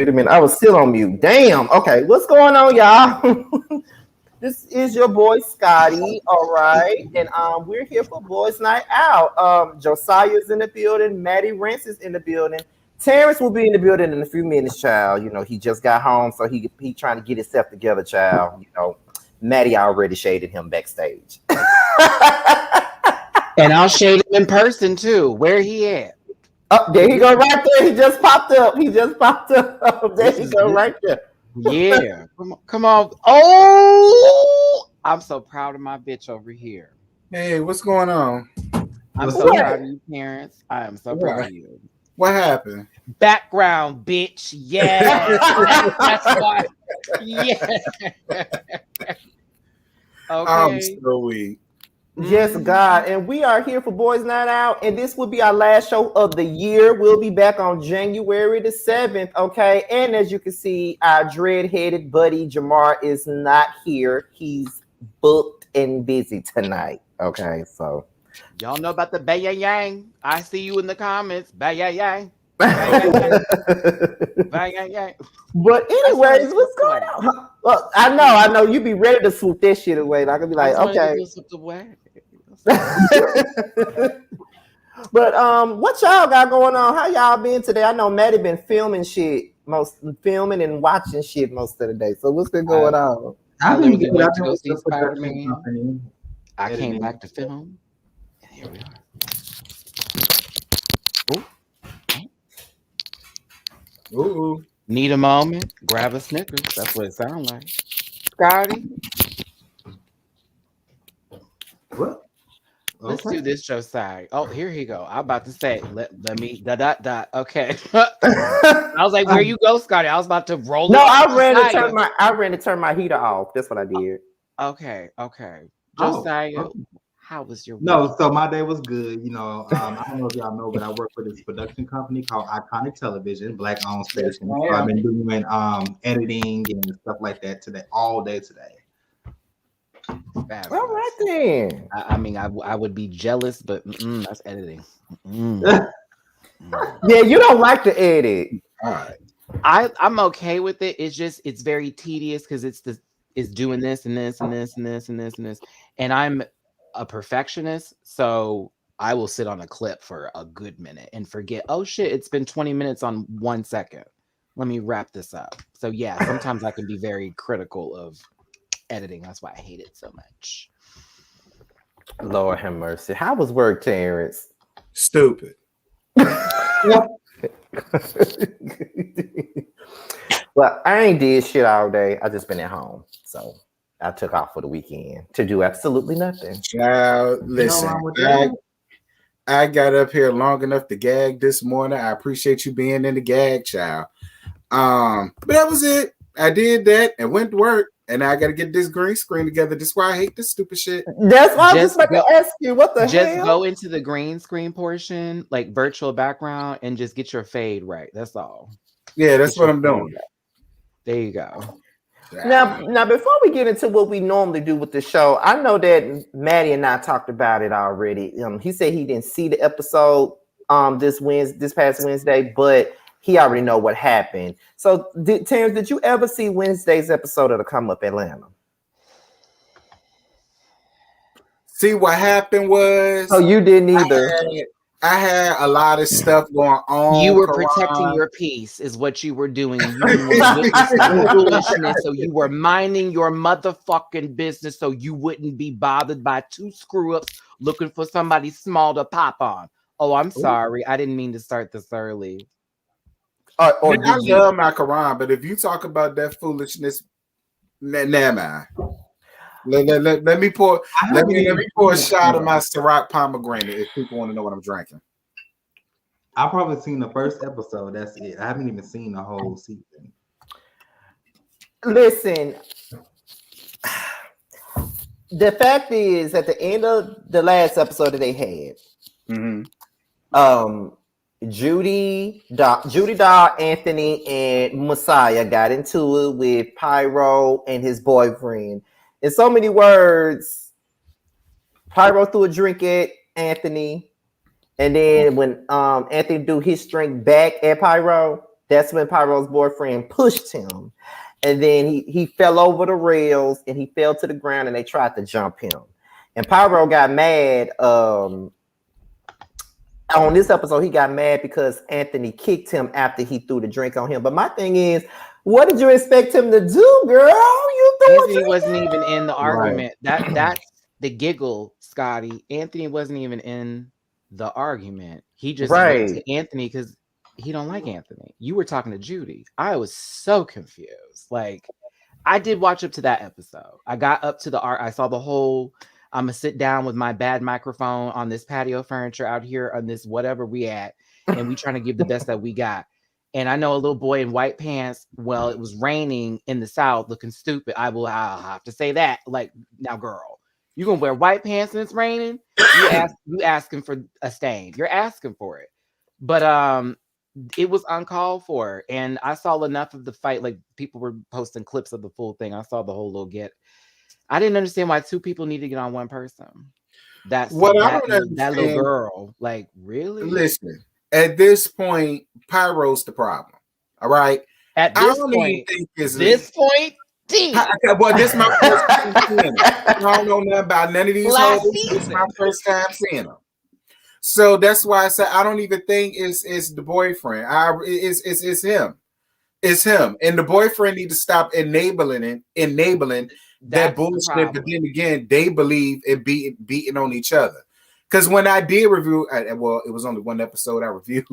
Wait a minute, I was still on mute. Damn. Okay, what's going on, y'all? This is your boy Scotty, all right, and we're here for Boys Night Out. Josiah's in the building, Maddie Rance is in the building, Terrence will be in the building in a few minutes, child. You know, he just got home, so he trying to get himself together, child. You know, Maddie already shaded him backstage. And I'll shade him in person too. Where he at? Oh, there he go right there. He just popped up. There he go right there. Yeah. Come on. Oh, I'm so proud of my bitch over here. Hey, what's going on? I'm so proud of you, parents. I am so proud of you. What happened? Background, bitch. Yeah. That's why. Yeah. Okay. I'm so weak. Yes, God. And we are here for Boys Night Out. And this will be our last show of the year. We'll be back on January the 7th. Okay. And as you can see, our dread-headed buddy Jamar is not here. He's booked and busy tonight. Okay. So y'all know about the Bay Yang. I see you in the comments. Bay Yang. But anyways, what's going on? Well, I know you be ready to swoop that shit away. I can be like, okay. But what y'all got going on? How y'all been today? I know Maddie been filming and watching shit most of the day. So what's been going on? I've been good. To go see Spider-Man. I came back to film. And here we are. Ooh. Need a moment? Grab a Snickers. That's what it sounds like. Scotty. What? Let's do this, Josiah. Oh, here he go. I'm about to say, let me Okay. I was like, where you go, Scotty? I was about to roll. No, I ran to turn my heater off. That's what I did. Okay. Josiah, how was your week? No, so my day was good. You know, I don't know if y'all know, but I work for this production company called Iconic Television, Black-owned station. So I've been doing editing and stuff like that today, all day today. Fabulous. All right then. I mean, I would be jealous, but that's editing. Yeah, you don't like to edit. All right. I'm okay with it. It's very tedious because it's doing this and this and this and this and this and this, and I'm a perfectionist, so I will sit on a clip for a good minute and forget, oh shit, it's been 20 minutes on 1 second. Let me wrap this up. So yeah, sometimes I can be very critical of editing. That's why I hate it so much. Lord have mercy. How was work, Terrence? Stupid. Well, I ain't did shit all day. I just been at home. So I took off for the weekend to do absolutely nothing. Child, listen, I got up here long enough to gag this morning. I appreciate you being in the gag, child. But that was it. I did that and went to work, and I got to get this green screen together. That's why I hate this stupid shit. That's why I was about to ask you, what the hell? Just go into the green screen portion, like virtual background, and just get your fade right. That's all. Yeah, that's what I'm doing. There you go. Now, before we get into what we normally do with the show, I know that Maddie and I talked about it already. He said he didn't see the episode this past Wednesday, but he already know what happened. So, Terrence, did you ever see Wednesday's episode of the Come Up Atlanta? See, what happened was... Oh, you didn't either. I had a lot of stuff going on. You were protecting your peace, is what you were doing. You were foolishness, so you were minding your motherfucking business, so you wouldn't be bothered by two screw-ups looking for somebody small to pop on. Oh, I'm sorry. I didn't mean to start this early. I love my Quran, but if you talk about that foolishness, never mind. Let me pour a shot of my Ciroc pomegranate if people want to know what I'm drinking. I've probably seen the first episode. That's it. I haven't even seen the whole season. Listen, the fact is, at the end of the last episode that they had, Judy Doll, Anthony, and Messiah got into it with Pyro and his boyfriend. In so many words, Pyro threw a drink at Anthony, and then when Anthony do his drink back at Pyro, That's when Pyro's boyfriend pushed him. And then he fell over the rails and he fell to the ground and they tried to jump him. And Pyro got mad. On this episode, he got mad because Anthony kicked him after he threw the drink on him. But my thing is, what did you expect him to do, girl? Anthony wasn't even in the argument. Right. That's the giggle, Scotty. Anthony wasn't even in the argument. He just went to Anthony because he don't like Anthony. You were talking to Judy. I was so confused. Like, I did watch up to that episode. I got up to the art. I saw the whole, I'm going to sit down with my bad microphone on this patio furniture out here on this whatever we at. And we trying to give the best that we got. And I know a little boy in white pants. Well, it was raining in the South looking stupid. I'll have to say that. Like, now, girl, you going to wear white pants and it's raining? You asking for a stain. You're asking for it. But, it was uncalled for, and I saw enough of the fight. Like, people were posting clips of the full thing. I saw the whole little get. I didn't understand why two people need to get on one person. That's what I don't understand. That little girl, like, really? Listen, at this point, Pyro's the problem. All right. At this point, well, this is my first time seeing it. I don't know nothing about none of these hoes. This is my first time seeing them. So that's why I said I don't even think it's the boyfriend. It's him. It's him. And the boyfriend need to stop enabling that bullshit. But then again, they believe in beating on each other. Because when I did review, it was only one episode I reviewed,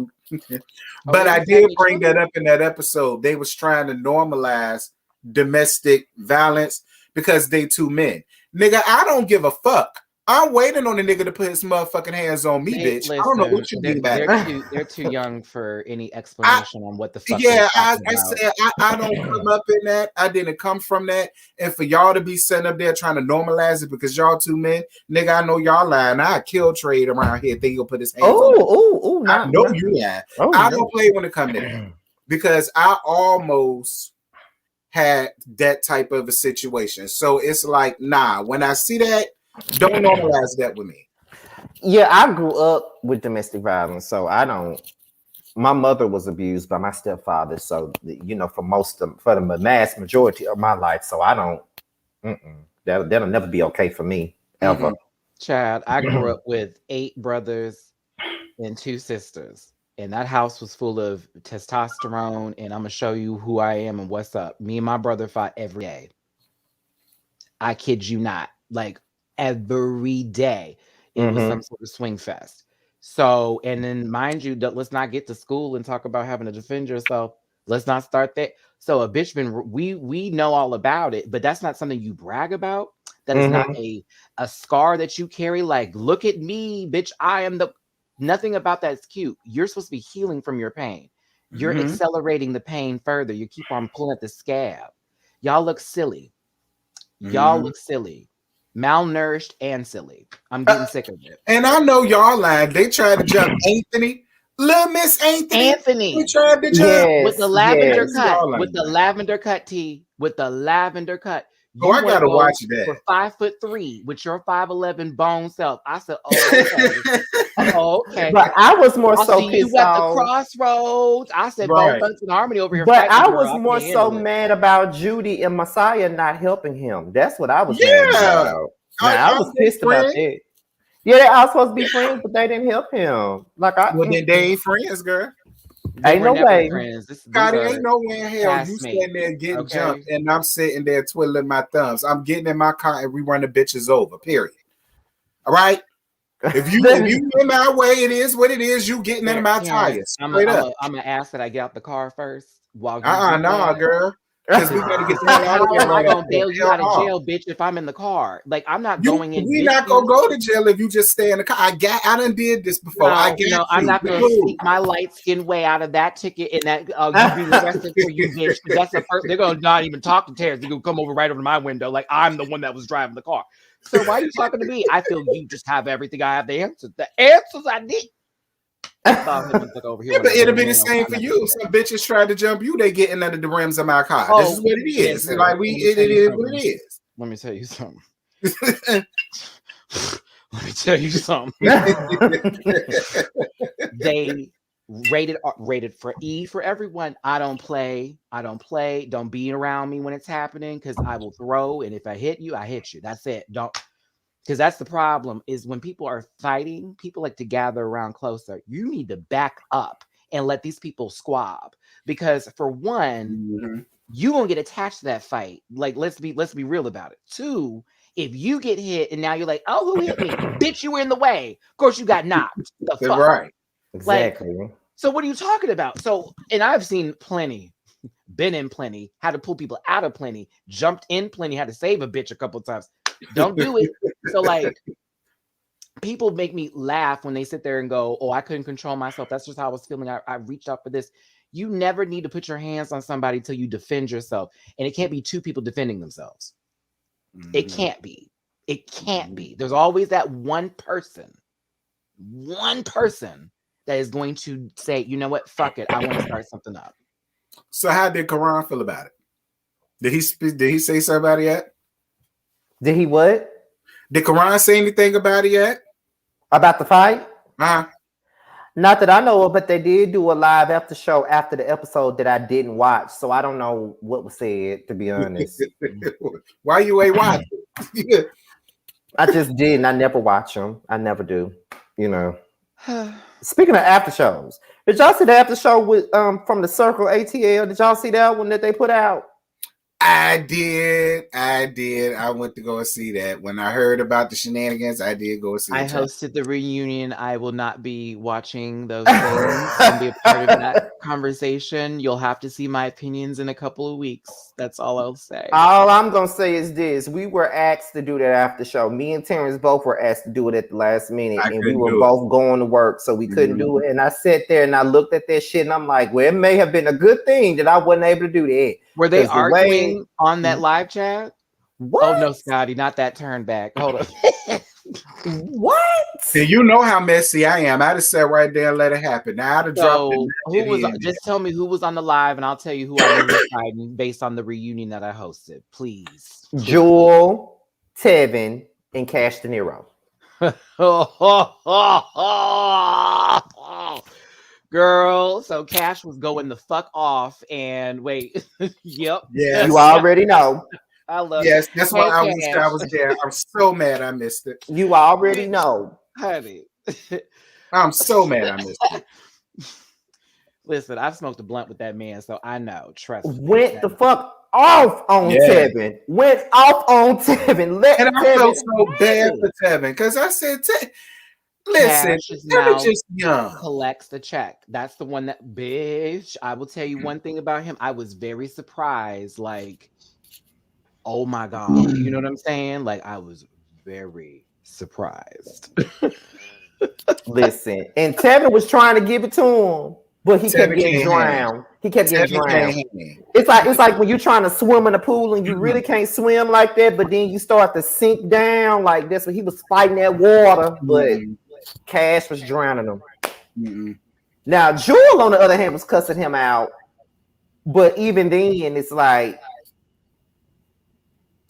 but I did bring that up in that episode. They was trying to normalize domestic violence because they two men. Nigga, I don't give a fuck. I'm waiting on the nigga to put his motherfucking hands on me, bitch. Listen, I don't know what you mean by that. They're too young for any explanation on what the fuck. Yeah, I said I don't come up in that. I didn't come from that. And for y'all to be sitting up there trying to normalize it because y'all two men, nigga, I know y'all lying. I kill trade around here. Think he'll put his hands on me. I know you lie. I don't play when it comes to that because I almost had that type of a situation. So it's like, nah, when I see that, don't normalize that with me. Yeah, I grew up with domestic violence, so I don't. My mother was abused by my stepfather, so for the mass majority of my life, so I don't. That'll never be okay for me ever. Chad, I grew up with 8 brothers and 2 sisters, and that house was full of testosterone. And I'm gonna show you who I am and what's up. Me and my brother fought every day. I kid you not, like. Every day it was some sort of swing fest. So, and then mind you, let's not get to school and talk about having to defend yourself. Let's not start that. So a bitch we know all about it, but that's not something you brag about. That is not a scar that you carry. Like, look at me, bitch. I am nothing about that is cute. You're supposed to be healing from your pain. You're accelerating the pain further. You keep on pulling at the scab. Y'all look silly. Y'all look silly. Malnourished and silly. I'm getting sick of it. And I know y'all lying. They tried to jump Anthony. Little Miss Anthony. They tried to jump with the lavender cut. With the lavender cut tea. With the lavender cut. I gotta watch that. For 5'3" with your 5'11" bone self. I said, okay. Okay. But I was more so pissed you at the crossroads. I said, Bone Thugs and Harmony over here. But I was more so mad about Judy and Messiah not helping him. That's what I was mad about. I was pissed about that. Yeah, they all supposed to be friends, but they didn't help him. Well, then they ain't friends, girl. Ain't no way. Scotty, ain't no way in hell you standing there getting jumped and I'm sitting there twiddling my thumbs. I'm getting in my car and we run the bitches over, period. All right? If you in my way, it is what it is. You getting in my tires. I'm gonna ask that I get out the car first. While girl. Because we gotta get the hell out of here. I'm not gonna bail you out of jail, bitch, if I'm in the car. Like, I'm not going in. We're not gonna go to jail if you just stay in the car. I done did this before. I'm not gonna seek my light skin way out of that ticket and that you be arrested for you, bitch. That's the first. They're gonna not even talk to Terrence. They're gonna come over right over to my window, like I'm the one that was driving the car. So why are you talking to me? I feel you just have everything. I have the answers. The answers I need. But it'll be the same for you. Some bitches tried to jump you, they getting under the rims of my car. This is what it is. Like it is what it is. Let me tell you something. Let me tell you something. rated for E for everyone. I don't play. Don't be around me when it's happening because I will throw. And if I hit you, I hit you. That's it. Don't, because that's the problem is when people are fighting, people like to gather around closer. You need to back up and let these people squab because for one, you won't get attached to that fight. Like let's be real about it. Two, if you get hit and now you're like, oh, who hit me? Bitch, you were in the way. Of course, you got knocked. The fuck? Right. Exactly. Like, so what are you talking about? So, and I've seen plenty, been in plenty, how to pull people out of plenty, jumped in plenty, had to save a bitch a couple of times. Don't do it. So like, people make me laugh when they sit there and go, oh, I couldn't control myself. That's just how I was feeling. I reached out for this. You never need to put your hands on somebody till you defend yourself. And it can't be two people defending themselves. It can't be. It can't be. There's always that one person that is going to say, you know what, fuck it, I want to start something up. So how did Karan feel about it? Did he say something about it yet? Did he what? Did Karan say anything about it yet? About the fight? Uh-huh. Not that I know of, but they did do a live after show after the episode that I didn't watch. So I don't know what was said, to be honest. Why you ain't watching? I just didn't. I never watch them. I never do. You know. Speaking of after shows, did y'all see the after show with from the Circle ATL? Did y'all see that one that they put out? I did. I went to go and see that. When I heard about the shenanigans, I did go see it. I hosted the reunion. I will not be watching those things and be a part of that conversation. You'll have to see my opinions in a couple of weeks. That's all I'll say. All I'm going to say is this. We were asked to do that after show. Me and Terrence both were asked to do it at the last minute. And we were both going to work, so we couldn't do it. And I sat there and I looked at that shit and I'm like, well, it may have been a good thing that I wasn't able to do that. Were they arguing on that live chat? What? Oh no, Scotty, not that turn back. Hold on. What? See, you know how messy I am. I just sat right there and let it happen. Now I'd have dropped it. Who was just tell me who was on the live and I'll tell you who I was fighting based on the reunion that I hosted. Please. Jewel, Tevin, and Cash De Niro. Girl, so Cash was going the fuck off and wait. Yep. Yeah. You already know. I love it. That's why I wish I was there. I'm so mad I missed it. You already know. Honey. I'm so mad I missed it. Listen, I've smoked a blunt with that man, so I know. Trust me. Went the fuck off on Tevin. Went off on Tevin. And I felt so bad for Tevin because I said, listen, Tevin just young. Collects the check. That's the one that, bitch. I will tell you one thing about him. I was very surprised. Like, oh my God. You know what I'm saying? Like, I was very surprised. Listen, and Tevin was trying to give it to him, but he kept getting drowned. He kept getting drowned. It's like when you're trying to swim in a pool and you really can't swim like that, but then you start to sink down like this. When he was fighting that water, but Cash was drowning him. Now, Jewel, on the other hand, was cussing him out, but even then, it's like,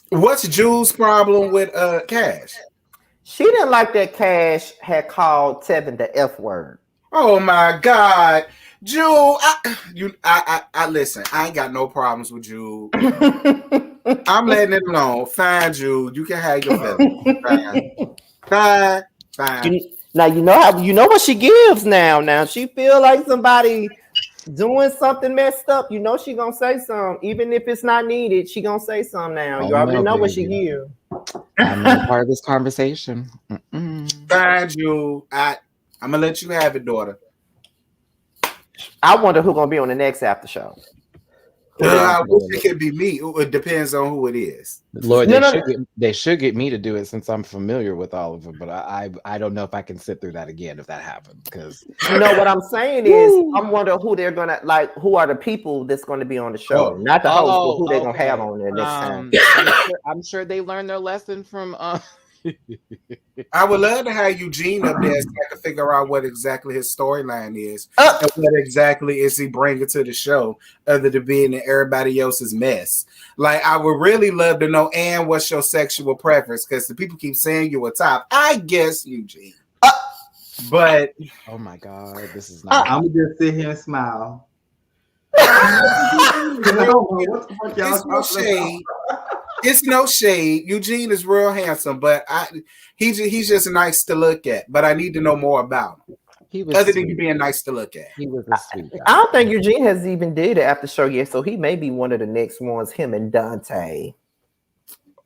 what's Jewel's problem with Cash? She didn't like that Cash had called Tevin the F word. Oh my God, Jewel! I listen. I ain't got no problems with Jewel. I'm letting it alone. Fine, Jewel. You can have your feelings. Fine. Now you know what she gives now. Now she feel like somebody doing something messed up. You know she gonna say something, even if it's not needed. She gonna say something now. You already know what she give. I'm not part of this conversation. Fine, Jewel. I'm gonna let you have it, daughter. I wonder who's gonna be on the next after show. I wish it could be me. It depends on who it is. Lord, they should get me to do it since I'm familiar with all of them. But I don't know if I can sit through that again if that happens. Because you know what I'm saying is I'm wondering who they're gonna like. Who are the people that's going to be on the show? Not the host, but who they're gonna have on there next time. I'm sure they learned their lesson from. I would love to have Eugene up there so I can figure out what exactly his storyline is and what exactly is he bringing to the show other than being in everybody else's mess. Like, I would really love to know, and what's your sexual preference? Because the people keep saying you're a top. I guess Eugene. But Oh my God, this is not. I'm gonna just sit here and smile. I don't know what the fuck y'all it's no talking shade. It's no shade. Eugene is real handsome, but he's just nice to look at. But I need to know more about him. He was Other sweet. than you being nice to look at. He was a sweet guy. I don't think Eugene has even did it after show yet, so he may be one of the next ones. Him and Dante.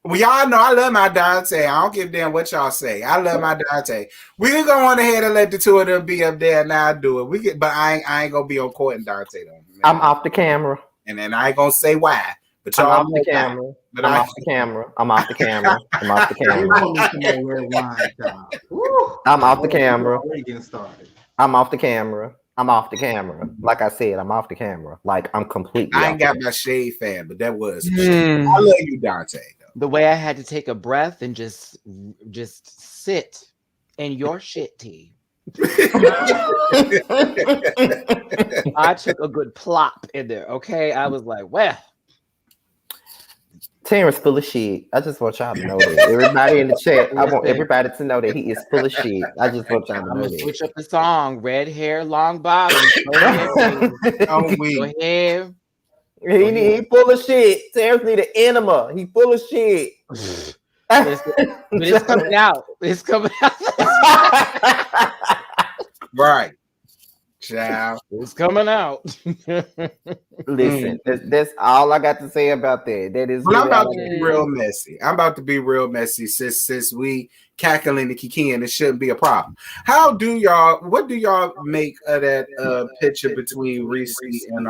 Well, y'all know I love my Dante. I don't give a damn what y'all say. I love my Dante. We're gonna go on ahead and let the two of them be up there and I'll do it. But I ain't gonna be on court and Dante though. I'm off the camera. And then I ain't gonna say why. But I'm y'all off the camera. I'm off the camera. I'm off the camera. I'm off the camera. I'm off the camera. Already getting started. I'm off the camera. I'm off the camera. Like I said, I'm off the camera. Like I'm completely. I ain't got my shade fan, but that was. I love you, Dante. Though. The way I had to take a breath and just sit in your shit tea. I took a good plop in there. Okay, I was like, well. Terrence full of shit. I just want y'all to know that. Everybody in the chat, I want everybody to know that he is full of shit. I just want y'all to know that. Switch up the song. Red hair, long bottom. Go ahead. Go ahead. He full of shit. Terrence need an enema. He full of shit. But it's coming out. It's coming out. Right. Child. It's coming out. Listen, that's all I got to say about that. That is. But I'm about to be real messy. I'm about to be real messy since we cackling the kiki and it shouldn't be a problem. What do y'all make of that picture between Reese and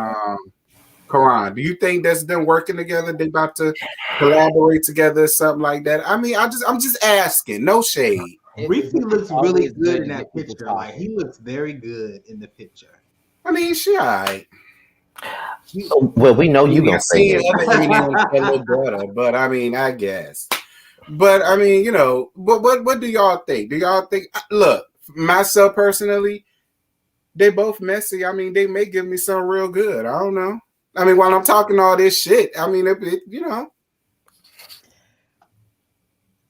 Karan? Do you think that's them working together? They about to collaborate together, something like that? I mean, I'm just asking. No shade. Reese looks really good in that picture. Like he looks very good in the picture. I mean, she alright. Well, we know you gonna say it, but I mean, I guess. But I mean, you know, what do y'all think? Do y'all think? Look, myself personally, they both messy. I mean, they may give me something real good. I don't know. I mean, while I'm talking all this shit, I mean, you know.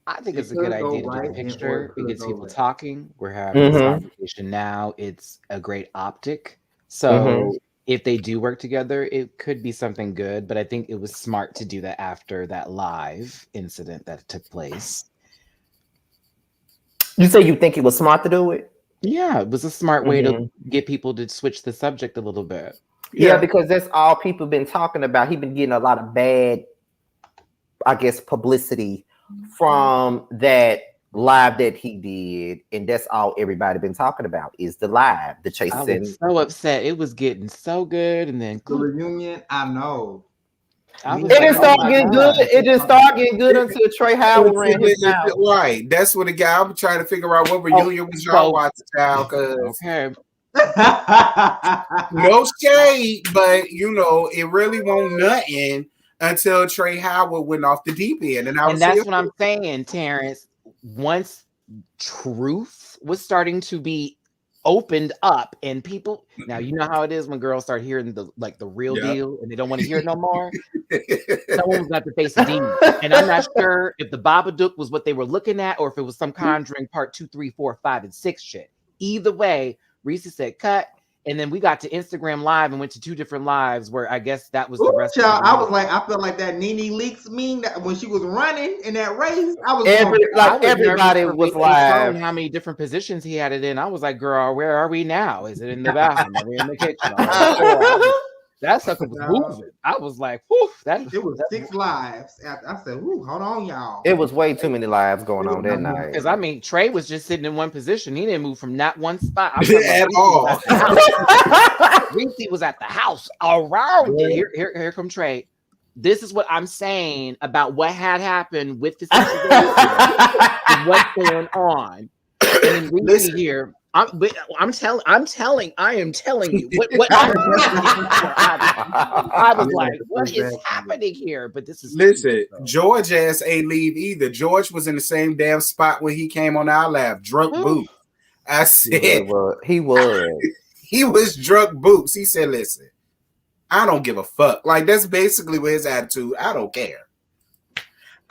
I think it's a good idea to do a picture. It gets people talking. We're having this conversation now. It's a great optic. So if they do work together, it could be something good. But I think it was smart to do that after that live incident that took place. You say you think it was smart to do it? Yeah, it was a smart way to get people to switch the subject a little bit. Yeah, because that's all people been talking about. He's been getting a lot of bad, I guess, publicity from that live that he did, and that's all everybody been talking about is the live, the chasing. I was so upset. It was getting so good, and then the reunion. I know. It didn't start getting good. It just started getting good until Trey Howard ran his mouth. Right. That's what the guy. I'm trying to figure out what reunion was y'all watching, child. Okay. No shade, but you know it really won't nothing until Trey Howard went off the deep end, and that's what I'm saying, Terrence. Once truth was starting to be opened up, and people now you know how it is when girls start hearing the real deal, and they don't want to hear it no more. Someone's got to face a demon, and I'm not sure if the Babadook was what they were looking at, or if it was some Conjuring Part 2, 3, 4, 5, and 6 shit. Either way, Reese said cut. And then we got to Instagram Live and went to 2 different lives where I guess that was the rest. Child, I felt like that Nene Leakes meme that when she was running in that race. Everybody was live. How many different positions he had it in? I was like, girl, where are we now? Is it in the bathroom? Are we in the kitchen? That sucker was moving. I was like, whew. It was 6 lives. I said, whew, hold on, y'all. It was way too many lives going on that night. Because, I mean, Trey was just sitting in one position. He didn't move from not one spot. At all. Reese was at the house around it. Here come Trey. This is what I'm saying about what had happened with the situation. What's going on. And then Reese here. I am telling you what I was like, what is happening here? But this is George ass ain't leave either. George was in the same damn spot when he came on our lab, drunk boots. I said he was drunk boots. He said, listen, I don't give a fuck. Like that's basically what his attitude. I don't care.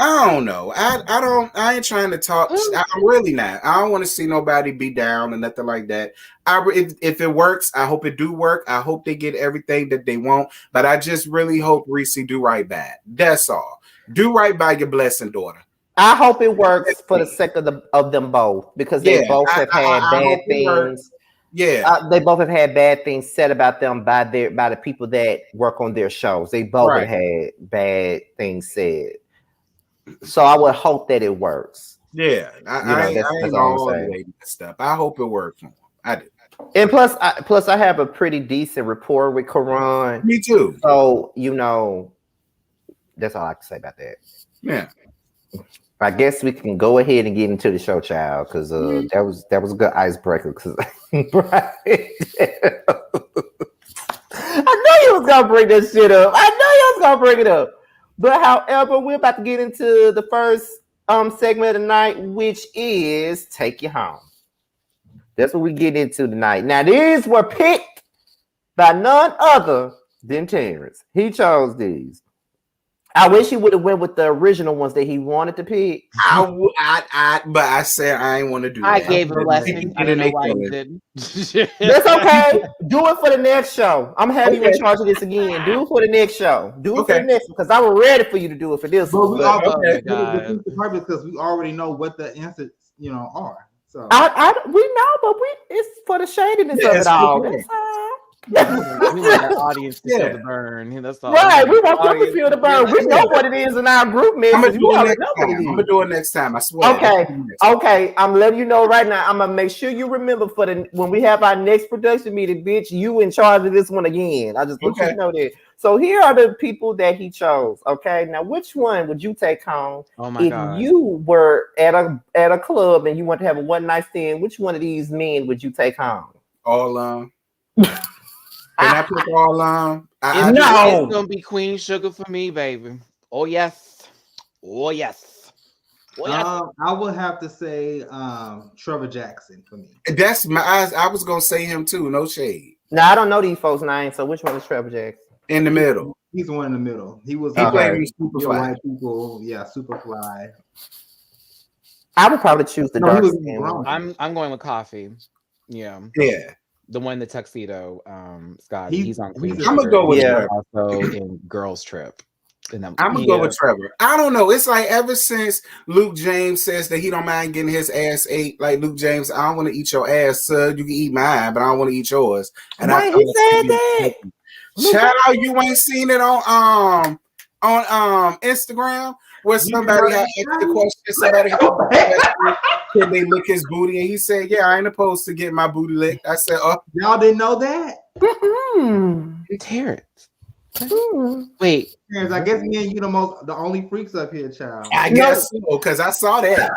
I don't know. I ain't trying to talk. I'm really not. I don't want to see nobody be down or nothing like that. If it works, I hope it do work. I hope they get everything that they want. But I just really hope Reese do right by it. That's all. Do right by your blessing daughter. I hope it works for the sake of them both, because they both have had bad things. Yeah, they both have had bad things said about them by the people that work on their shows. They both have had bad things said. So I would hope that it works. Yeah, I ain't all the way stuff. I hope it works. I do. And plus I have a pretty decent rapport with Karan. Me too. So that's all I can say about that. Yeah. I guess we can go ahead and get into the show, child, because that was a good icebreaker. Because I know you was gonna bring this shit up. I know you was gonna bring it up. But however, we're about to get into the first segment of the night, which is Take You Home. That's what we get into tonight. Now, these were picked by none other than Terrence. He chose these. I wish he would have went with the original ones that he wanted to pick. But I said I ain't want to do that. I gave him a blessing. I don't know why you didn't. That's okay. Do it for the next show. I'm having you in charge of this again. Do it for the next show. Do it for the next one, because I was ready for you to do it for this one. Because we already know what the answers, are. So we know, but it's for the shadiness of it all. We want the audience to feel the burn. That's all. Right, we want them to feel the burn. We know what it is in our group message. I'm gonna do it next time. I swear. Okay. I'm letting you know right now. I'm gonna make sure you remember when we have our next production meeting, bitch. You in charge of this one again. I just want you to know that. So here are the people that he chose. Okay, now which one would you take home if you were at a club and you want to have a one night stand? Which one of these men would you take home? All Can I pick all no, it's gonna be Queen Sugar for me, baby. Oh yes. I would have to say Trevor Jackson for me. That's my eyes. I was gonna say him too. No shade. Now I don't know these folks' names, so which one is Trevor Jackson? In the middle. He's the one in the middle. He played Superfly. White people, Superfly. I would probably choose the dark skin. I'm going with Coffee. Yeah. The one in the tuxedo, Scott. He's on Queen. I'm gonna go with Trevor. Also in Girls Trip. I'm gonna go with Trevor. I don't know. It's like ever since Luke James says that he don't mind getting his ass ate. Like Luke James, I don't want to eat your ass, sir. You can eat mine, but I don't want to eat yours. And why he said that? Child, you ain't seen it on Instagram where somebody had asked the question. Somebody had can they lick his booty? And he said, "Yeah, I ain't opposed to get my booty licked." I said, "Oh, y'all didn't know that?" Terrence. Wait, Terrence, I guess me and you the only freaks up here, child. I guess so, because I saw that.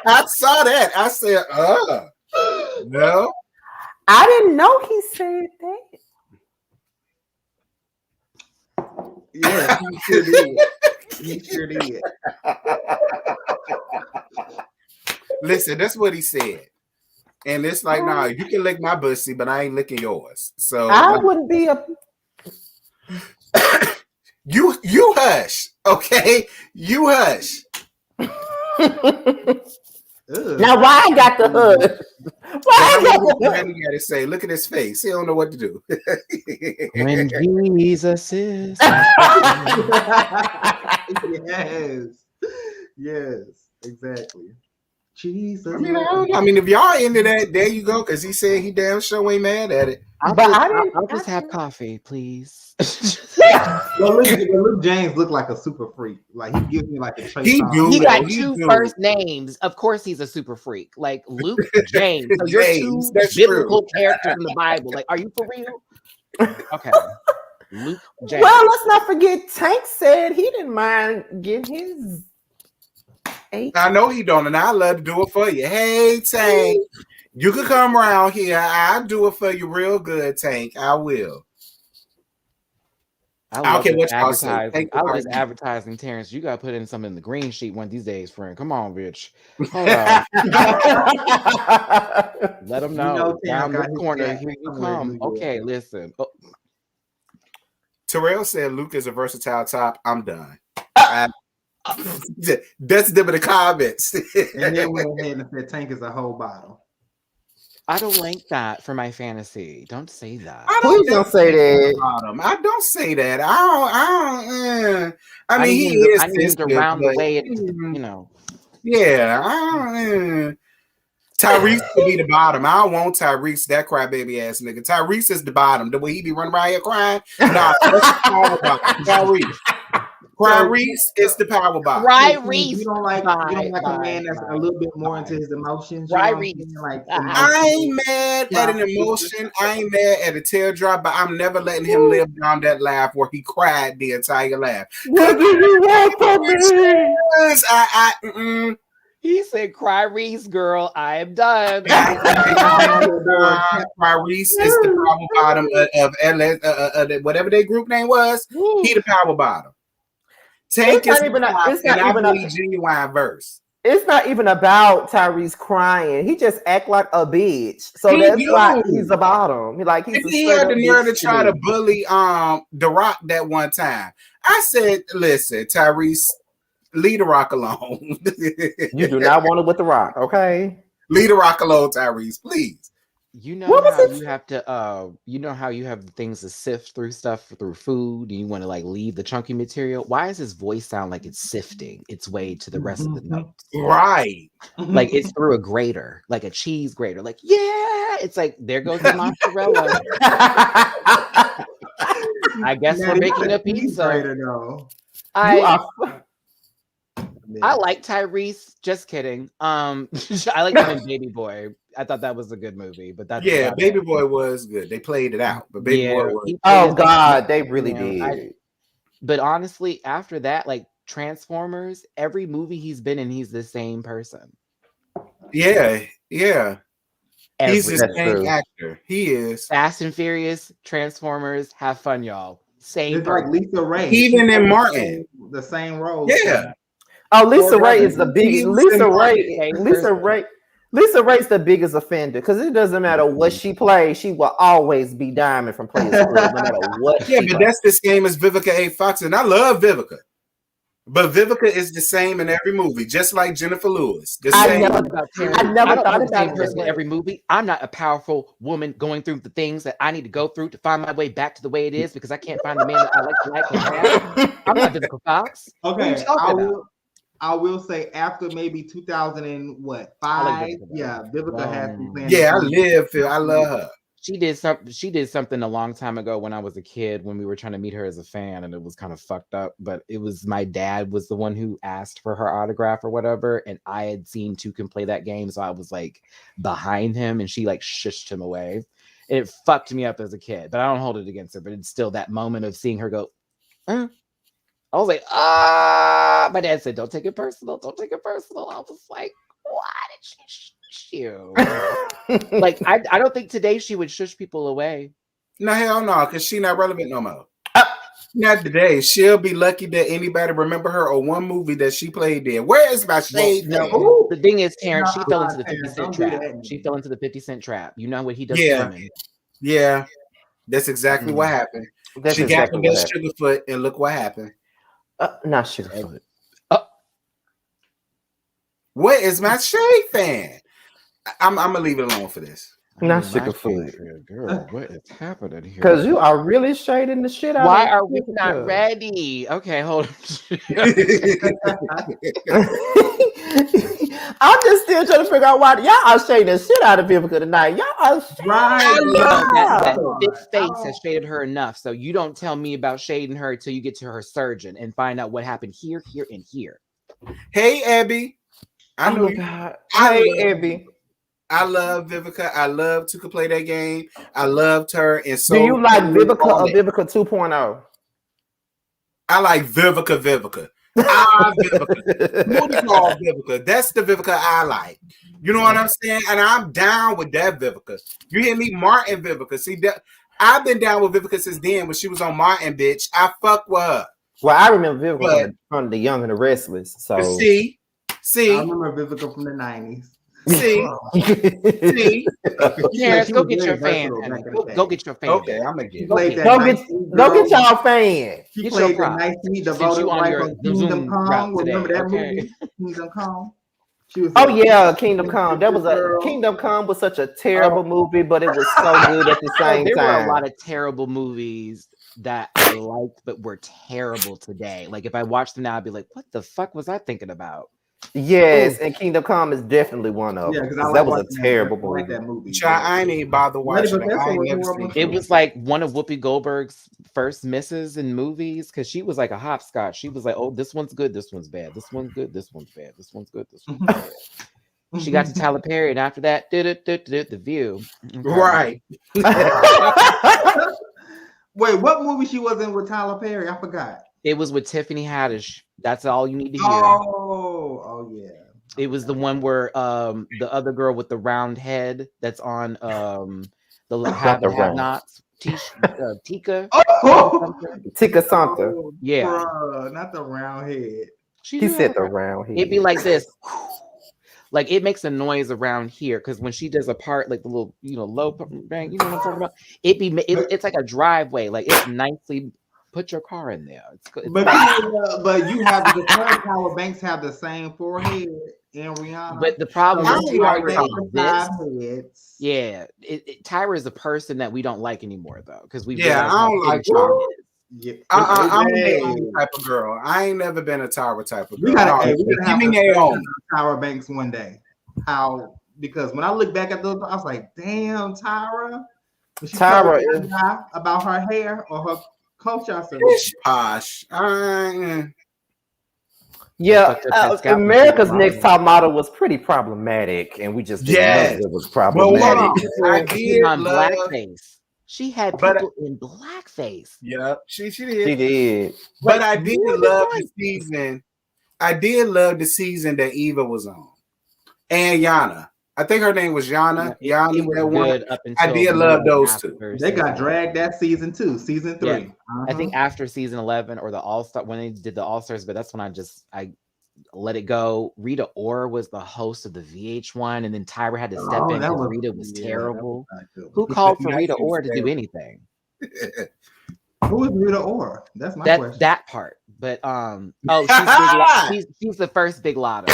I saw that. I said, no. I didn't know he said that. Yeah, he sure did. He sure did. Listen, that's what he said. And it's like, nah, you can lick my pussy, but I ain't licking yours. So I wouldn't be a you hush, okay? You hush. Now why I got the hood? Why I got the hood? You gotta say, look at his face. He don't know what to do. When Jesus is yes, exactly. Jesus. I mean, if y'all into that, there you go. Because he said he damn sure ain't mad at it. I'll just have coffee, please. Luke James looked like a super freak. Like he gives me like a trait. He got two first names. Of course, he's a super freak. Like Luke James. So you're two biblical characters in the Bible. Like, are you for real? Okay. Luke James. Well, let's not forget. Tank said he didn't mind getting his. I know he don't, and I love to do it for you. Hey, Tank, you can come around here. I'll do it for you real good, Tank. I will. I okay, what y'all say. I was advertising, Terrence. You gotta put in something in the green sheet one of these days, friend. Come on, bitch. Hold on. Let them know. Down the corner, here you come. Okay, listen. Terrell said Luke is a versatile top. I'm done. That's them in the comments. And then went ahead and said Tank is a whole bottle. I don't like that for my fantasy. Don't say that. Please don't say that. I don't say that. I mean, he is. I need him to round the way. Yeah. Tyrese will be the bottom. I don't want Tyrese, that crybaby ass nigga. Tyrese is the bottom. The way he be running around here crying. Nah, that's the bottom. Tyrese. Tyrese is the power bottom. You don't like a man that's a little bit more into his emotions. I ain't mad at an emotion. I ain't mad at a teardrop, but I'm never letting him live down that laugh where he cried the entire laugh. What do you want from me? He said, "Cry, Reese, girl. I am done." Tyrese is the power bottom of whatever their group name was. He the power bottom. Tank is a genuine verse. It's not even about Tyrese crying. He just act like a bitch. So that's why he's the bottom. He had the nerve to try to bully The Rock that one time. I said, listen, Tyrese, leave The Rock alone. You do not want it with The Rock, okay? Leave The Rock alone, Tyrese, please. You know how you have to how you have things to sift through stuff through food and you want to leave the chunky material. Why does his voice sound like it's sifting its way to the rest of the notes? Right. Like it's through a grater, like a cheese grater. Like, yeah, it's like there goes the mozzarella. I guess we're making a pizza. I like Tyrese. Just kidding. I like him in Baby Boy. I thought that was a good movie, but Baby Boy was good. They played it out, but Baby Boy was. Oh God, they really did. But honestly, after that, Transformers, every movie he's been in, he's the same person. Yeah. He's the same actor. He is. Fast and Furious, Transformers, have fun, y'all. Same. It's like Lisa Ray. Even in Martin, the same role. Yeah. Oh, Lisa Ray is the biggest. Lisa Ray's the biggest offender because it doesn't matter what she plays, she will always be diamond from playing school, no matter what. Yeah, but that's the same as Vivica A. Fox, and I love Vivica. But Vivica is the same in every movie, just like Jennifer Lewis. I never thought about person in every movie. I'm not a powerful woman going through the things that I need to go through to find my way back to the way it is because I can't find the man that I like to like. I'm not Vivica Fox. Okay, I will say after maybe 2005, Vivica has been playing. Yeah, I love her. She did something a long time ago when I was a kid when we were trying to meet her as a fan, and it was kind of fucked up. But it was my dad was the one who asked for her autograph or whatever, and I had seen Toucan play that game, so I was behind him, and she shushed him away. And it fucked me up as a kid, but I don't hold it against her. But it's still that moment of seeing her go. I was like, my dad said, don't take it personal. Don't take it personal. I was like, why did she shush you? I don't think today she would shush people away. No, hell no, because she not relevant no more. Not today. She'll be lucky that anybody remember her or one movie that she played in. Where is my shade? No. The thing is, Terrence, she fell into the 50 Cent trap. She fell into the 50 Cent trap. You know what he does to women. Yeah. That's exactly what happened. She got the best Sugarfoot, and look what happened. Not Sugarfoot. What is my shade fan? I'm gonna leave it alone for this. Not Sugarfoot. Girl, what is happening here? Because you are really shading the shit out. Why are we not ready? Okay, hold on. I'm just still trying to figure out why y'all are shading the shit out of Vivica tonight. Y'all are that thick face has shaded her enough. So you don't tell me about shading her until you get to her surgeon and find out what happened here, and here. Hey, Abby. Abby. I love Vivica. I love to play that game. I loved her. And so do you like Vivica or Vivica 2.0? I like Vivica. Vivica. That's the Vivica I like. You know what I'm saying? And I'm down with that Vivica. You hear me? Martin Vivica. See, I've been down with Vivica since then when she was on Martin, bitch. I fuck with her. Well, I remember Vivica from the Young and the Restless. So see, I remember Vivica from the 90s. See. Yes, go get your fan. Go get your fan. Okay, I'm gonna get go get y'all fan. She get played your the nice meet the Since you voter on wife your on Kingdom Come. Remember that movie? Kingdom Come. She was Kingdom Come. That was Kingdom Come was such a terrible movie, but it was so good at the same there time. There were a lot of terrible movies that I liked, but were terrible today. Like if I watched them now, I'd be like, "What the fuck was I thinking about?" Yes, and Kingdom Come is definitely one of them. Yeah, because that was a terrible movie. I like that movie. I ain't even bother watching it. I ain't never seen it. Was like one of Whoopi Goldberg's first misses in movies because she was like a hopscotch. She was like, "Oh, this one's good, this one's bad, this one's good, this one's bad, this one's good, this one's bad." She got to Tyler Perry, and after that, The View. Okay. Right. Wait, what movie she was in with Tyler Perry? I forgot. It was with Tiffany Haddish. That's all you need to hear. Oh yeah. It was the one where the other girl with the round head that's on the Have-Nots. Tika. Tika Santa. Yeah. Bruh, not the round head. He said the round head. It'd be like this. Like it makes a noise around here because when she does a part, like the little, low bang, you know what I'm talking about? It's like a driveway. Like it's nicely put your car in there. But you have the Tyra Banks have the same forehead and Rihanna. But the problem is Tyra is a person that we don't like anymore though because we I don't like her. Yeah. I'm a Naomi type of girl. I ain't never been a Tyra type of girl. Give me Naomi. Tyra Banks one day. Because when I look back at those, I was like, damn, Tyra. Tyra is about her hair or her culture. It's posh. America's Next Top Model was pretty problematic, and we just didn't know it was problematic. I did on blackface. She had people in blackface. Yeah, she did. She did. But I did love the season. I did love the season that Eva was on. And Yana. I think her name was Yana. Yeah, I did love those two. They got dragged that season too, season 3. Yeah. I think after season 11 or the All-Star, when they did the All-Stars, but that's when I let it go. Rita Ora was the host of the VH1, and then Tyra had to step in because Rita was terrible. Who called for Rita Ora to do anything? Who is Rita Ora? That's my question. That part. But she's the first Big Lotto.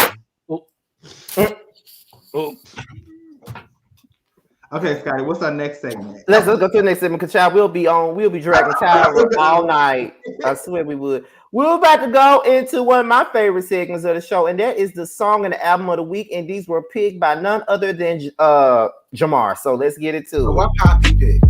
Okay, Scotty, what's our next segment? Let's go to the next segment because we'll be dragging Tyra all night. I swear we would. We're about to go into one of my favorite segments of the show, and that is the song and the album of the week. And these were picked by none other than Jamar. So let's get it to it. What Poppy picked?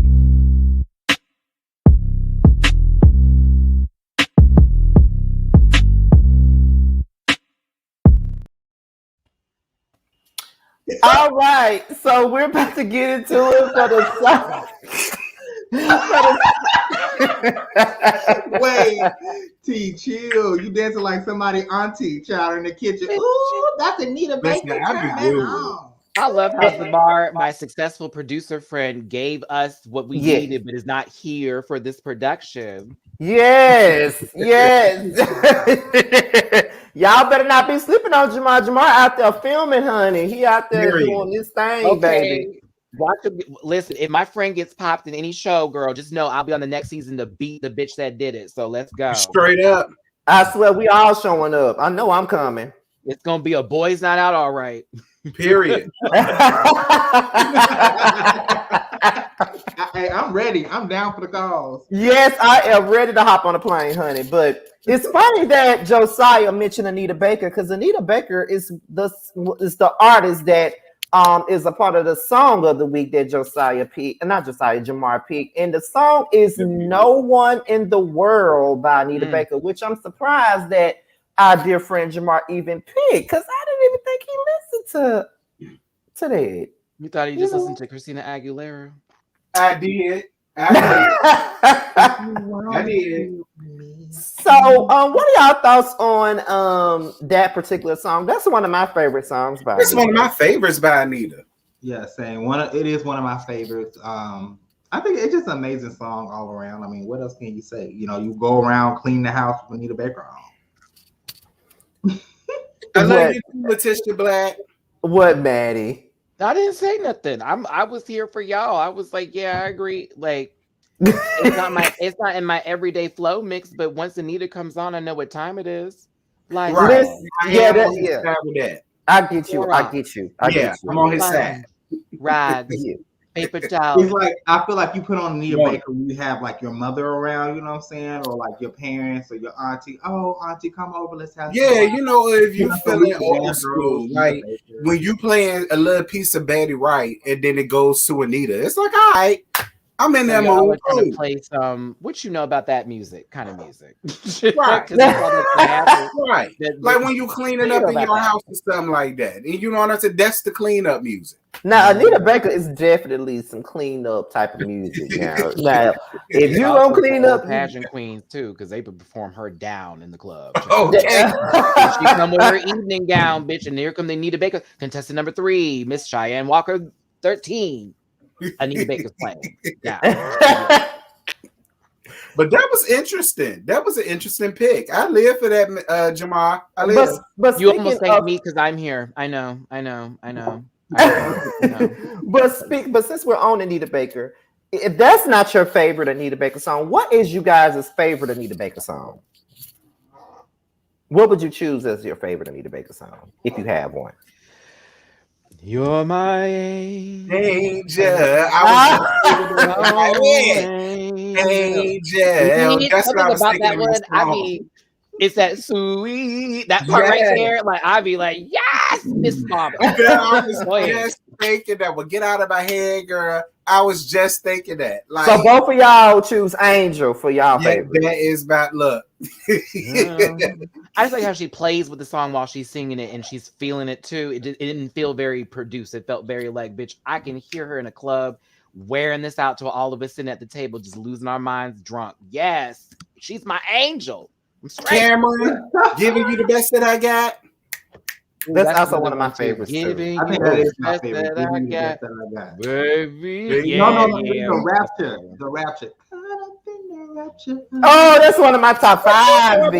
All right, so we're about to get into it for the song. Wait, T, chill. You dancing like somebody auntie child in the kitchen. Ooh, that's Anita Baker. I love how Zamar, my successful producer friend, gave us what we needed, but is not here for this production. Yes. Y'all better not be sleeping on Jamar. Jamar out there filming, honey. He out there doing this thing, baby. Listen, if my friend gets popped in any show, girl, just know I'll be on the next season to beat the bitch that did it. So let's go. Straight up. I swear we all showing up. I know I'm coming. It's gonna be a boys' night out, all right. Period. Hey, I'm ready. I'm down for the cause. Yes, I am ready to hop on a plane, honey. But it's funny that Josiah mentioned Anita Baker because Anita Baker is the artist that is a part of the song of the week that Jamar picked. And the song is No One in the World by Anita Baker, which I'm surprised that our dear friend Jamar even picked because I didn't even think he listened to that. You thought he just listened to Christina Aguilera? I did. So, what are y'all thoughts on that particular song? That's one of my favorite songs by Anita. It's one of my favorites by Anita. Yeah, same. It is one of my favorites. I think it's just an amazing song all around. I mean, what else can you say? You go around clean the house with Anita Baker on. I love you too, Letitia Black. What, Maddie? I didn't say nothing. I was here for y'all. I was like, yeah, I agree. Like, it's not in my everyday flow mix, but once Anita comes on, I know what time it is. Like, Right. Yeah, that. I get you. I get you. I'm on his side. Rags, paper towel. It's like I feel like you put on Anita Baker when you have like your mother around, you know what I'm saying, or like your parents or your auntie. Oh, auntie, come over, let's have. You know, if you feeling old school, like when you playing a little piece of Betty Wright and then it goes to Anita, it's like, all right, I'm in that mood. Trying to play some. What you know about that music? Kind of music, right? Right. Like when you cleaning up in your house or something like that, and you know what I said. That's the cleanup music. Now, Anita Baker is definitely some clean up type of music. Now, if you don't clean up, pageant queens too, because they would perform her down in the club. Okay, she come with her evening gown, bitch, and here come the Anita Baker, contestant number 3, Miss Cheyenne Walker, 13. Anita Baker's playing. Yeah. But that was interesting. That was an interesting pick. I live for that, Jamar. I live. But you almost thanked me because I'm here. I know. But since we're on Anita Baker, if that's not your favorite Anita Baker song, what is you guys' favorite Anita Baker song? What would you choose as your favorite Anita Baker song if you have one? You're my angel. Angel. That's what I was thinking that one. I mean, it's that sweet, that part right there. Like, I'd be like, yes, Miss Mama. I was just thinking that. Well, get out of my head, girl. I was just thinking that. Like, so both of y'all choose Angel for y'all favorite. That is about look. I just like how she plays with the song while she's singing it and she's feeling it too. It didn't feel very produced. It felt very like, bitch, I can hear her in a club wearing this out to all of us sitting at the table, just losing our minds drunk. Yes, she's my angel. I'm straight. Cameron, giving you the best that I got. That's also one of my favorites. Giving I think that is my favorite. That I got. Baby. No, the rapture. Oh, that's one of my top 5.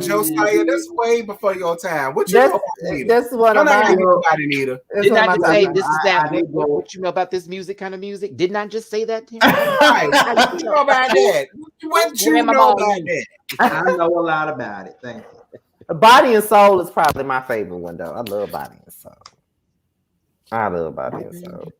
Josiah, that's way before your time. What you know about Anita? That's one of my. Anita. Didn't I just say this is that? What you know about this music, kind of music? Didn't I just say that to you? Right. What you know about that? What you know about that? I know a lot about it. Thank you. Body and Soul is probably my favorite one, though. I love Body and Soul. I love Body and Soul.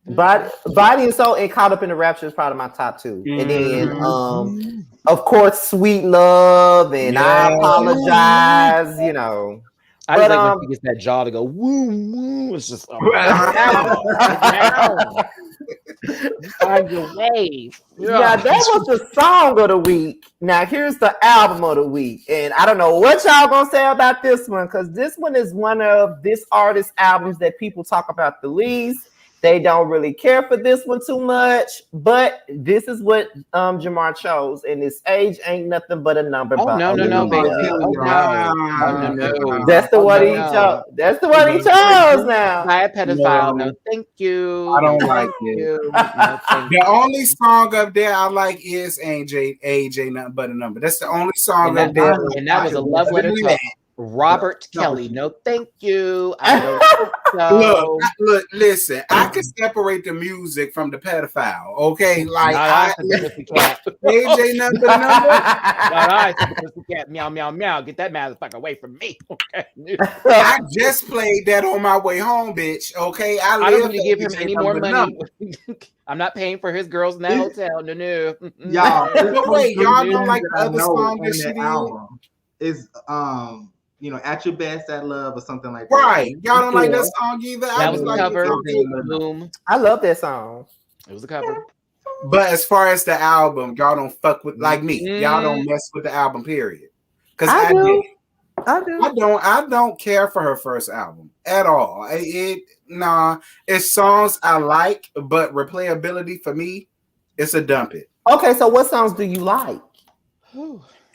Body and Soul and Caught Up in the Rapture is probably my top 2. And then, of course, Sweet Love and I Apologize, you know. I just like when she gets that jaw to go woo woo. It's just find your way. Yeah, that was the song of the week. Now here's the album of the week, and I don't know what y'all gonna say about this one because this one is one of this artist's albums that people talk about the least. They don't really care for this one too much, but this is what Jamar chose, and his age ain't nothing but a number. Oh no, baby! No. That's the one he chose. That's the one he chose. Now, I pedophile. No, thank you. I don't like it. The only song up there I like is AJ, nothing but a number. That's the only song up there, and that was a love letter to Robert Kelly. No, thank you. I don't think so. Look, listen. I can separate the music from the pedophile. Okay, like AJ number. Cat, meow, meow, meow. Get that motherfucker away from me. Okay. I just played that on my way home, bitch. Okay, I don't need to give him any more money. I'm not paying for his girls in that hotel. No. Y'all, but wait, y'all don't like the other song that she did? Is At Your Best at Love or something like that. Right. Y'all don't like that song either. That was a cover. Boom. I love that song. It was a cover. But as far as the album, y'all don't fuck with like me. Y'all don't mess with the album, period. Because I do. I don't care for her first album at all. It's songs I like, but replayability for me, it's a dump it. Okay, so what songs do you like?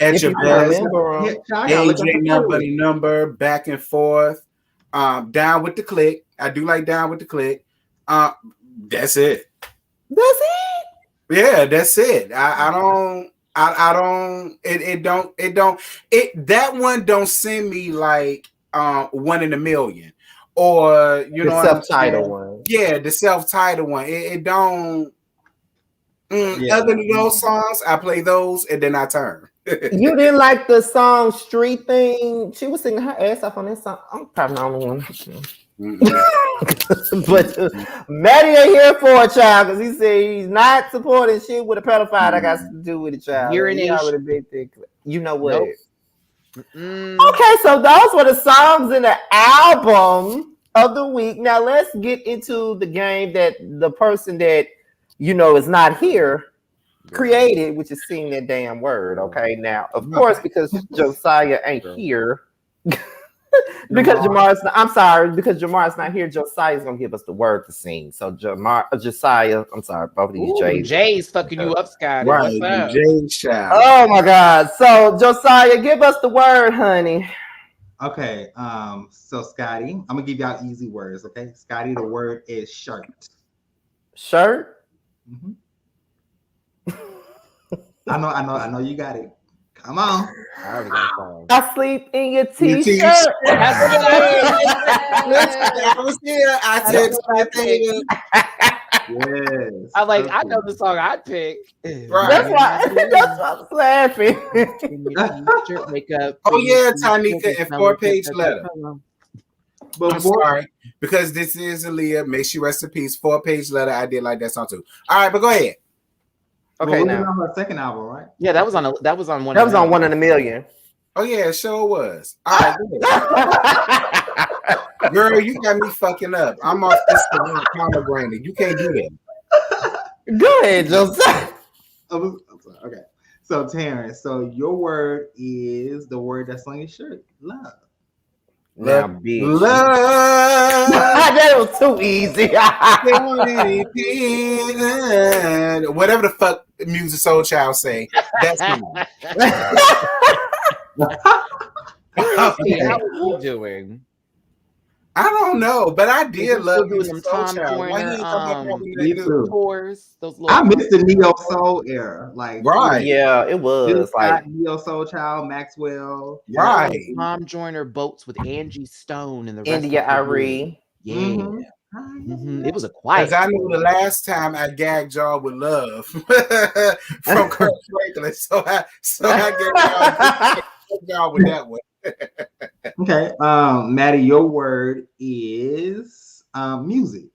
At Your Best, AJ number, Back and Forth, Down with the Click. I do like Down with the Click. That's it. That's it. Yeah, that's it. That one don't send me like 1 in a million. or you know, self-titled one. Yeah, the self-titled one. It don't. Other than those songs, I play those and then I turn. You didn't like the song "Street Thing"? She was singing her ass off on that song. I'm probably the only one. But Maddie ain't here for a child because he said he's not supporting shit with a pedophile that got to do with a child. You know what? Nope. Okay, so those were the songs in the album of the week. Now let's get into the game that the person that is not here created, which is sing that damn word. Okay, now of course because Josiah ain't here. Because Jamar's not here, Josiah's gonna give us the word to sing. So Josiah, I'm sorry, both of these Jay's fucking you up, Scotty. Right, Jay's child. Oh my God. So Josiah, give us the word, honey. Okay, so Scotty, I'm gonna give y'all easy words, okay? Scotty, the word is shirt. Shirt? Mm-hmm. I know you got it. Come on. I sleep in your t-shirt. Yes. I'm like, I know the song I'd pick. Right. That's why I was laughing. Oh yeah, Tanika, and 4-page letter. I'm sorry, because this is Aaliyah. May she rest in peace. 4-page letter. I did like that song too. All right, but go ahead. Okay, now on her second album, right? Yeah, that was on one. That was on 1 in a Million. Oh yeah, sure was. All right, girl, you got me fucking up. I'm off this pomegranate. You can't do that. Go ahead, Joseph. Okay, so Terrence, so your word is the word that's on your shirt. Love. Now, bitch. Love. That was too easy. Whatever the fuck Music Soul Child say, that's me. How are you doing? I don't know, but I did love Music Soul Child. Tours, I missed the neo soul era, like right? Yeah, it was like neo soul child, Maxwell, right? Tom Joyner boats with Angie Stone and the rest India Arie. Yeah. Mm-hmm. It was a quiet. Because I knew the last time I gagged y'all with love from Kurt Franklin, so I gagged y'all with that one. Okay, Maddie, your word is music.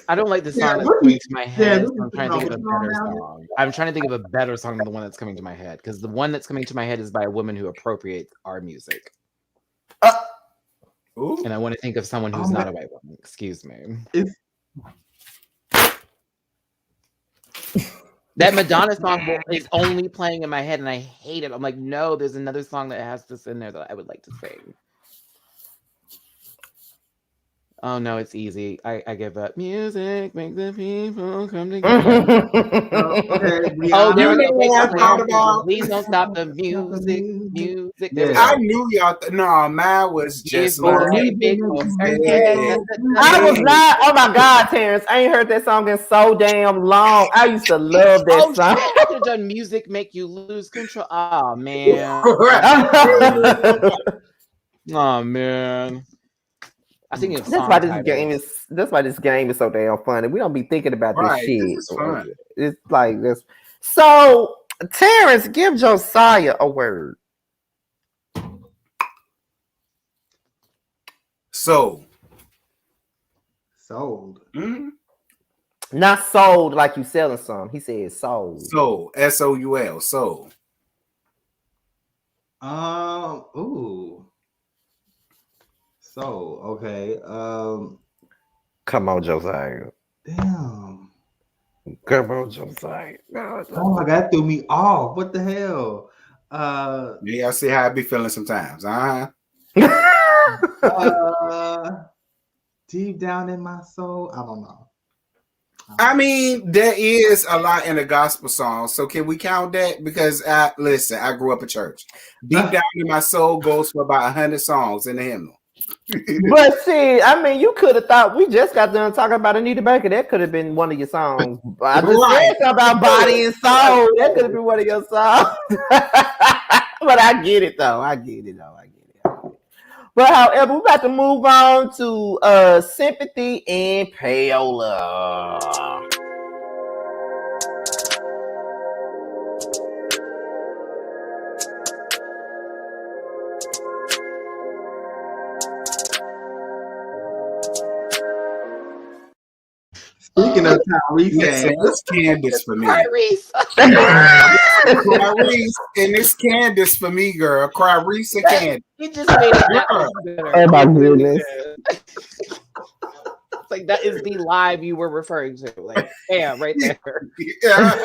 I don't like the song that's coming to my head. I'm trying to think of a better song. I'm trying to think of a better song than the one that's coming to my head, because the one that's coming to my head is by a woman who appropriates our music. And I want to think of someone who's not a white woman. Excuse me. That Madonna song is only playing in my head, and I hate it. I'm like, no, there's another song that has this in there that I would like to sing. Oh no, it's easy. I give up. Music make the people come together. There we go. Please don't stop the music. Music. Yeah. I knew y'all. No, mine was just. I was not. Oh my God, Terrence! I ain't heard that song in so damn long. I used to love that song. I could have done "Music Make You Lose Control." Oh man. Oh man. I think it's that's why this game is so damn funny. We don't be thinking about this shit. This is fun. It's like this. So Terrence, give Josiah a word. Sold. Mm-hmm. Not sold like you selling some. He said sold. Soul. S-O-U-L. Soul. Ooh. So okay. Come on, Josiah. Damn. Come on, Josiah. Oh my God, threw me off. What the hell? Yeah, I see how I be feeling sometimes. Deep down in my soul, I don't know. I mean, there is a lot in the gospel song. So can we count that? Because I grew up in church. Deep down in my soul goes for about 100 songs in the hymnal. But see, I mean, you could have thought we just got done talking about Anita Baker. That could have been one of your songs. I just said something about Body and Soul. That could have been one of your songs. But I get it though. I get it. But however, we're about to move on to Sympathy and Payola. Speaking of Tyrese, it's Candace for me. Tyrese. Clarice, and it's Candace for me, girl. Clarice and Candace. You just made it better. Oh my goodness. It's like that is the live you were referring to. Like, yeah, right there. Yeah.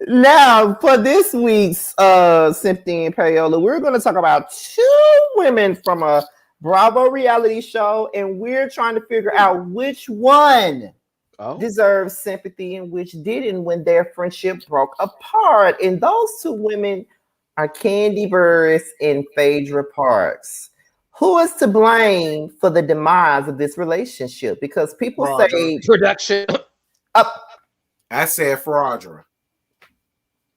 Now, for this week's Sympathy and Payola, we're going to talk about two women from a Bravo reality show, and we're trying to figure out which one deserves sympathy and which didn't when their friendship broke apart. And those two women are Kandi Burruss and Phaedra Parks. Who is to blame for the demise of this relationship? Because people say production. I said Fraudra.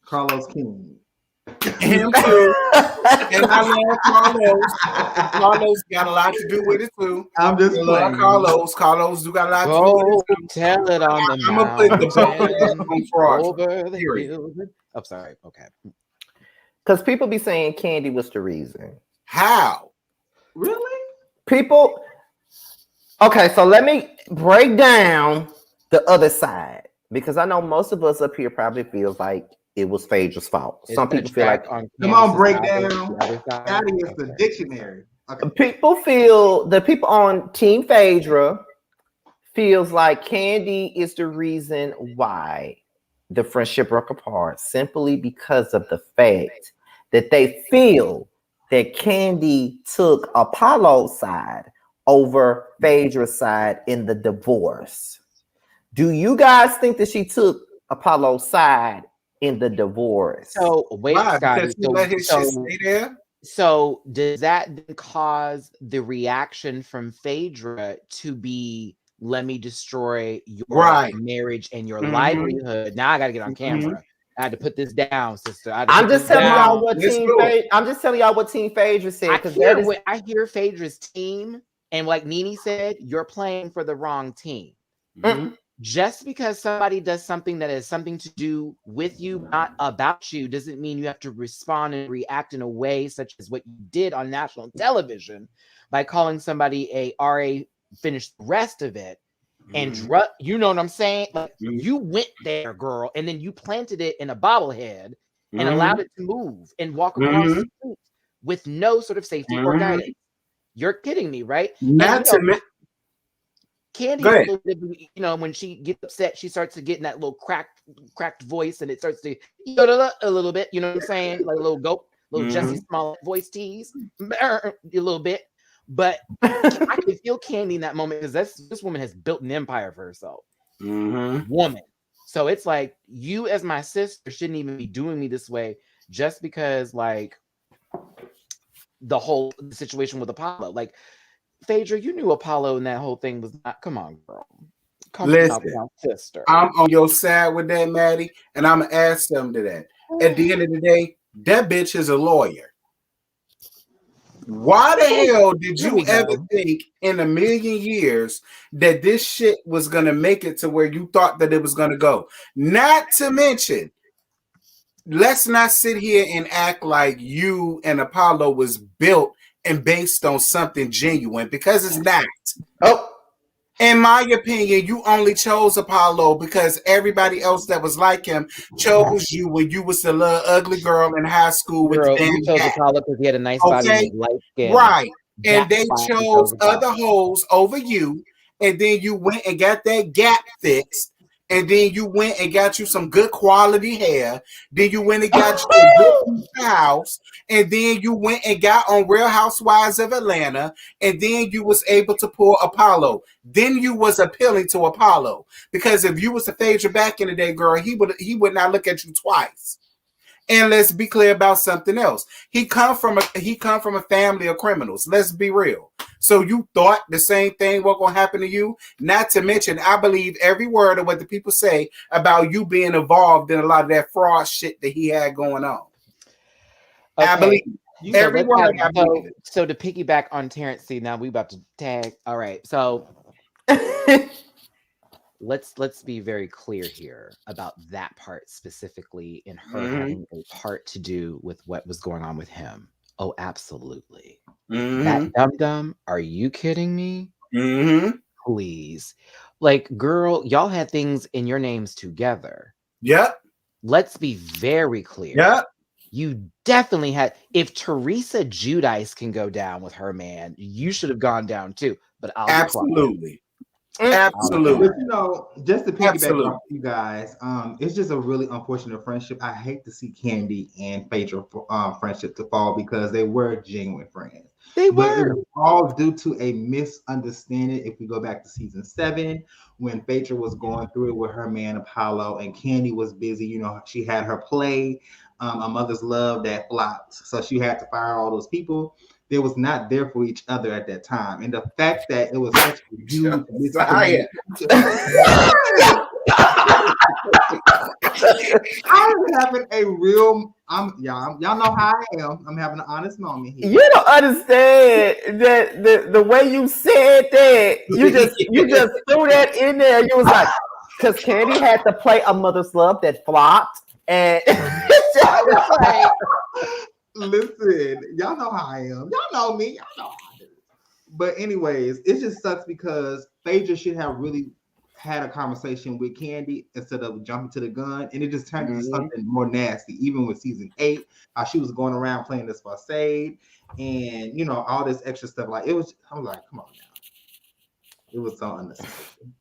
Carlos King. Him too. And I love Carlos. Carlos got a lot to do with it too. I'm just playing. Carlos. Carlos do got a lot to do with it too. Tell it on the I'm gonna put the ball on Fraudra. I'm sorry. Okay. Because people be saying Kandi was the reason. How? Really? People. Okay, so let me break down the other side, because I know most of us up here probably feels like it was Phaedra's fault. Some people feel like come on, break down. That is the dictionary. Okay. The people on Team Phaedra feels like Kandi is the reason why the friendship broke apart, simply because of the fact that they feel that Kandi took Apollo's side over Phaedra's side in the divorce. Do you guys think that she took Apollo's side in the divorce? So wait, Scotty. So does that cause the reaction from Phaedra to be, let me destroy your marriage and your livelihood? Now I got to get on camera. I had to put this down, sister. I'm just telling y'all what Team Phaedra said. I hear Phaedra's team, and like Nene said, you're playing for the wrong team. Mm-hmm. Just because somebody does something that has something to do with you, not about you, doesn't mean you have to respond and react in a way such as what you did on national television by calling somebody a RA, finish the rest of it. And you know what I'm saying? Like, you went there, girl, and then you planted it in a bobblehead and allowed it to move and walk across the street with no sort of safety or guidance. You're kidding me, right? Kandi, when she gets upset, she starts to get in that little cracked voice, and it starts to a little bit. You know what I'm saying? Like a little Jussie Smollett voice tease, a little bit. But I can feel Kandi in that moment, because this woman has built an empire for herself. Woman. So it's like, you as my sister shouldn't even be doing me this way just because, like, the whole situation with Apollo. Like, Phaedra, you knew Apollo and that whole thing was not. Come on, girl. Listen, sister. I'm on your side with that, Maddie, and I'm gonna add something to that. At the end of the day, that bitch is a lawyer. Why the hell did you ever think in a million years that this shit was gonna make it to where you thought that it was gonna go? Not to mention, let's not sit here and act like you and Apollo was built and based on something genuine, because it's not. In my opinion, you only chose Apollo because everybody else that was like him chose you when you was the little ugly girl in high school with the damn you chose Apollo because he had a nice body and light skin. Right. And they chose other hoes over you, and then you went and got that gap fixed, and then you went and got you some good quality hair, then you went and got you a good house, and then you went and got on Real Housewives of Atlanta, and then you was able to pull Apollo. Then you was appealing to Apollo, because if you was a Phaedra back in the day, girl, he would not look at you twice. And let's be clear about something else. He come from a family of criminals. Let's be real. So you thought the same thing was gonna happen to you? Not to mention, I believe every word of what the people say about you being involved in a lot of that fraud shit that he had going on. Okay. I believe every word. So to piggyback on Terrence, see, now we about to tag. All right, so let's be very clear here about that part specifically, in her having a part to do with what was going on with him. Oh, absolutely. That dum-dum, are you kidding me? Please. Like, girl, y'all had things in your names together. Yep. Let's be very clear. Yep. You definitely had. If Teresa Giudice can go down with her man, you should have gone down too. But I'll absolutely. Absolutely. But, you know, just to piggyback off you guys, it's just a really unfortunate friendship. I hate to see Kandi and Phaedra friendship to fall because they were genuine friends. They but were. It was all due to a misunderstanding. If we go back to season 7, when Phaedra was going through it with her man Apollo, and Kandi was busy, you know, she had her play, A Mother's Love, that flopped, so she had to fire all those people. They was not there for each other at that time. And the fact that it was such a huge miscommunication. I'm having a real, y'all know how I am. I'm having an honest moment here. You don't understand that the way you said that. You just threw that in there. You was like, because Kandi had to play A Mother's Love that flopped, and like, listen, y'all know how I am. Y'all know me. Y'all know how I do. But anyways, it just sucks because Phaedra should have really had a conversation with Kandi instead of jumping to the gun, and it just turned into something more nasty. Even with season 8, how she was going around playing this facade, and you know, all this extra stuff. Like, it was, I'm like, come on now. It was so unnecessary.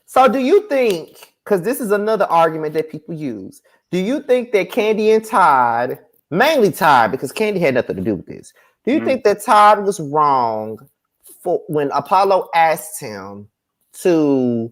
So do you think, because this is another argument that people use, do you think that Kandi and Todd, mainly Todd, because Kandi had nothing to do with this, do you think that Todd was wrong for when Apollo asked him to,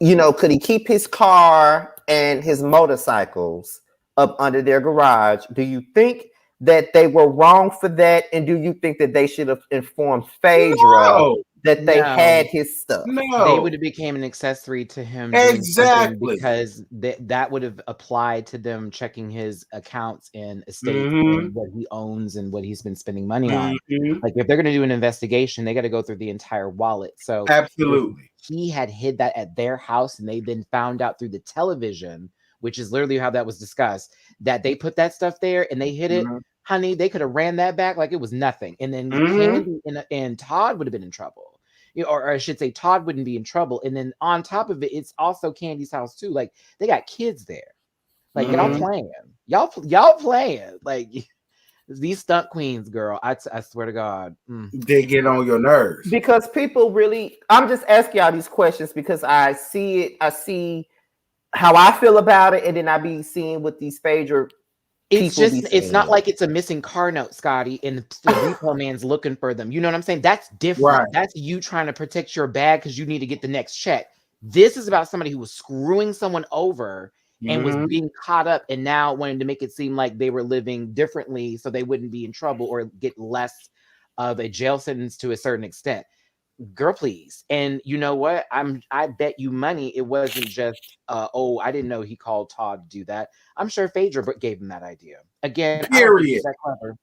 you know, could he keep his car and his motorcycles up under their garage? Do you think that they were wrong for that? And do you think that they should have informed Phaedra that they had his stuff? No, they would have became an accessory to him. Exactly. Because that would have applied to them checking his accounts and estate and what he owns and what he's been spending money on. Like, if they're going to do an investigation, they got to go through the entire wallet. So absolutely, he had hid that at their house, and they then found out through the television, which is literally how that was discussed, that they put that stuff there and they hid it. Honey, they could have ran that back like it was nothing. And then Kandi and Todd would have been in trouble. You know, or I should say Todd wouldn't be in trouble. And then on top of it, it's also Kandi's house too. Like, they got kids there. Like, y'all playing. Y'all playing. Like, these stunt queens, girl, I swear to God. They get on your nerves. Because people really, I'm just asking y'all these questions because I see it. I see how I feel about it. And then I be seeing what these Phaedra it's not like it's a missing car note, Scotty, and the repo man's looking for them. You know what I'm saying? That's different. Right. That's you trying to protect your bag because you need to get the next check. This is about somebody who was screwing someone over and was being caught up, and now wanting to make it seem like they were living differently so they wouldn't be in trouble or get less of a jail sentence to a certain extent. Girl, please. And you know what? I bet you money it wasn't just I didn't know he called Todd to do that. I'm sure Phaedra gave him that idea. Again, period. That clever.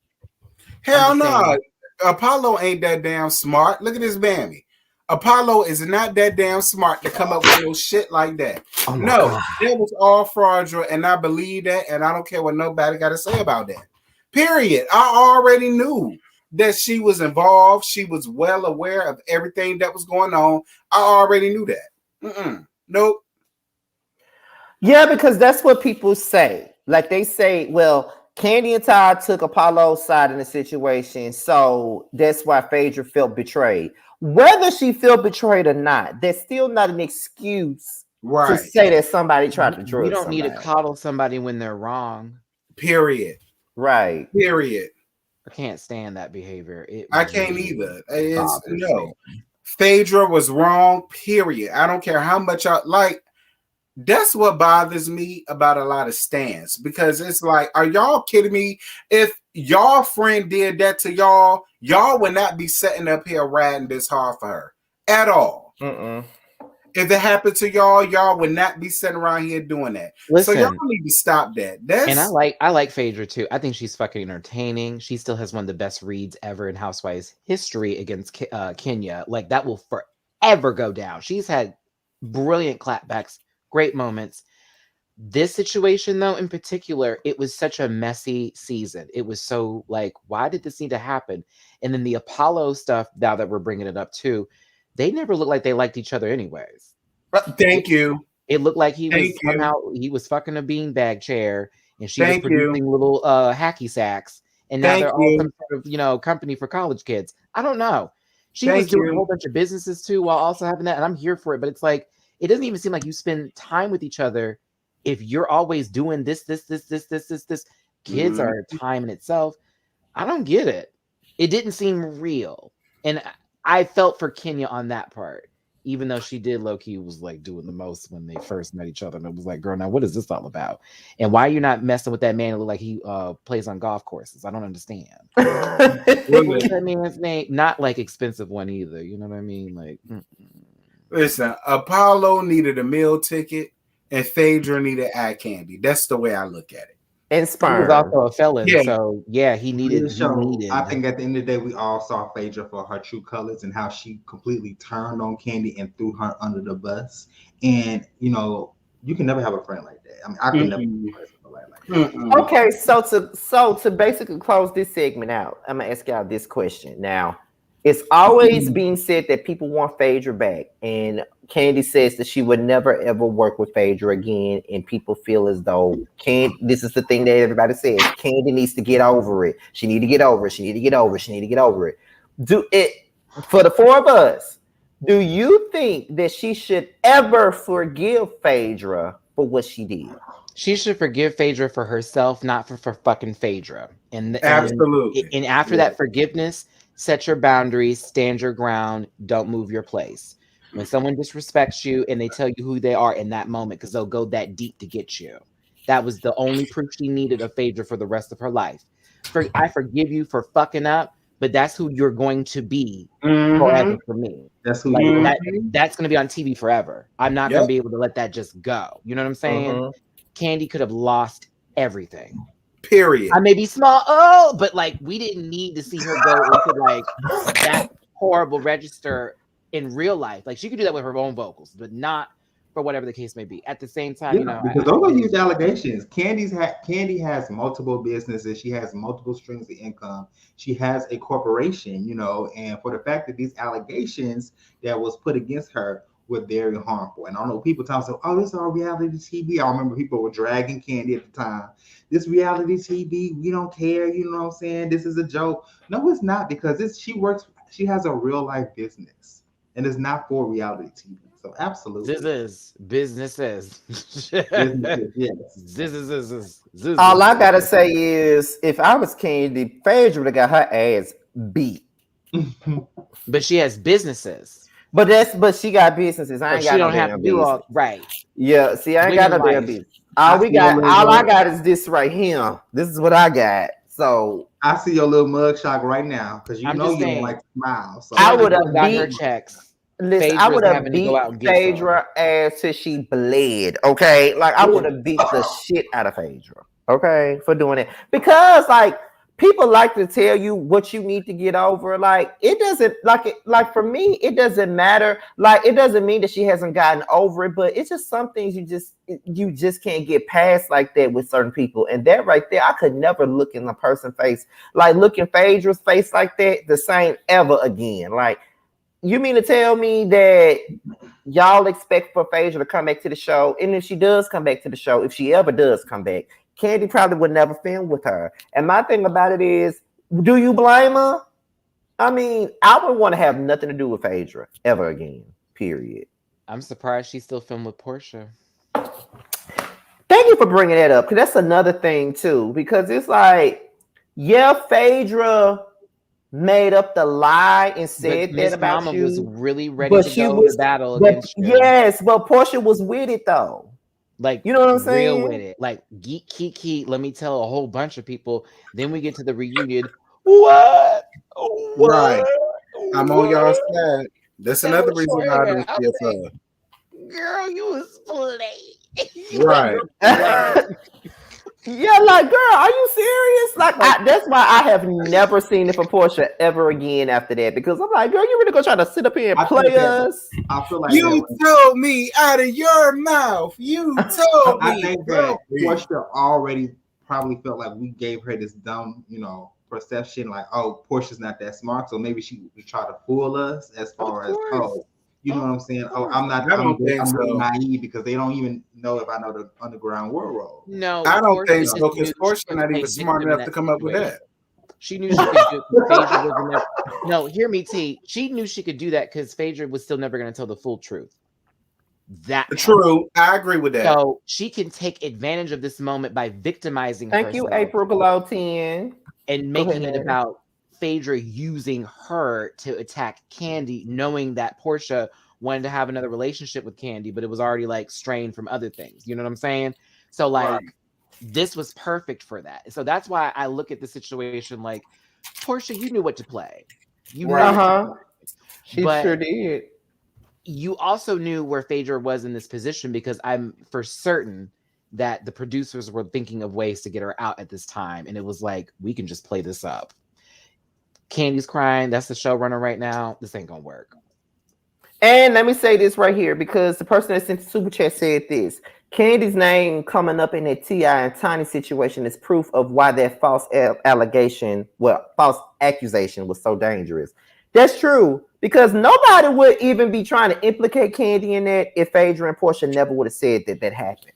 Hell no. Apollo ain't that damn smart. Look at this Bambi. Apollo is not that damn smart to come up with no shit like that. No, it was all fraudulent, and I believe that, and I don't care what nobody got to say about that. Period. I already knew that she was involved. She was well aware of everything that was going on. I already knew that. Nope. Yeah, because that's what people say. Like, they say, well, Kandi and Todd took Apollo's side in the situation, so that's why Phaedra felt betrayed. Whether she felt betrayed or not, that's still not an excuse to say that somebody tried to drug. You don't need to coddle somebody when they're wrong. Period. Right. Period. I can't stand that behavior. I can't either. No. Phaedra was wrong, period. I don't care how much I like. That's what bothers me about a lot of stands, because it's like, are y'all kidding me? If y'all friend did that to y'all, y'all would not be sitting up here riding this hard for her at all. If it happened to y'all, y'all would not be sitting around here doing that. Listen, so y'all need to stop that. And I like Phaedra too. I think she's fucking entertaining. She still has one of the best reads ever in Housewives history against Kenya. Like, that will forever go down. She's had brilliant clapbacks, great moments. This situation, though, in particular, it was such a messy season. It was so like, why did this need to happen? And then the Apollo stuff, now that we're bringing it up too, they never looked like they liked each other anyways. Thank you. It looked like he was fucking a beanbag chair, and she was producing little hacky sacks, and now they're all some sort of company for college kids. I don't know. She was doing a whole bunch of businesses too, while also having that, and I'm here for it. But it's like, it doesn't even seem like you spend time with each other if you're always doing this. Kids are time in itself. I don't get it. It didn't seem real, and I felt for Kenya on that part. Even though she did low-key was like doing the most when they first met each other. And it was like, girl, now what is this all about? And why are you not messing with that man who look like he plays on golf courses? I don't understand. What's that man's name? Not like expensive one either. You know what I mean? Like, listen, Apollo needed a meal ticket and Phaedra needed eye candy. That's the way I look at it. And sperm. He was also a felon, so yeah, he needed. I think at the end of the day, we all saw Phaedra for her true colors and how she completely turned on Kandi and threw her under the bus. And you can never have a friend like that. I mean, I could never have a friend like that. Okay, so to basically close this segment out, I'm gonna ask y'all this question. Now, it's always being said that people want Phaedra back, and Kandi says that she would never ever work with Phaedra again, and people feel as though this is the thing that everybody says. Kandi needs to get over it. She need to get over it. She need to get over it. She need to get over it. For the four of us, do you think that she should ever forgive Phaedra for what she did? She should forgive Phaedra for herself, not for fucking Phaedra. Absolutely. And after that forgiveness, set your boundaries, stand your ground, don't move your place. When someone disrespects you and they tell you who they are in that moment, because they'll go that deep to get you. That was the only proof she needed of Phaedra for the rest of her life. I forgive you for fucking up, but that's who you're going to be forever for me. That's who that's going to be on TV forever. I'm not going to be able to let that just go. You know what I'm saying? Kandi could have lost everything. Period. I may be small, but like, we didn't need to see her go into like that horrible register in real life. Like, she could do that with her own vocals, but not for whatever the case may be. At the same time, because those are huge allegations. Kandi has multiple businesses. She has multiple streams of income. She has a corporation, and for the fact that these allegations that was put against her were very harmful. And I know people talk so, this is all reality TV. I remember people were dragging Kandi at the time. This reality TV, we don't care. You know what I'm saying? This is a joke. No, it's not, because she has a real life business, and it's not for reality TV. So absolutely. This is businesses. Yes. All I gotta say is, if I was Kandi, Phaedra would have got her ass beat. But she has businesses. But she got businesses. I ain't got no damn business. Right. Yeah. See, I ain't got no damn business. All I got is this right here. This is what I got. So I see your little mugshot right now, because you don't like to smile. So I would have got her checks. Listen, I would have beat Phaedra ass till she bled. Okay, like I would have beat the shit out of Phaedra. Okay, for doing it, because like, people like to tell you what you need to get over. Like, it doesn't, like for me, it doesn't matter. Like, it doesn't mean that she hasn't gotten over it, but it's just some things you just can't get past like that with certain people. And that right there, I could never look in a person's face, like look in Phaedra's face like that, the same ever again. Like, you mean to tell me that y'all expect for Phaedra to come back to the show? And if she does come back to the show, if she ever does come back, Kandi probably would never film with her. And my thing about it is, do you blame her? I mean, I would want to have nothing to do with Phaedra ever again, period. I'm surprised she still filmed with Portia. Thank you for bringing that up, because that's another thing too, because it's like, yeah, Phaedra made up the lie and said that about Mama you. was really ready to go to battle against you. Yes, but Portia was with it though. Like, you know what I'm real saying? with it. Like, geek, kiki, let me tell a whole bunch of people. Then we get to the reunion. What? Right. I'm on y'all What? side. That's And another I'm reason showing why I it. don't I'm see like, her. girl, you was playing. Right. Yeah, like, girl, are you serious? Like, that's why I have never seen it for Portia ever again after that. Because I'm like, girl, you really gonna try to sit up here and play us? I feel like You told me out of your mouth. You told me. I think that Portia already probably felt like we gave her this dumb, perception, like, oh, Portia's not that smart, so maybe she would try to fool us as far as, oh, you know what I'm saying? Oh, I'm really naive because they don't even know if I know the Underground World. No, I don't think so, because Portia not even smart enough to come up with that. She knew she could do it. Phaedra was never. No, hear me, T. She knew she could do that because Phaedra was still never going to tell the full truth. True, I agree with that. So she can take advantage of this moment by victimizing herself. Thank you, April Glow 10. And making it about Phaedra using her to attack Kandi, knowing that Portia wanted to have another relationship with Kandi, but it was already like strained from other things. You know what I'm saying? So like this was perfect for that. So that's why I look at the situation like, Portia, you knew what to play. You know, she sure did. You also knew where Phaedra was in this position because I'm for certain that the producers were thinking of ways to get her out at this time. And it was like, we can just play this up. Kandi's crying. That's the showrunner right now. This ain't gonna work. And let me say this right here, because the person that sent the super chat said this. Kandi's name coming up in that T.I. and Tiny situation is proof of why that false accusation was so dangerous. That's true, because nobody would even be trying to implicate Kandi in that if Phaedra and Portia never would have said that happened.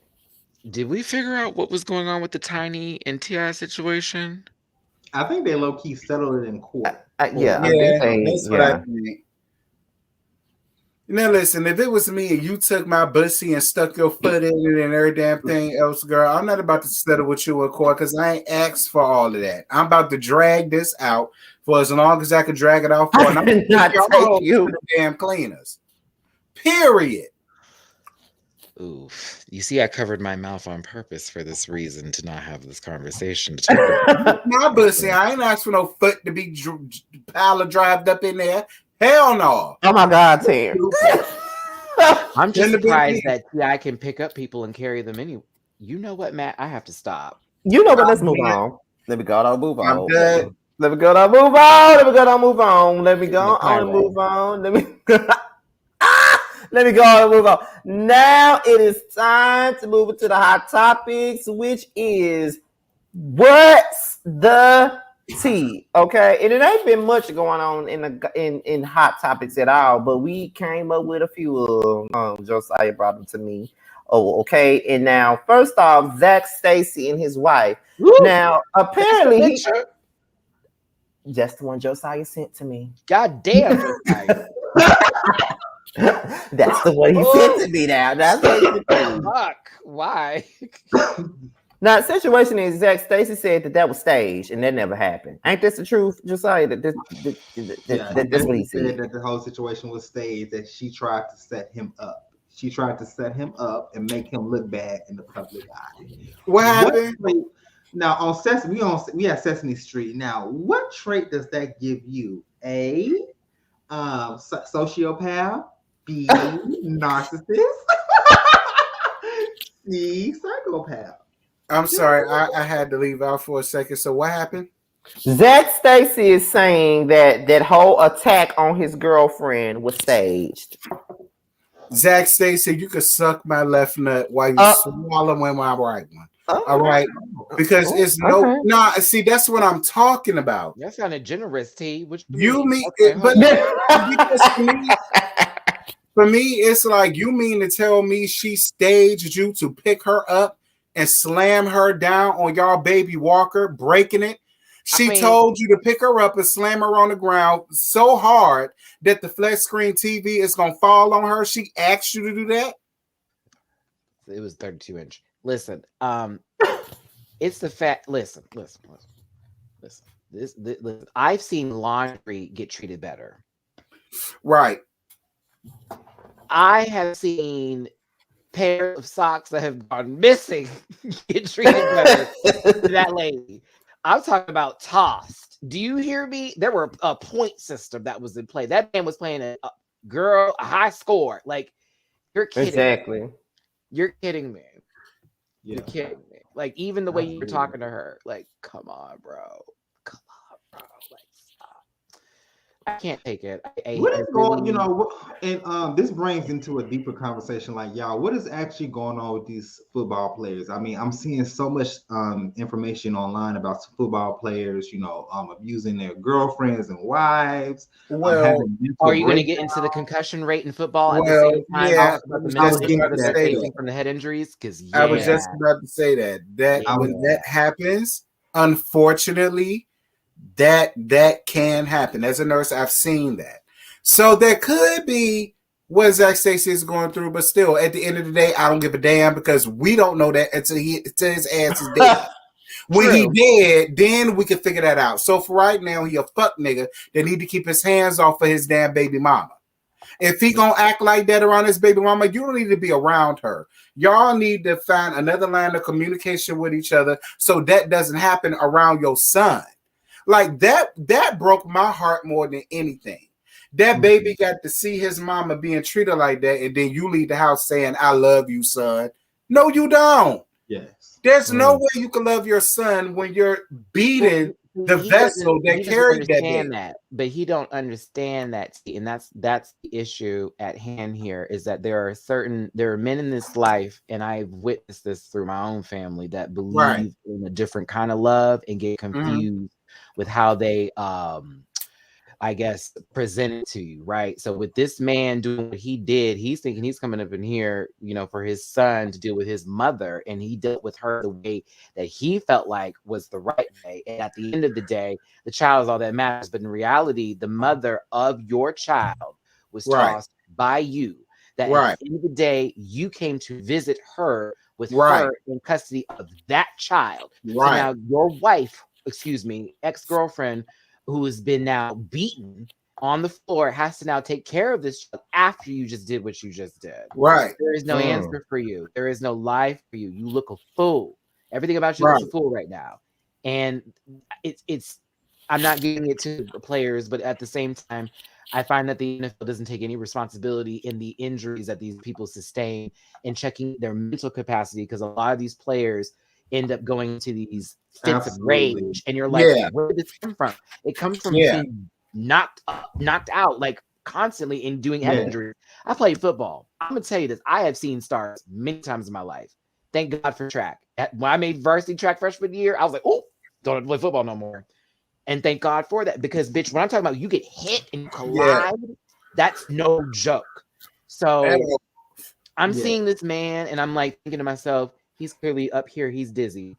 Did we figure out what was going on with the Tiny and T.I. situation? I think they low-key settled it in court. That's what I think. Now listen, if it was me and you took my pussy and stuck your foot in it and every damn thing else, girl, I'm not about to settle with you in court because I ain't asked for all of that. I'm about to drag this out for as long as I can drag it out for. And I'm not take you to the damn cleaners. Period. Oof. You see, I covered my mouth on purpose for this reason, to not have this conversation. My pussy, I ain't asked for no foot to be pile drived up in there. Hell no. Oh my God, Tim. I'm just surprised that I can pick up people and carry them anyway. You know what, Matt? I have to stop. You know what? Let's move on. Let me go on, move on. I'm good. Let me go on, move on. Let me go on, move on. Let me go on and move on. Let me go on and move on. Now it is time to move into the hot topics, which is what's the tea, okay? And it ain't been much going on in hot topics at all, but we came up with a few of them. Josiah brought them to me. Oh, okay. And now, first off, Zac Stacy and his wife. Woo! Now, apparently, just the one Josiah sent to me. God damn, Josiah. That's the one he sent to me now. That's what he sent to me. Fuck. Why? Now, the situation is Zac Stacy said that was staged and that never happened. Ain't this the truth, Josiah? That's what he said. That the whole situation was staged, that she tried to set him up. She tried to set him up and make him look bad in the public eye. What happened? Now, on Sesame, we have Sesame Street. Now, what trait does that give you? A, sociopath. B, narcissist. C, psychopath. I'm sorry, I had to leave out for a second. So what happened? Zac Stacy is saying that whole attack on his girlfriend was staged. Zac Stacy, you could suck my left nut while you swallowing my right one. All right, because it's see, that's what I'm talking about. That sounded generous, T. Which you mean, but for me, it's like, you mean to tell me she staged you to pick her up and slam her down on y'all baby walker, breaking it? She told you to pick her up and slam her on the ground so hard that the flat screen TV is going to fall on her. She asked you to do that? It was 32-inch. Listen, it's the fact. Listen. This, I've seen laundry get treated better. Right. I have seen pairs of socks that have gone missing get treated better than that lady. I'm talking about tossed. Do you hear me? There were a point system that was in play. That man was playing a high score. Like, you're kidding. Exactly. You're kidding me. Yeah. You're kidding me. Like, even the way you were talking to her. Like, come on, bro. Come on, bro. Like, stop. I can't take it. What is going, you know, and this brings into a deeper conversation. Like, y'all, what is actually going on with these football players? I mean, I'm seeing so much information online about football players, you know, abusing their girlfriends and wives. Well, are you going to get into the concussion rate in football at the same time? Yeah, about the mental issues that they're facing from the head injuries? Because I was just about to say that when that happens, unfortunately, that can happen. As a nurse, I've seen that. So there could be what Zac Stacy is going through, but still, at the end of the day, I don't give a damn because we don't know that until his ass is dead. When he dead, then we can figure that out. So for right now, he a fuck nigga that need to keep his hands off of his damn baby mama. If he gonna act like that around his baby mama, you don't need to be around her. Y'all need to find another line of communication with each other so that doesn't happen around your son. Like that broke my heart more than anything. That baby got to see his mama being treated like that, and then you leave the house saying, "I love you, son." No, you don't. Yes. There's no way you can love your son when you're beating the vessel that carried that baby. But he don't understand that, and that's the issue at hand here. Is that there are men in this life, and I've witnessed this through my own family, that believe in a different kind of love and get confused with how they I guess present it to you, right? So with this man doing what he did, he's thinking he's coming up in here, you know, for his son to deal with his mother, and he dealt with her the way that he felt like was the right way. And at the end of the day, the child is all that matters. But in reality, the mother of your child was tossed by you. That at the end of the day, you came to visit her with her in custody of that child. So now your wife, ex-girlfriend, who has been now beaten on the floor, has to now take care of this child after you just did what you just did. Right. There is no answer for you. There is no life for you. You look a fool. Everything about you looks a fool right now. And it's I'm not giving it to the players, but at the same time, I find that the NFL doesn't take any responsibility in the injuries that these people sustain and checking their mental capacity, because a lot of these players end up going into these fits of rage, and you're like, where did this come from? It comes from being knocked out like constantly and doing head injuries. I played football. I'm gonna tell you this: I have seen stars many times in my life. Thank God for track. When I made varsity track freshman year, I was like, oh, don't have to play football no more. And thank God for that, because bitch, when I'm talking about you get hit and you collide, that's no joke. So I'm seeing this man, and I'm like thinking to myself, he's clearly up here, he's dizzy.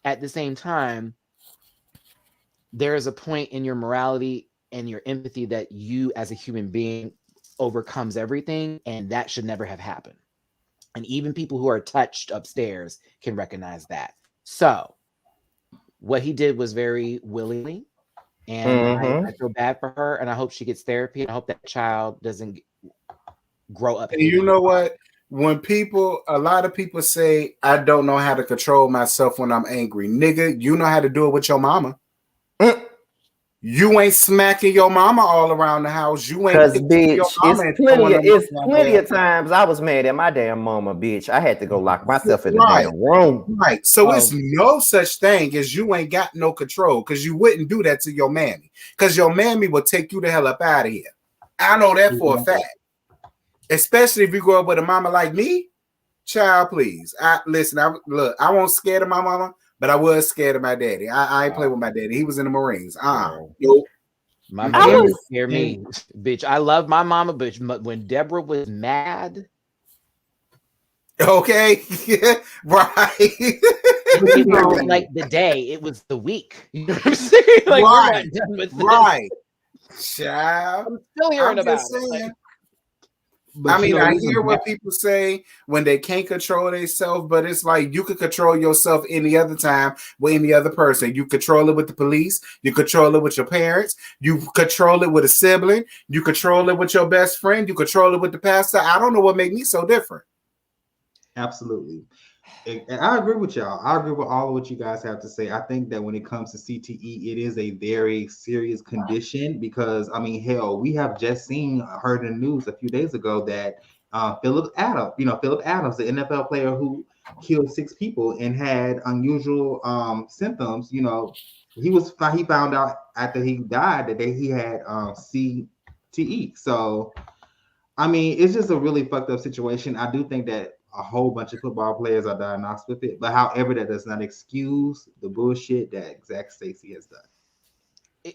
At the same time, there is a point in your morality and your empathy that you as a human being overcomes everything, and that should never have happened. And even people who are touched upstairs can recognize that. So what he did was very willingly, and I feel bad for her, and I hope she gets therapy, and I hope that child doesn't grow up. And you know what? When a lot of people say, I don't know how to control myself when I'm angry. Nigga, you know how to do it with your mama. You ain't smacking your mama all around the house. You ain't. Because, bitch, it's plenty of times I was mad at my damn mama, bitch. I had to go lock myself in the damn room. Right. So it's no such thing as you ain't got no control, because you wouldn't do that to your mammy. Because your mammy will take you the hell up out of here. I know that for a fact. Especially if you grow up with a mama like me. Child, please. I won't scared of my mama, but I was scared of my daddy. I ain't play with my daddy. He was in the Marines. Nope. My mama scared me. Bitch, I love my mama, but when Deborah was mad. Okay. Right. It wasn't like the day, it was the week. You know what I'm saying? Like, we're not done with this. Right. Child. I'm still hearing about it. I mean, I hear what people say when they can't control themselves, but it's like you could control yourself any other time with any other person. You control it with the police. You control it with your parents. You control it with a sibling. You control it with your best friend. You control it with the pastor. I don't know what made me so different. Absolutely. And I agree with y'all. I agree with all of what you guys have to say. I think that when it comes to CTE, it is a very serious condition because, I mean, hell, we have just heard in the news a few days ago that Philip Adams, the NFL player who killed 6 people and had unusual symptoms, he found out after he died that he had CTE. So, I mean, it's just a really fucked up situation. I do think that a whole bunch of football players are diagnosed with it, but however, that does not excuse the bullshit that Zac Stacy has done.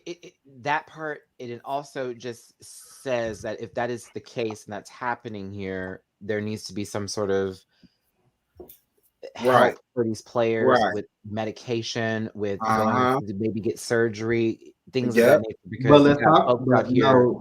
That part, it also just says that if that is the case and that's happening here, there needs to be some sort of help for these players with medication, with going to maybe get surgery, things of that nature. Because but let's talk about here.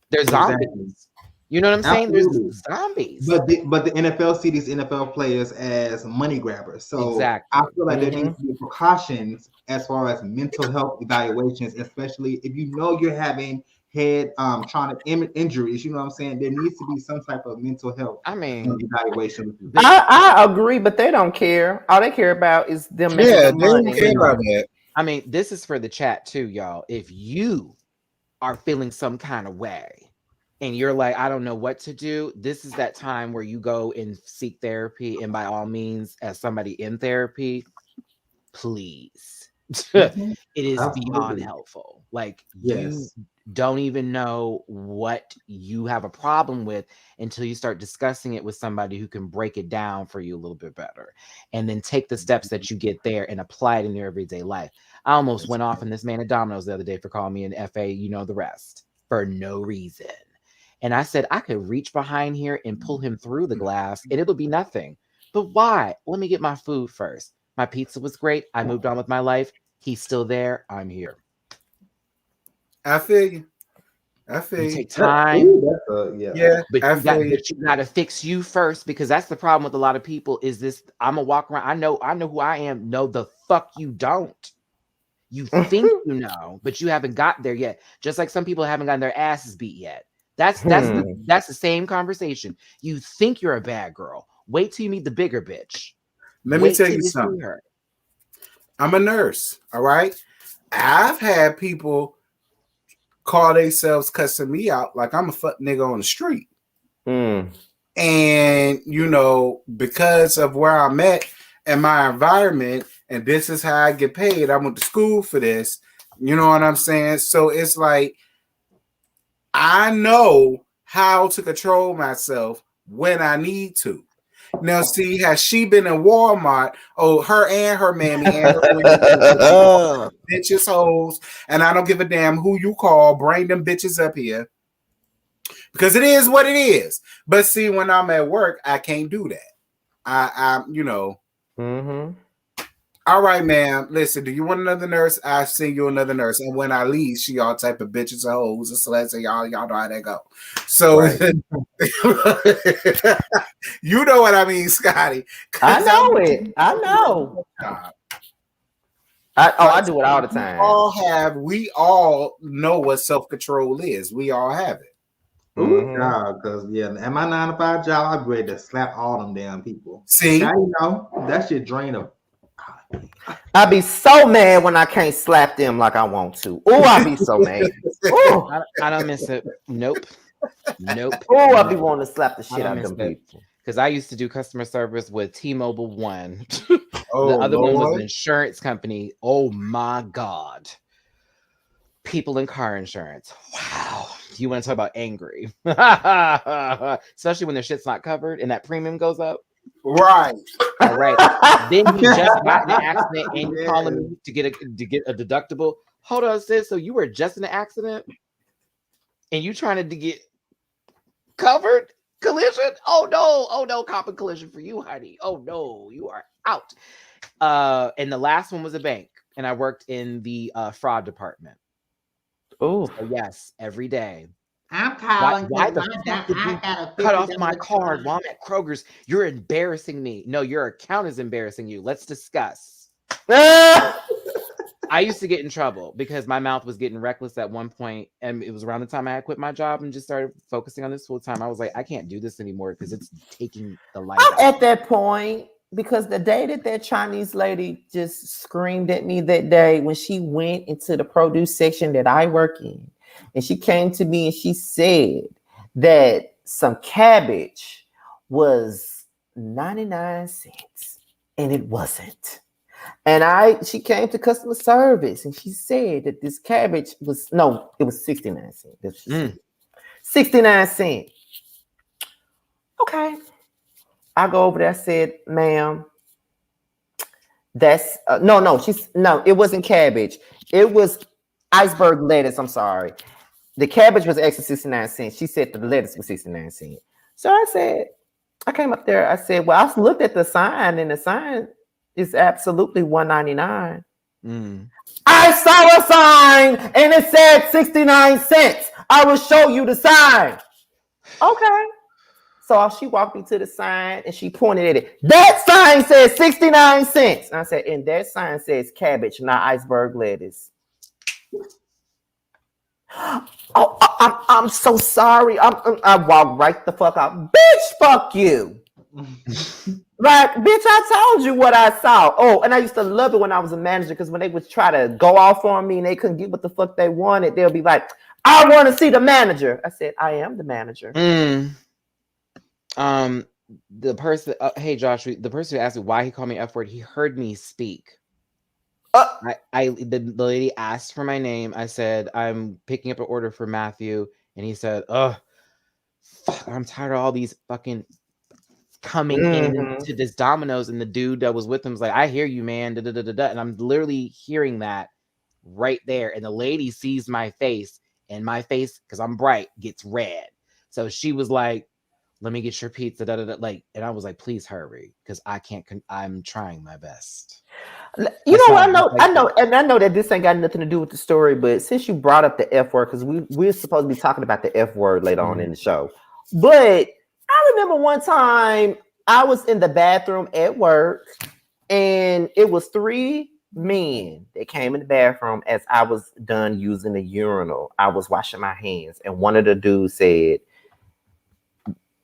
There's zombies. You know what I'm saying? There's zombies. But the NFL see these NFL players as money grabbers. So I feel like there needs to be precautions as far as mental health evaluations, especially if you know you're having head traumatic injuries. You know what I'm saying? There needs to be some type of mental health evaluation. I agree, but they don't care. All they care about is them making they money. don't care about that. I mean, this is for the chat too, y'all. If you are feeling some kind of way and you're like, I don't know what to do, this is that time where you go and seek therapy. And by all means, as somebody in therapy, please. It is beyond helpful. Like, you don't even know what you have a problem with until you start discussing it with somebody who can break it down for you a little bit better. And then take the steps that you get there and apply it in your everyday life. I almost went off on this man at Domino's the other day for calling me an FA, you know the rest, for no reason. And I said, I could reach behind here and pull him through the glass and it'll be nothing. But why? Let me get my food first. My pizza was great. I moved on with my life. He's still there. I'm here. I feel you. You take time. But you got to fix you first, because that's the problem with a lot of people is this. I'm going to walk around. I know who I am. No, the fuck you don't. You think you know, but you haven't got there yet. Just like some people haven't gotten their asses beat yet. That's the same conversation. You think you're a bad girl. Wait till you meet the bigger bitch. Let me tell you something. I'm a nurse, all right? I've had people call themselves cussing me out like I'm a fuck nigga on the street. And, because of where I'm at and my environment, and this is how I get paid. I went to school for this. You know what I'm saying? So it's like, I know how to control myself when I need to. Now, see, has she been in Walmart? Oh, her and her mammy and her bitches hoes, and I don't give a damn who you call. Bring them bitches up here, because it is what it is. But see, when I'm at work, I can't do that. All right, ma'am. Listen, do you want another nurse? I send you another nurse. And when I leave, she all type of bitches and hoes and sluts, and y'all know how that go. So you know what I mean, Scotty. I know it. I know. I do it all the time. We all know what self-control is. We all have it. Because at my 9 to 5 job, I'm ready to slap all them damn people. See, now, that shit drain them. I be so mad when I can't slap them like I want to. Oh, I be so mad. I don't miss it. Nope. Oh, I be wanting to slap the shit out of them people. Because I used to do customer service with T-Mobile One. The other one was an insurance company. Oh my God. People in car insurance. Wow. You want to talk about angry. Especially when their shit's not covered and that premium goes up. Right. All right. Then you just got in an accident and you're calling me to get a deductible. Hold on, sis. So you were just in an accident and you trying to get covered collision? Oh no, cop and collision for you, honey. Oh no, you are out. And the last one was a bank, and I worked in the fraud department. Oh, so yes, every day. I'm calling. Why the fuck did you cut off my card while I'm at Kroger's? You're embarrassing me. No, your account is embarrassing you. Let's discuss. I used to get in trouble because my mouth was getting reckless at one point, and it was around the time I had quit my job and just started focusing on this full time. I was like, I can't do this anymore because it's taking the life out. At that point, because the day that Chinese lady just screamed at me that day when she went into the produce section that I work in, and she came to me and she said that some cabbage was 99 cents and it wasn't. And she came to customer service and she said that this cabbage it was 69 cents. 69 cents. Okay. I go over there. I said, ma'am, that's it wasn't cabbage. It was iceberg lettuce. I'm sorry. The cabbage was extra 69 cents. She said the lettuce was 69 cents. So I came up there. I said, well, I looked at the sign and the sign is absolutely $1.99. I saw a sign and it said 69 cents. I will show you the sign. Okay. So she walked me to the sign and she pointed at it. That sign says 69 cents. And I said, and that sign says cabbage, not iceberg lettuce. Oh, I'm so sorry. I walked right the fuck out. Bitch, fuck you. Like, bitch, I told you what I saw. Oh, and I used to love it when I was a manager because when they would try to go off on me and they couldn't get what the fuck they wanted, they'll be like, I want to see the manager. I said, I am the manager. The person, hey Josh, the person who asked me why he called me F word, he heard me speak. The lady asked for my name. I said, I'm picking up an order for Matthew. And he said, oh, fuck, I'm tired of all these fucking coming into this Domino's. And the dude that was with him was like, I hear you, man. Da, da, da, da, da. And I'm literally hearing that right there. And the lady sees my face, and my face, because I'm bright, gets red. So she was like, let me get your pizza. Da, da, da. Like, and I was like, please hurry, because I can't. I'm trying my best. You know what? I know that this ain't got nothing to do with the story, but since you brought up the F word, because we're supposed to be talking about the F word later on in the show. But I remember one time I was in the bathroom at work, and it was 3 men that came in the bathroom as I was done using the urinal. I was washing my hands, and one of the dudes said,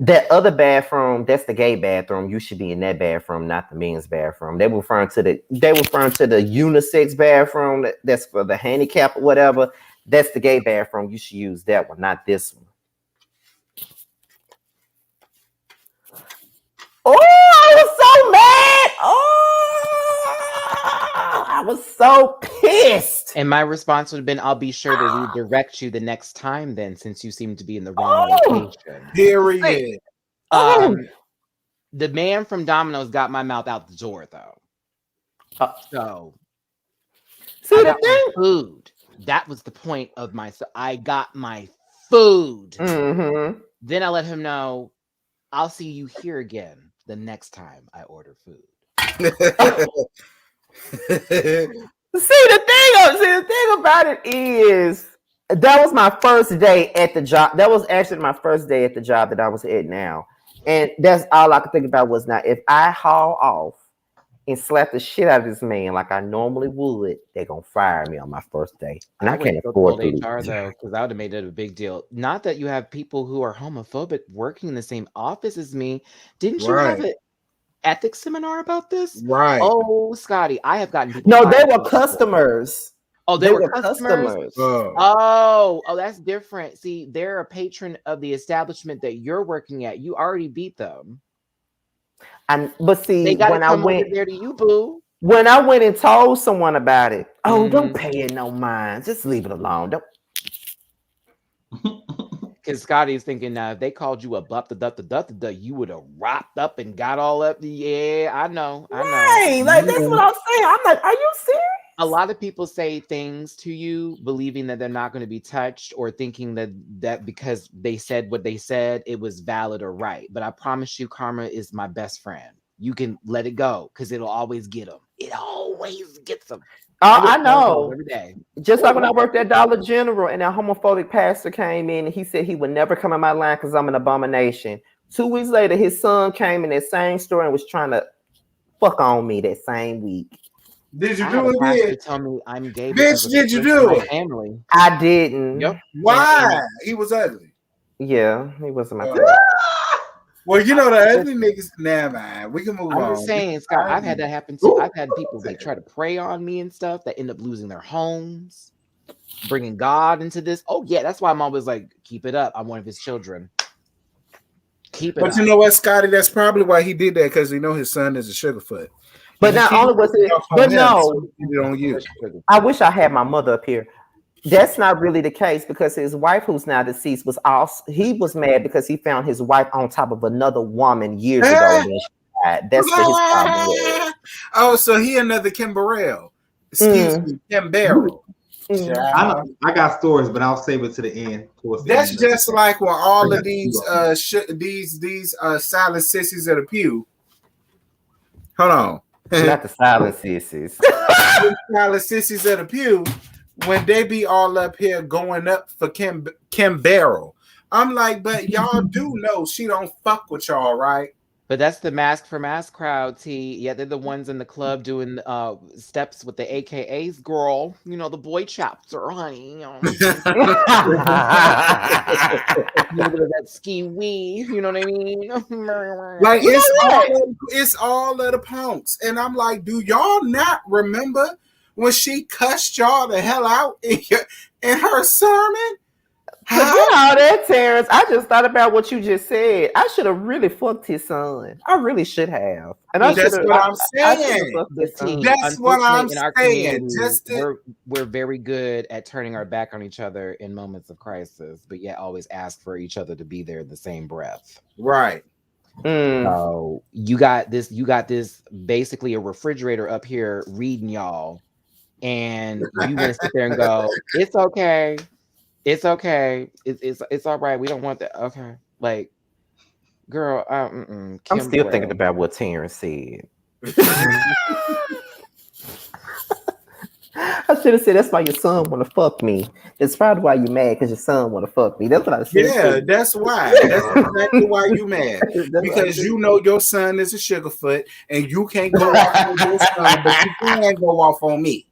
that other bathroom, that's the gay bathroom. You should be in that bathroom, not the men's bathroom. They were referring to the unisex bathroom that's for the handicap or whatever. That's the gay bathroom. You should use that one, not this one. Oh, I was so mad. Oh, I was so pissed. And my response would have been, I'll be sure to redirect you the next time then, since you seem to be in the wrong location. Period. The man from Domino's got my mouth out the door, though. So, see the thing? Food. That was the point of I got my food. Then I let him know, I'll see you here again the next time I order food. See, the thing about it is that was my first day at the job. That was actually my first day at the job that I was at now. And that's all I could think about was, now, if I haul off and slap the shit out of this man like I normally would, they're going to fire me on my first day. And I can't afford to. HR, though, because I would have made it a big deal. Not that you have people who are homophobic working in the same office as me. Didn't you have an ethics seminar about this? Right. Oh, Scotty, I have gotten people. No, they were customers. Oh, they were customers. Oh, that's different. See, they're a patron of the establishment that you're working at. You already beat them. But see, when I went there to you, boo. When I went and told someone about it, don't pay it no mind. Just leave it alone. Don't. Because Scotty's thinking, now if they called you a you would have wrapped up and got all up. Yeah, I know. Right, like that's what I'm saying. I'm like, are you serious? A lot of people say things to you believing that they're not going to be touched, or thinking that because they said what they said, it was valid or right. But I promise you, karma is my best friend. You can let it go because it'll always get them. It always gets them. I know. Every day. Just like when I worked at Dollar General and that homophobic pastor came in and he said he would never come in my line because I'm an abomination. 2 weeks later, his son came in that same store and was trying to fuck on me that same week. Did you I had do a pastor it? tell me I'm gay. Bitch, did you do it? Family. I didn't. Yep. Why? He was ugly. Yeah, he wasn't my type. Well, you know the ugly niggas. Nah, man. We can move on. I'm just saying, Scott, I've had that happen too. I've had people like try to prey on me and stuff that end up losing their homes, bringing God into this. Oh yeah, that's why I'm always like, keep it up. I'm one of his children. Keep it But up. you know what, Scotty? That's probably why he did that, because he know his son is a sugarfoot. But not only was it, but no, on you. I wish I had my mother up here. That's not really the case, because his wife, who's now deceased, was also, he was mad because he found his wife on top of another woman years ago. When she died. That's what his problem was. Oh, so he another Kim Burrell. Excuse me, Kim Barrel. I got stories, but I'll save it to the end. That's just like when all of these silent sissies of the pew. Hold on. Not the silent sissies. Silent sissies of the pew, when they be all up here going up for Kim Barrel. I'm like, but y'all do know she don't fuck with y'all, right? But that's the Mask for Mask crowd, T. Yeah, they're the ones in the club doing steps with the AKAs, girl. You know, the boy chapter, honey. You know. That ski wee, you know what I mean? Like, it's all of the punks. And I'm like, do y'all not remember when she cussed y'all the hell out in her sermon? Forget all that, Terrence. I just thought about what you just said. I should have really fucked his son. I really should have. And that's what I'm saying. That's what I'm saying. We're very good at turning our back on each other in moments of crisis, but yet always ask for each other to be there in the same breath. Right. So you got this basically a refrigerator up here reading y'all, and you want to sit there and go, it's okay. It's okay. It's all right. We don't want that. Okay. Like, girl, I'm still thinking about what Terrence said. I should have said, that's why your son want to fuck me. That's probably why you mad, because your son want to fuck me. That's what I said. Yeah, that's why. That's exactly why you mad. Because you know your son is a sugarfoot, and you can't go off on your son, but you can go off on me.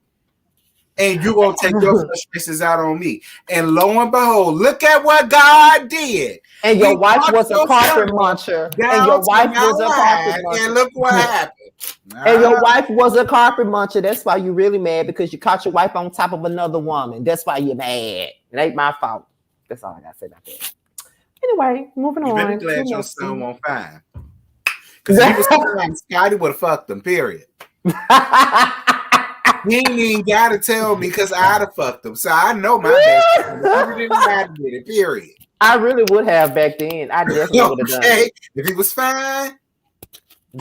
And you're going to take your frustrations out on me. And lo and behold, look at what God did. And your wife was a carpet muncher. And your wife was a carpet muncher. And look what happened. And your wife was a carpet muncher. That's why you're really mad, because you caught your wife on top of another woman. That's why you're mad. It ain't my fault. That's all I got to say about that. Anyway, moving on. You're very glad your son won't find. Because if he was fine, Scotty would have fucked him, period. He ain't even got to tell me, because I'd have fucked him. So I know my best. He didn't have to get it, period. I really would have back then. I definitely would have done it. If he was fine,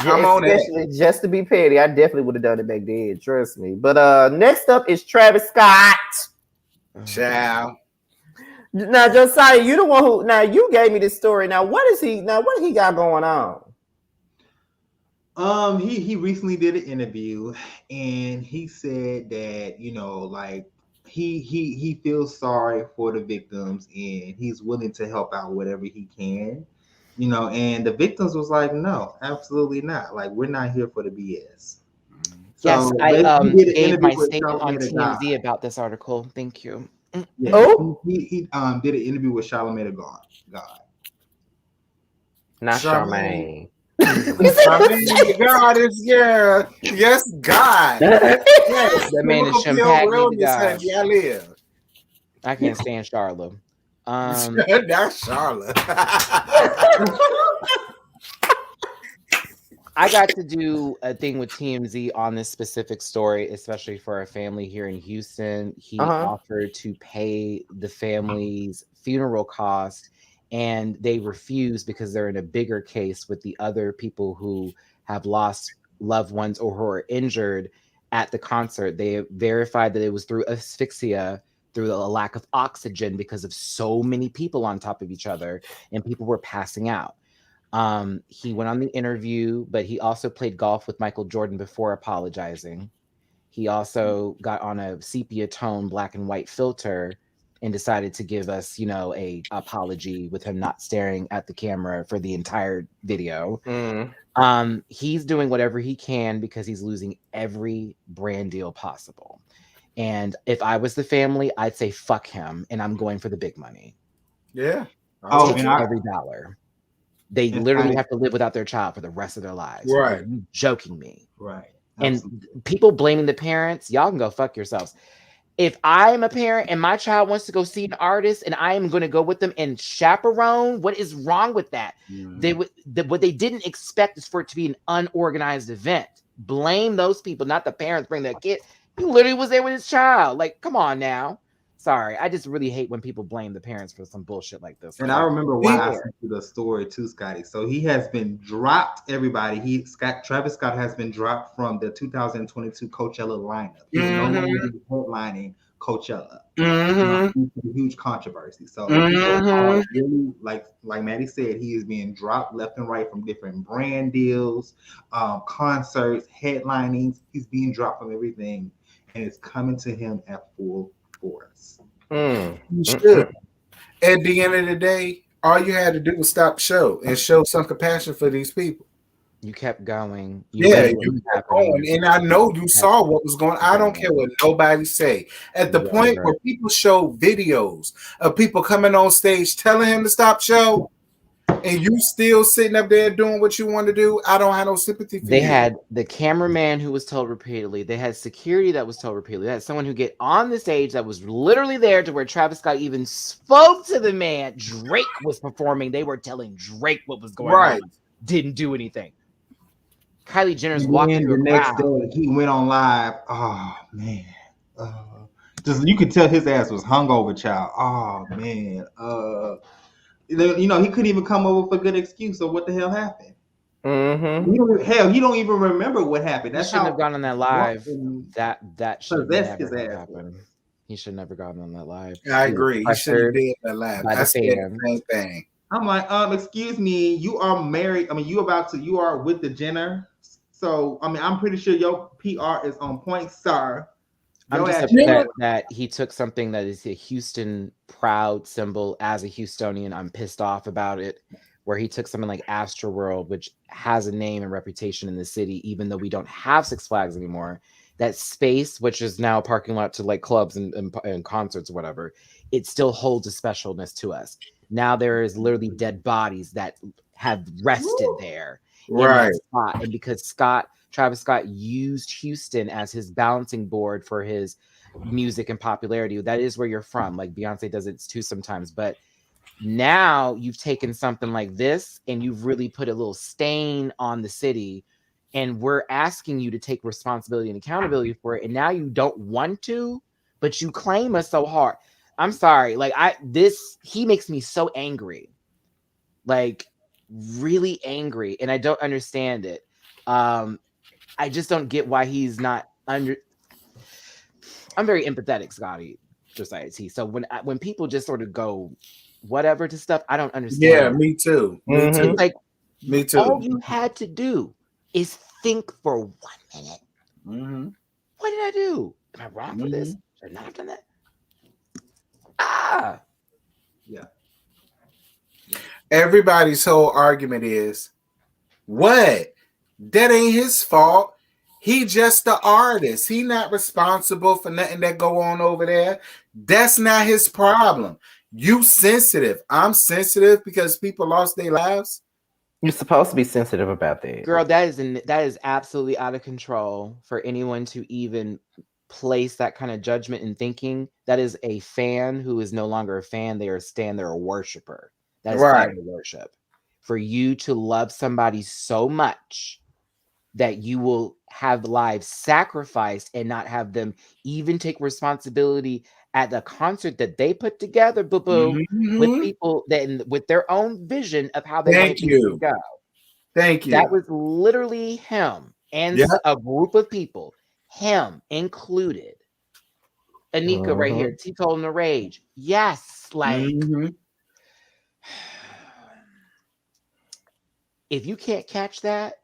I'm on it. Just to be petty, I definitely would have done it back then. Trust me. But next up is Travis Scott. Ciao. Now, Josiah, you the one who. Now you gave me this story. Now what do he got going on? He recently did an interview, and he said that, you know, like he feels sorry for the victims, and he's willing to help out whatever he can, you know. And the victims was like, no, absolutely not. Like, we're not here for the BS. Yes, I gave my statement on TMZ about this article. Thank you. Yeah, oh, he did an interview with Charlamagne God. Not Charmaine. God is yes, God. Yes, that man is Champagne. I can't stand Charlotte. That's Charlotte. I got to do a thing with TMZ on this specific story, especially for a family here in Houston. He offered to pay the family's funeral cost, and they refused because they're in a bigger case with the other people who have lost loved ones or who are injured at the concert. They verified that it was through asphyxia, through a lack of oxygen because of so many people on top of each other, and people were passing out. He went on the interview, but he also played golf with Michael Jordan before apologizing. He also got on a sepia tone black and white filter and decided to give us, a apology with him not staring at the camera for the entire video. He's doing whatever he can because he's losing every brand deal possible. And if I was the family, I'd say fuck him, and I'm going for the big money. Yeah. Take every dollar. They literally have to live without their child for the rest of their lives. Right. Are you joking me? Right. And people blaming the parents, y'all can go fuck yourselves. If I'm a parent and my child wants to go see an artist and I am going to go with them and chaperone, what is wrong with that? What they didn't expect is for it to be an unorganized event. Blame those people, not the parents bring their kid. He literally was there with his child. Like, come on now. Sorry, I just really hate when people blame the parents for some bullshit like this. And I remember why I sent you the story too, Scotty. So he has been dropped, everybody. Travis Scott has been dropped from the 2022 Coachella lineup. He will no longer be headlining Coachella. Huge controversy. So people are really, like Maddie said, he is being dropped left and right from different brand deals, concerts, headlinings. He's being dropped from everything, and it's coming to him at full force. You should. At the end of the day, all you had to do was stop the show and show some compassion for these people. You kept going. You kept going. And I know you saw what was going on. I don't care what nobody say. At the point where people show videos of people coming on stage telling him to stop show, and you still sitting up there doing what you want to do, I don't have no sympathy for you. They had the cameraman who was told repeatedly. They had security that was told repeatedly. They had someone who get on the stage that was literally there to where Travis Scott even spoke to the man. Drake was performing. They were telling Drake what was going on. Didn't do anything. Kylie Jenner's walking the next day. He went on live. Oh man, just you could tell his ass was hungover, child. Oh man, he couldn't even come up with a good excuse of what the hell happened. He don't even remember what happened. He shouldn't have gone on that live. That should never have happened. He should never gotten on that live. I agree. He should have been that live. I said the same thing. I'm like, excuse me, you are married. I mean, you are with the Jenner. So, I mean, I'm pretty sure your PR is on point, sir. I'm just upset that he took something that is a Houston proud symbol. As a Houstonian, I'm pissed off about it. Where he took something like Astroworld, which has a name and reputation in the city, even though we don't have Six Flags anymore. That space, which is now a parking lot to like clubs and concerts or whatever, it still holds a specialness to us. Now there is literally dead bodies that have rested there. Right. Spot. And because Travis Scott used Houston as his balancing board for his music and popularity. That is where you're from. Like Beyonce does it too sometimes. But now you've taken something like this and you've really put a little stain on the city. And we're asking you to take responsibility and accountability for it. And now you don't want to, but you claim us so hard. I'm sorry. Like he makes me so angry. Like really angry. And I don't understand it. I just don't get why he's not I'm very empathetic, Scotty, Josiah T. So when people just sort of go whatever to stuff, I don't understand. Yeah, me too. Me too. Like, me too. All you had to do is think for 1 minute. Mm-hmm. What did I do? Am I wrong for this? Should I not have done that? Yeah. Everybody's whole argument is, what? That ain't his fault. He just the artist. He not responsible for nothing that go on over there. That's not his problem. You sensitive. I'm sensitive because people lost their lives. You're supposed to be sensitive about that. Girl, that is absolutely out of control for anyone to even place that kind of judgment and thinking. That is a fan who is no longer a fan. They're a worshiper. That is right. Worship. For you to love somebody so much that you will have lives sacrificed and not have them even take responsibility at the concert that they put together, boo-boo, with people that with their own vision of how they want to go. Thank you. That was literally him and a group of people, him included. Anika right here, T-Told in the Rage. Yes, like if you can't catch that,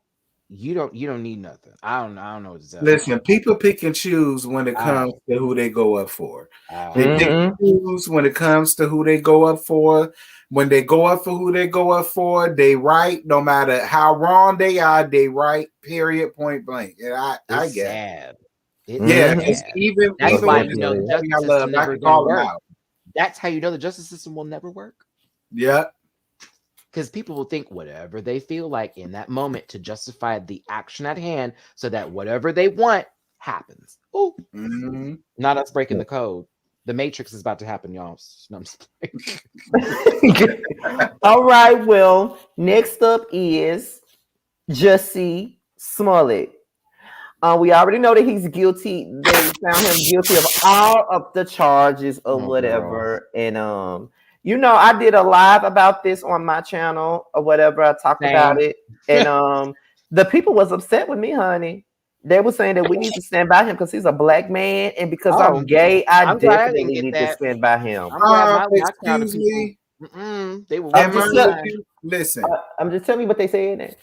you don't need nothing. I don't know what to say. Listen, people pick and choose when it comes to who they go up for. They pick and choose when it comes to who they go up for. When they go up for who they go up for, they right. No matter how wrong they are, they right. Period. Point blank. And I get sad. Because even that's even why you know the justice system never gonna work. That's how you know the justice system will never work. Yeah. Because people will think whatever they feel like in that moment to justify the action at hand so that whatever they want happens. Ooh. Not us breaking the code. The Matrix is about to happen, y'all. No, all right. Well, next up is Jussie Smollett. We already know that he's guilty. They found him guilty of all of the charges or whatever. And you know, I did a live about this on my channel or whatever. I talked about it, and the people was upset with me, honey. They were saying that we need to stand by him because he's a black man, and because I'm gay, I definitely need to stand by him. Excuse me. They were. Listen, I'm just telling you what they said.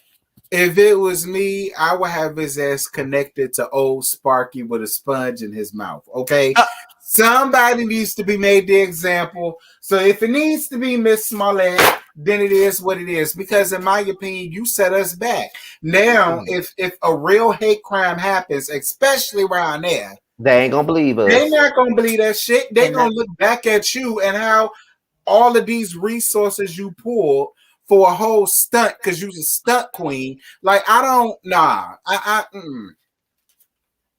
If it was me, I would have his ass connected to old Sparky with a sponge in his mouth. Okay. Somebody needs to be made the example. So if it needs to be Miss Smollett, then it is what it is. Because in my opinion, you set us back. Now, if a real hate crime happens, especially around there, they ain't gonna believe us. They're not gonna believe that shit. They're gonna look back at you and how all of these resources you pulled for a whole stunt because you're a stunt queen. Like, I don't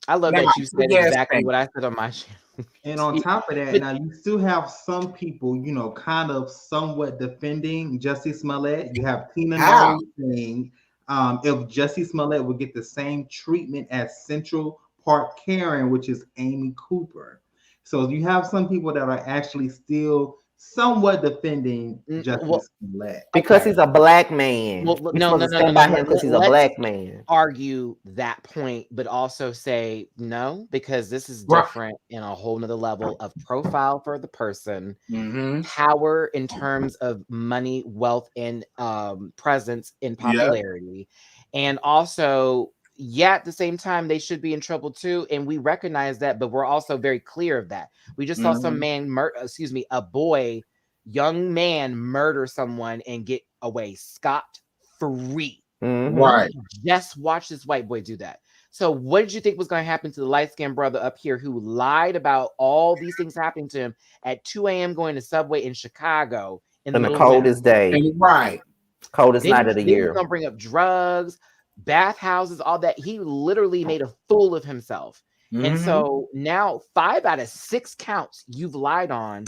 I love that you said exactly what I said on my channel. And on top of that, now you still have some people, you know, kind of somewhat defending Jussie Smollett. You have Tina Knowles saying if Jussie Smollett would get the same treatment as Central Park Karen, which is Amy Cooper. So you have some people that are actually still somewhat defending Jussie Smollett because he's a black man. Well, no, because he's a black man. Argue that point, but also say no because this is different in a whole nother level of profile for the person, power in terms of money, wealth, and presence in popularity, and also. At the same time, they should be in trouble too, and we recognize that, but we're also very clear of that. We just saw some young man murder someone and get away scot-free. Right. Just watch this white boy do that. So what did you think was going to happen to the light-skinned brother up here who lied about all these things happening to him at 2 a.m. going to Subway in Chicago in the coldest day? Coldest night of the year. He's going to bring up drugs, bathhouses, all that. He literally made a fool of himself. And so now 5 out of 6 counts you've lied on.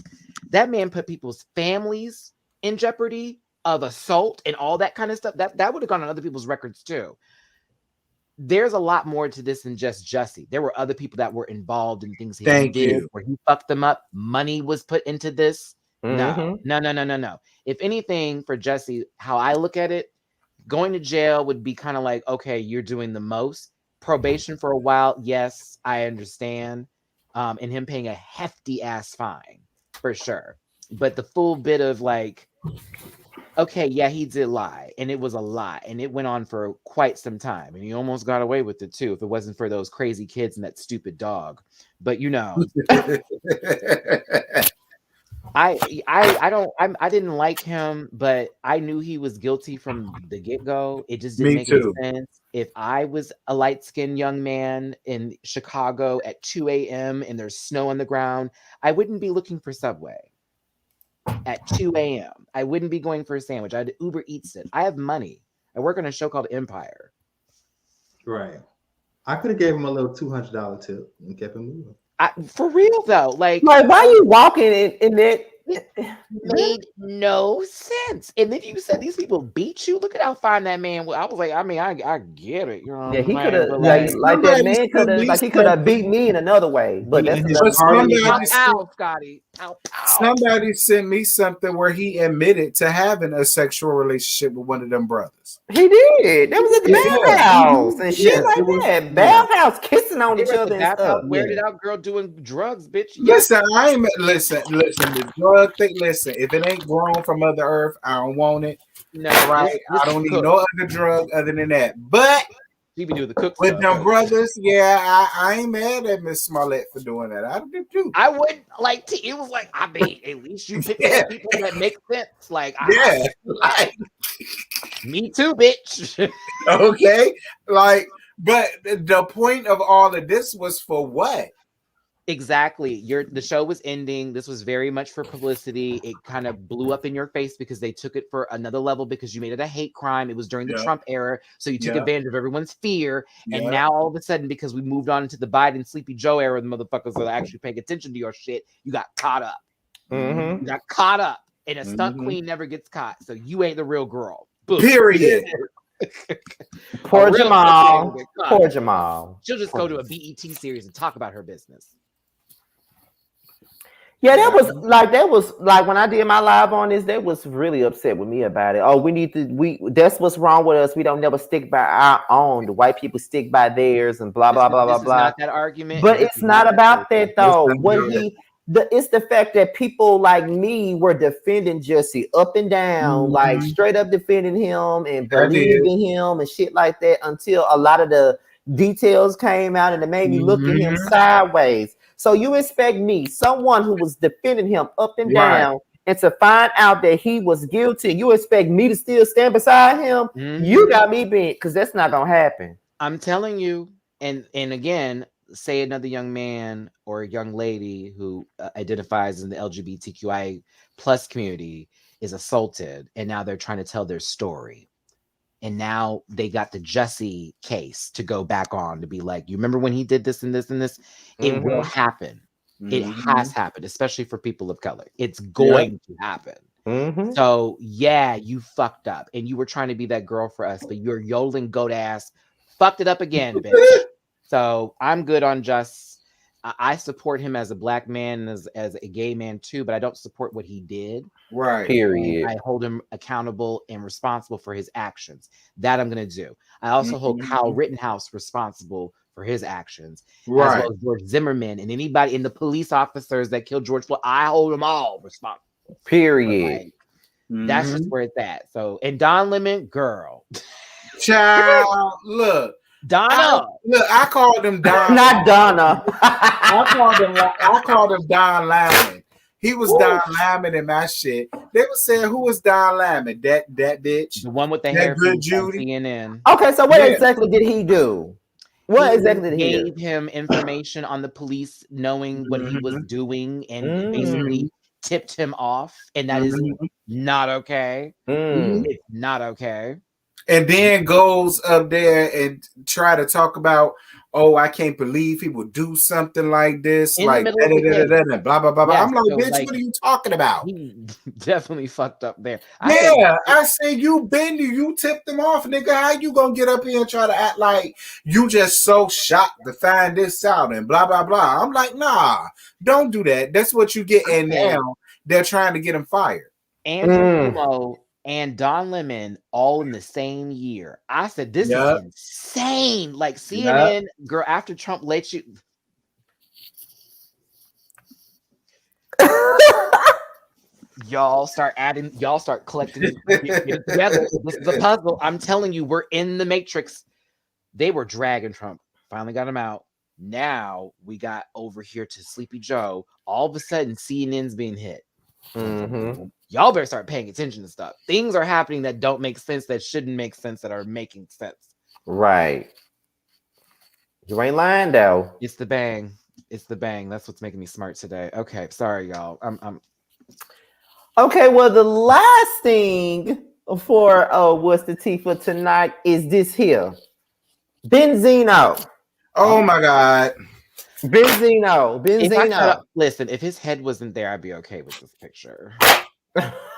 That man put people's families in jeopardy of assault and all that kind of stuff. That would have gone on other people's records too. There's a lot more to this than just Jussie. There were other people that were involved in things he did where he fucked them up. Money was put into this. No. If anything, for Jussie, how I look at it, going to jail would be kind of like, okay, you're doing the most. Probation for a while, yes, I understand. And him paying a hefty ass fine, for sure. But the full bit of like, okay, yeah, he did lie. And it was a lie. And it went on for quite some time. And he almost got away with it too, if it wasn't for those crazy kids and that stupid dog. But you know. I didn't like him, but I knew he was guilty from the get-go. It just didn't make any sense. If I was a light-skinned young man in Chicago at 2 a.m. and there's snow on the ground, I wouldn't be looking for Subway at 2 a.m. I wouldn't be going for a sandwich. I'd Uber Eats it. I have money. I work on a show called Empire. Right. I could have gave him a little $200 tip and kept him moving. For real though, like why are you walking in that? It made no sense. And then you said these people beat you. Look at how fine that man was. I was like, I mean, I get it. You know, yeah, he could have like that man could have he could have beat me in another way. But that's Scotty. Somebody sent me something where he admitted to having a sexual relationship with one of them brothers. He did. That was at the bathhouse and shit like that. Bathhouse kissing on each other and stuff. Where did out girl doing drugs, bitch? Listen, listen. The drug thing. Listen, if it ain't grown from Mother Earth, I don't want it. No, right. I don't need no other drug other than that. But She be doing the cook with stuff. them brothers. Yeah, I ain't mad at Miss Smollett for doing that. I do too. I wouldn't like to. It was like, I mean, at least you picked some people that make sense. Like, like, me too, bitch. Okay, like, but the point of all of this was for what? Exactly. The show was ending. This was very much for publicity. It kind of blew up in your face because they took it for another level because you made it a hate crime. It was during the Trump era. So you took advantage of everyone's fear. And now all of a sudden, because we moved on into the Biden Sleepy Joe era, the motherfuckers are actually paying attention to your shit. You got caught up. You got caught up. And a stunt queen never gets caught. So you ain't the real girl. Boom. Period. Poor Jamal. Poor Jamal. She'll just go to a BET series and talk about her business. Yeah, that was like when I did my live on this, they was really upset with me about it. Oh, that's what's wrong with us. We don't never stick by our own. The white people stick by theirs and blah blah blah blah blah. Not that argument. But it's not about that though. It's the fact that people like me were defending Jussie up and down, like straight up defending him and believing him and shit like that until a lot of the details came out and it made me look at him sideways. So you expect me, someone who was defending him up and down, and to find out that he was guilty, you expect me to still stand beside him? You got me bent, because that's not gonna happen. I'm telling you, and again, say another young man or a young lady who identifies in the LGBTQI plus community is assaulted, and now they're trying to tell their story. And now they got the Jussie case to go back on to be like, you remember when he did this and this and this? It will happen. It has happened, especially for people of color. It's going to happen. So yeah, you fucked up and you were trying to be that girl for us, but your yodeling goat ass fucked it up again, bitch. So I'm good on Just. I support him as a black man, as a gay man too, but I don't support what he did. Right. Period. I hold him accountable and responsible for his actions. That I'm going to do. I also hold Kyle Rittenhouse responsible for his actions, as well as George Zimmerman and anybody in the police officers that killed George Floyd. I hold them all responsible. Period. That's just where it's at. So, and Don Lemon, girl, child, look. Donna. I called him Don. Not Donna. I called him Don Lamon. He was Don Lamon in my shit. They were saying, who was Don Lamon? That bitch. The one with the that hair good from Judy. CNN. Okay, so what exactly did he do? What exactly did he do? Gave him information on the police knowing what he was doing and basically tipped him off. And that is not okay. It's not okay. And then goes up there and try to talk about, oh, I can't believe he would do something like this, in like blah blah blah. Yes, I'm like, so bitch, what are you talking about? He definitely fucked up there. I said you tipped him off, nigga. How you gonna get up here and try to act like you just so shocked to find this out and blah blah blah? I'm like, nah, don't do that. That's what you get. And now they're trying to get him fired. Andrew Cuomo and Don Lemon all in the same year. I said, this is insane. Like CNN, girl, after Trump let you. Y'all start collecting it together. This is a puzzle. I'm telling you, we're in the matrix. They were dragging Trump. Finally got him out. Now we got over here to Sleepy Joe. All of a sudden, CNN's being hit. Y'all better start paying attention to stuff. Things are happening that don't make sense, that shouldn't make sense, that are making sense. Right. You ain't lying though. It's the bang. It's the bang. That's what's making me smart today. Okay, sorry, y'all. I'm Okay, well, the last thing for what's the tea for tonight is this here. Benzino. Oh my God. Benzino. Listen, if his head wasn't there, I'd be okay with this picture.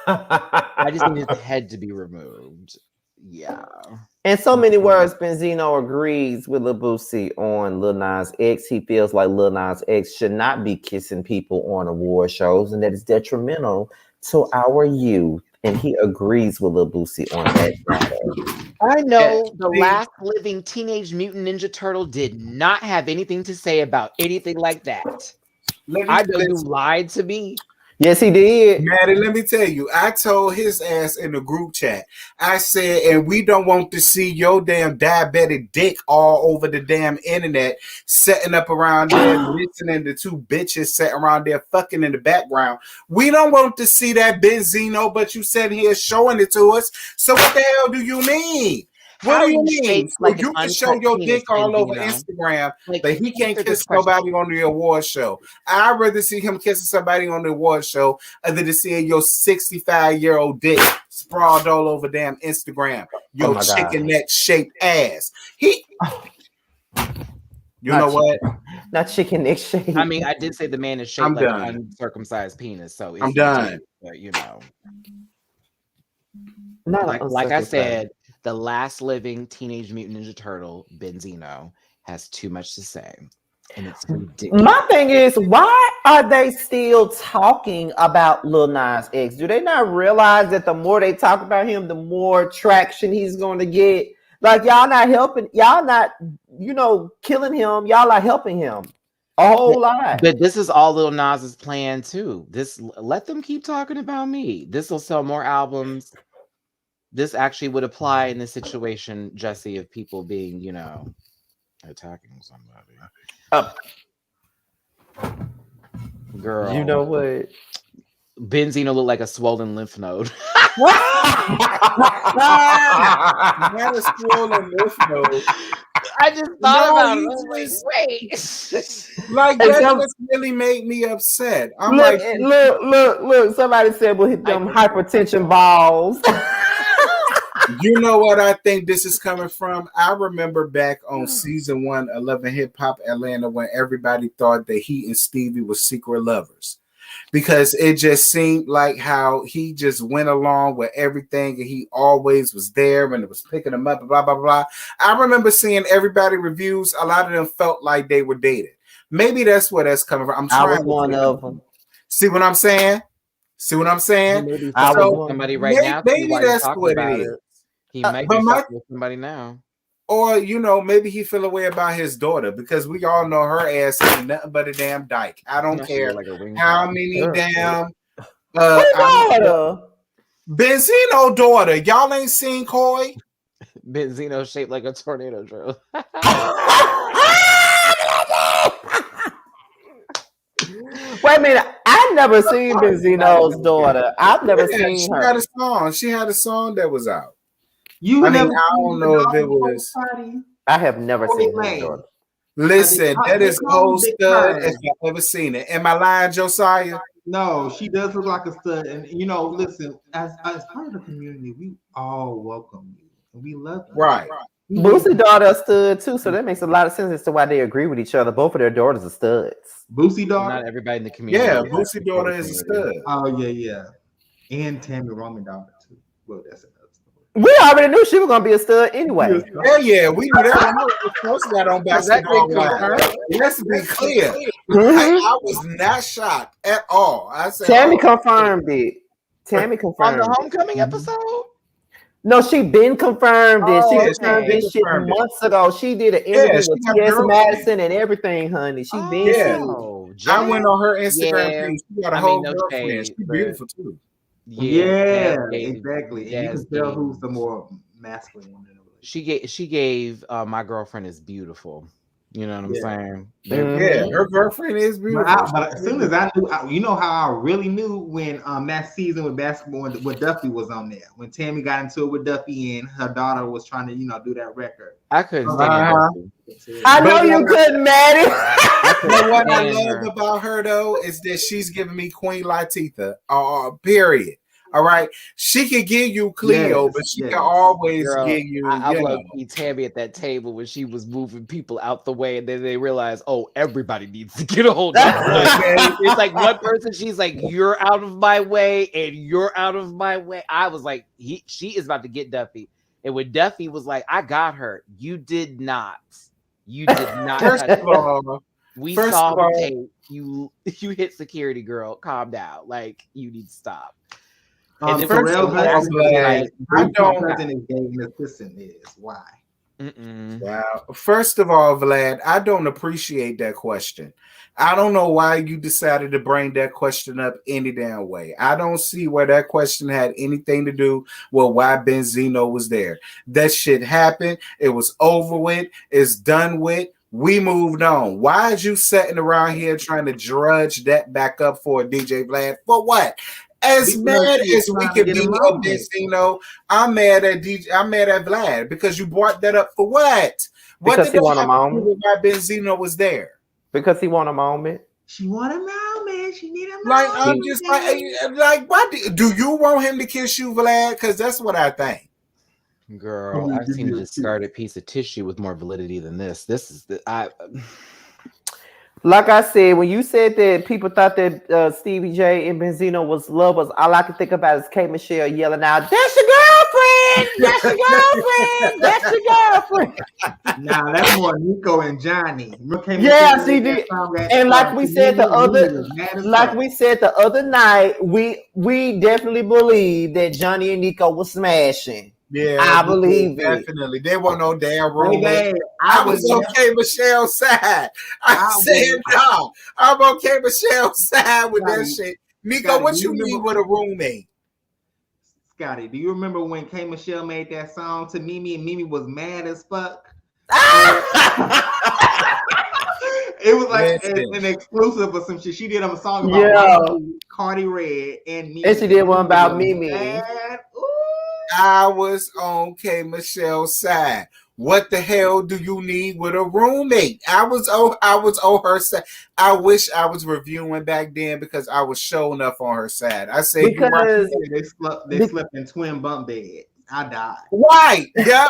I just need his head to be removed. Yeah. In so many words, Benzino agrees with Lil Boosie on Lil Nas X. He feels like Lil Nas X should not be kissing people on award shows and that it's detrimental to our youth. And he agrees with Lil Boosie on that matter. I know the last living Teenage Mutant Ninja Turtle did not have anything to say about anything like that. I know you lied to me. Yes, he did. Maddie, let me tell you, I told his ass in the group chat, I said, and we don't want to see your damn diabetic dick all over the damn internet, setting up around there, listening to two bitches sitting around there fucking in the background. We don't want to see that Benzino, but you said here showing it to us. So what the hell do you mean? What do you mean? Like you can show your dick all over Instagram, but he can't kiss nobody on the award show. I'd rather see him kissing somebody on the award show other than seeing your 65-year-old dick sprawled all over damn Instagram. Your chicken neck shaped ass. You know what? Not chicken neck shape. I mean, I did say the man is shaped like an uncircumcised penis, so I'm done. But you know, like I said. The last living Teenage Mutant Ninja Turtle, Benzino, has too much to say. And it's ridiculous. My thing is, why are they still talking about Lil Nas X? Do they not realize that the more they talk about him, the more traction he's going to get? Like, y'all not helping, y'all not, killing him. Y'all are helping him a whole lot. But this is all Lil Nas's plan, too. Let them keep talking about me. This will sell more albums. This actually would apply in this situation, Jussie, of people being, attacking somebody. Girl. You know what? Benzino looked like a swollen lymph node. Not a swollen lymph node. I just thought about it. Wait. Like, that just really made me upset. I'm look. Somebody said, well, hit them hypertension balls. You know what I think this is coming from? I remember back on season 1 of Love and Hip Hop Atlanta when everybody thought that he and Stevie were secret lovers. Because it just seemed like how he just went along with everything and he always was there and it was picking him up, blah, blah, blah. I remember seeing everybody reviews. A lot of them felt like they were dated. Maybe that's where that's coming from. I was one of them. See what I'm saying? Maybe somebody right now. Maybe that's what it is. He might be with somebody now. Or, maybe he feel a way about his daughter because we all know her ass ain't nothing but a damn dyke. I don't care how many damn Benzino daughter. Y'all ain't seen Coy? Benzino shaped like a tornado drill. Wait a minute. I've never seen Benzino's daughter. I've never seen her. She had a song that was out. I don't know if it was. I have never seen her daughter. Listen, that is whole stud if I've ever seen it. Am I lying, Josiah? No, she does look like a stud. And listen, as part of the community, we all welcome you and we love you. Right. Boosie's daughter is stud too, so that makes a lot of sense as to why they agree with each other. Both of their daughters are studs. Boosie daughter? Not everybody in the community. Yeah, Boosie daughter is a stud. Oh, yeah. And Tammy Roman daughter too. Well, that's another story. We already knew she was gonna be a stud anyway. Yeah, we knew that when first got on Basketball Wives. Let's be clear. I was not shocked at all. I said Tammy confirmed it. On the homecoming episode? No, she been confirmed it. She confirmed this shit months ago. She did an interview with T.S. Madison and everything, honey. She been. I went on her Instagram page. She got a whole girlfriend. She's beautiful too. Yeah, exactly. And you can tell who's the more masculine one. She gave my girlfriend is beautiful. You know what I'm saying? Yeah, her girlfriend is beautiful. But as soon as I knew, how I really knew when that season with basketball, when Duffy was on there, when Tammy got into it with Duffy and her daughter was trying to, do that record. I couldn't I know you couldn't, Maddie. What I love about her though is that she's giving me Queen Latifah. Period. All right, she can give you Cleo, but she can always give you. I love Tammy at that table when she was moving people out the way, and then they realized, everybody needs to get a hold of her. It's like one person, she's like, "You're out of my way," and "You're out of my way." I was like, she is about to get Duffy, and when Duffy was like, "I got her," you did not. First of all, we saw the tape. You hit security, girl. Calm down. Like you need to stop. And I don't know why. Yeah. First of all, Vlad, I don't appreciate that question. I don't know why you decided to bring that question up any damn way. I don't see where that question had anything to do with why Benzino was there. That shit happened. It was over with. It's done with. We moved on. Why is you sitting around here trying to drudge that back up for DJ Vlad? For what? As mad as we can be of Benzino, I'm mad at DJ. I'm mad at Vlad because you brought that up for what? What Because he want a moment. Why Benzino was there? Because he want a moment. She want a moment. She need a moment. Like I'm just like, why do you want him to kiss you, Vlad? Because that's what I think. Girl, I've seen a discarded piece of tissue with more validity than this. This is Like I said, when you said that people thought that Stevie J and Benzino was lovers, all I can think about is K. Michelle yelling out, "That's your girlfriend! That's your girlfriend! That's your girlfriend!" Nah, that's more Nico and Johnny. Yeah, she did. And like we said the other night, we definitely believe that Johnny and Nico was smashing. Yeah, I believe definitely. There wasn't no damn roommate. I was on K. Michelle's side. I said no. I'm on K. Michelle's side with that shit. Nico, Scotty, what you need with a roommate? Scotty, do you remember when K. Michelle made that song to Mimi and Mimi was mad as fuck? It was like an exclusive or some shit. She did a song about Cardi Red and Mimi. And she did one about Mimi. I was on K. Michelle's side. What the hell do you need with a roommate? I was on her side. I wish I was reviewing back then because I was showing up on her side. I said because they slept in twin bunk beds. I died. Right. Yeah.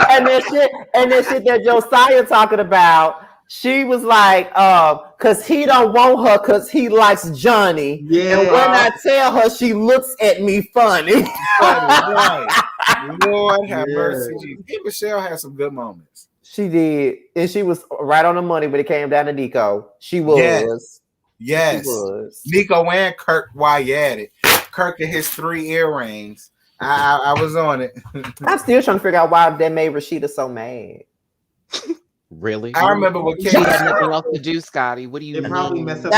and that shit that Josiah talking about. She was like, cause he don't want her cause he likes Johnny. Yeah. And when I tell her, she looks at me funny. Right. Lord have mercy. Michelle had some good moments. She did. And she was right on the money when it came down to Nico. She was. Yes. She was. Nico and Kirk while you at it. Kirk and his 3 earrings. I was on it. I'm still trying to figure out why that made Rashida so mad. Really? I remember when she had nothing else to do, Scotty. What do you mean? Probably messed up.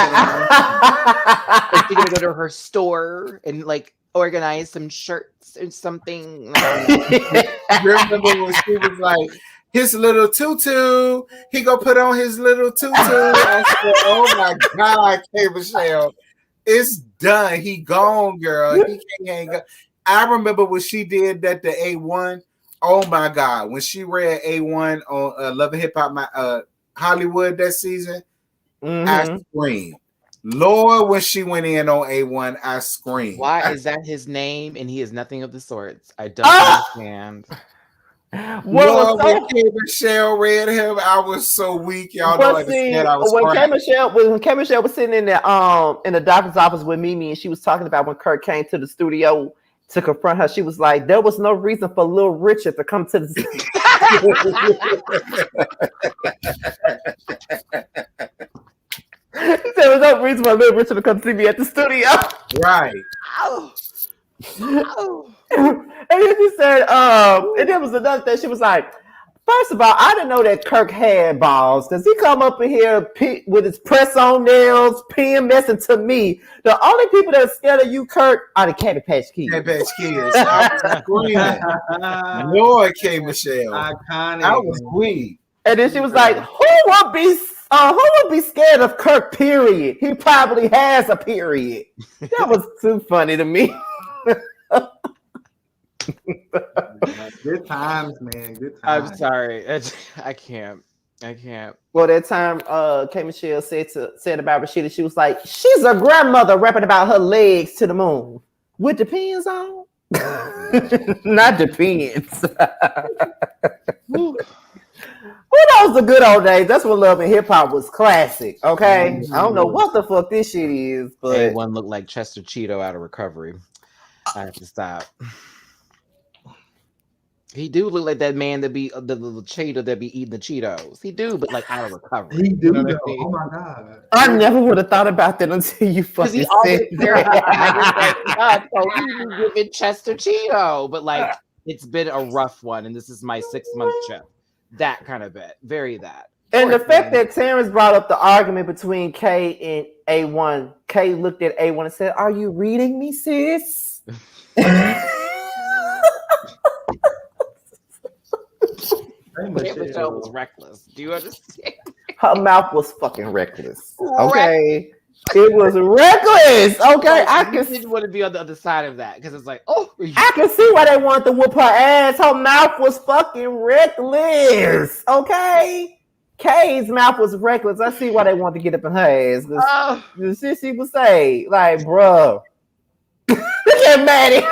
She's gonna go to her store and like organize some shirts or something. Remember when she was like, his little tutu, he gonna put on his little tutu. I said, oh my God, K. Michelle, it's done. He gone, girl. He can't hang up. I remember when she did that to A1. Oh my God! When she read A1 on Love and Hip Hop, Hollywood that season, I screamed. Lord, when she went in on A1, I screamed. Why is that his name and he is nothing of the sorts? I don't understand. Lord, when K. Michelle read him, I was so weak. Y'all don't understand. I was when K. Michelle was sitting in the doctor's office with Mimi, and she was talking about when Kurt came to the studio to confront her, she was like, there was no reason for Little Richard to come to the there was no reason for Little Richard to come see me at the studio. Right. And then she said, and there was another thing. She was like, first of all, I didn't know that Kirk had balls. Does he come up in here with his press-on nails, peeing, messing to me? The only people that are scared of you, Kirk, are the Cabbage Patch Kids. Cabbage Patch Kids. I was screaming. Lord, K. Michelle. Iconic. I was weak. And then she was like, who would be scared of Kirk, period? He probably has a period. That was too funny to me. Good times, man. Good times. I'm sorry. I can't. Well, that time K. Michelle said about Rashida, she was like, she's a grandmother rapping about her legs to the moon. With the pins on? Not the pins. Well, those the good old days. That's when Love and Hip Hop was classic. Okay, I don't know what the fuck this shit is, but one looked like Chester Cheeto out of recovery. I have to stop. He do look like that man that be the little Cheeto that be eating the Cheetos. He do, but like out of recovery. He do. You know oh my God! I never would have thought about that until you fucking said that. So he be giving Chester Cheeto, but like it's been a rough one, and this is my 6-month chip. That kind of bit, very that. And the fact that Terrence brought up the argument between K and A1, K looked at A1 and said, "Are you reading me, sis?" Michelle was reckless. Do you understand? Her mouth was fucking reckless. Okay. It was reckless. Okay. I didn't want to be on the other side of that because it's like, oh, I can see why they wanted to whoop her ass. Her mouth was fucking reckless. Okay. Kay's mouth was reckless. I see why they wanted to get up in her ass. The shit she would say, like, bruh. Look at Maddie.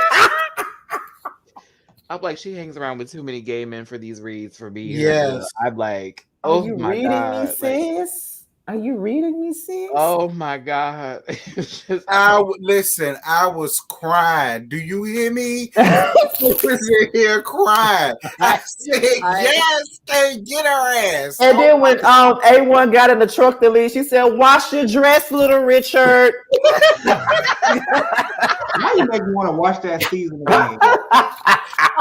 I'm like, she hangs around with too many gay men for these reads for me. Yes. I'm like, oh you my God. Me, sis? Are you reading me, sis? Oh my God. Listen, I was crying. Do you hear me? I was in here crying. I said, yes, get her ass. And then when A1 got in the truck to leave, she said, wash your dress, little Richard. Now you make me want to watch that season again.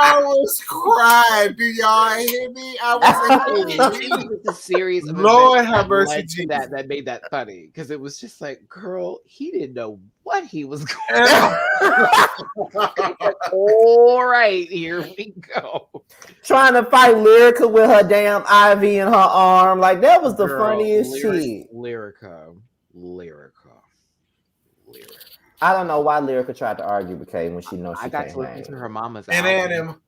I was crying. Do y'all hear me? I was a series of Lord have mercy, that made that funny because it was just like, girl, he didn't know what he was going on. All right, here we go. Trying to fight Lyrica with her damn IV in her arm. Like, that was the funniest shit. Lyrica. I don't know why Lyrica tried to argue with Kay when she knows she can't. I got to listen to her mama's album.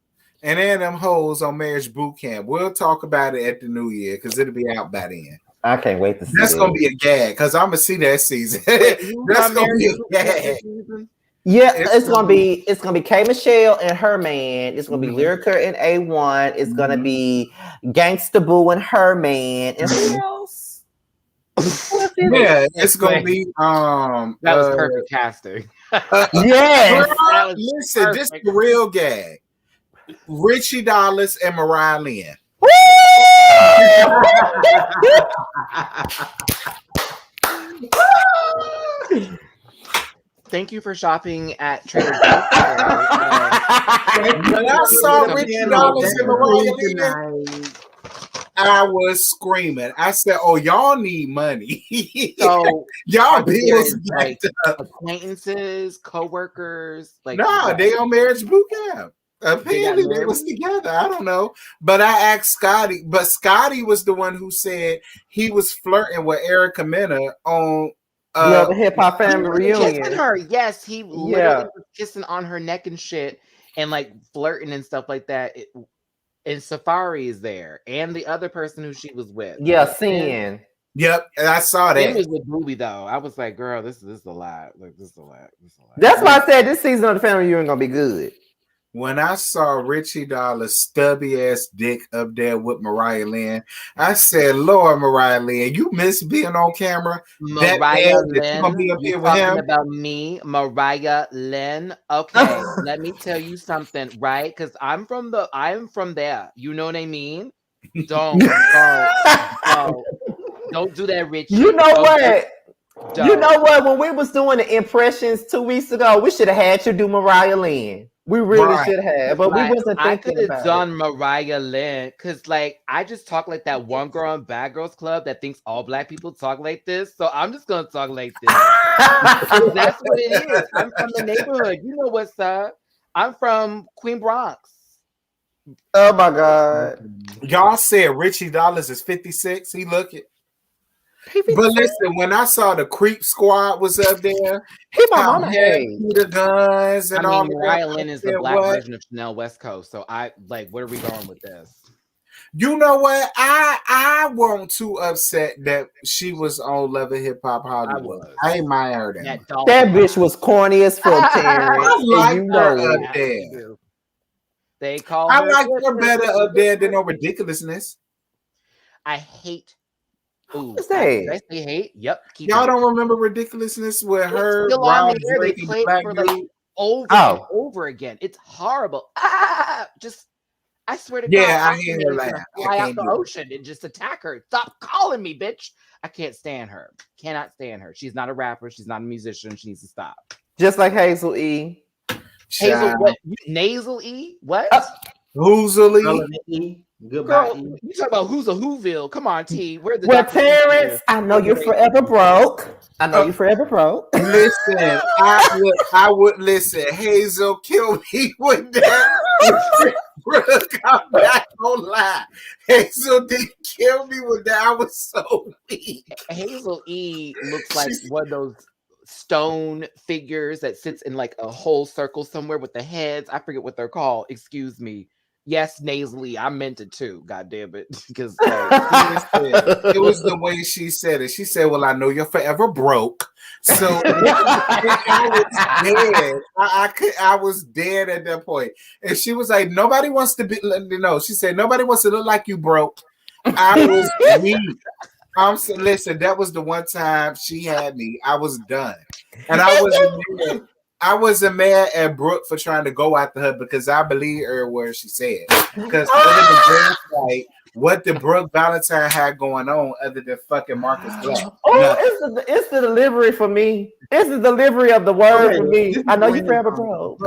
And then them hoes on Marriage Boot Camp. We'll talk about it at the new year because it'll be out by then. I can't wait to see That's going to be a gag because I'm going to see that season. That's going to be a gag. Yeah, it's gonna be K Michelle and her man. It's gonna be Lyrica and A1. It's gonna be Gangsta Boo and her man. And who else? Yeah, it's gonna be that was perfect casting. Yes. Listen, this is the real gag. Richie Dollars and Mariah Lynn. Thank you for shopping at Trader Joe's. When I saw Richie Dollars and Mariah Lynn, I was screaming. I said, "Oh, y'all need money. So y'all bills like acquaintances, co-workers, like nah, they on Marriage Boot Camp. Apparently they was together. I don't know. But I asked Scotty, but Scotty was the one who said he was flirting with Erica Mena on the Hip Hop Family Reunion. Kissing her. Yes, he literally was kissing on her neck and shit and like flirting and stuff like that. And Safari is there, and the other person who she was with. Yeah, Sin. Yep, and I saw that. It was with Booby though. I was like, girl, this is a lot. Like this is a lot. That's why I said this season of the Family Reunion gonna be good. When I saw Richie Dollar's stubby ass dick up there with Mariah Lynn, I said, "Lord, Mariah Lynn, you miss being on camera. Mariah Lynn, gonna be up here with him about me, Mariah Lynn. Okay, let me tell you something, right? Because I'm from there. You know what I mean? Don't do that, Richie. You know what? You know what? When we was doing the impressions 2 weeks ago, we should have had you do Mariah Lynn. We really should have, but we wasn't thinking. I could have done Mariah Lynn because, like, I just talk like that one girl in Bad Girls Club that thinks all black people talk like this. So I'm just gonna talk like this. That's what it is. I'm from the neighborhood. You know what's up? I'm from Queen Bronx. Oh my God! Y'all said Richie Dollars is 56. He look it. But listen, when I saw the Creep Squad was up there, he my mama had the guns and all. Mariah Lynn is the black version of Chanel West Coast. So I like, where are we going with this? You know what? I wasn't too upset that she was on Love and Hip Hop Hollywood. I admire her. That bitch was corny as fuck. I like her up there. They call. I like her better up there than no ridiculousness. I hate. Ooh, what's that? Did I say hate? Yep. Y'all don't remember ridiculousness with her, Rob Drake, and Black Dude? Over and over again. It's horrible. I swear to God. I hear her laugh. Fly out the ocean and just attack her. Stop calling me, bitch. I can't stand her. Cannot stand her. She's not a rapper. She's not a musician. She needs to stop. Just like Hazel E. Hazel, what? Nasal E? What? Hoozily. Goodbye. Girl, you talk about who's a Whoville. Come on, T. Where's the Well, Terrence, I know you're forever broke. I know you're forever broke. Listen, I would listen. Hazel, kill me with that. Brooke, I'm not gonna lie. Hazel did kill me with that. I was so weak. Hazel E looks like one of those stone figures that sits in like a whole circle somewhere with the heads. I forget what they're called. Excuse me. Yes, nasally. I meant it too. God damn it. Because it was the way she said it. She said, well, I know you're forever broke. So I was dead. I was dead at that point. And she was like, nobody wants to be, she said, nobody wants to look like you broke. I was weak. Listen, that was the one time she had me. I was done. And I wasn't mad at Brooke for trying to go after her because I believe her where she said. Because what the Brooke Valentine had going on other than fucking Marcus Black? It's the delivery for me. It's the delivery of the word for me. I know you forever broke.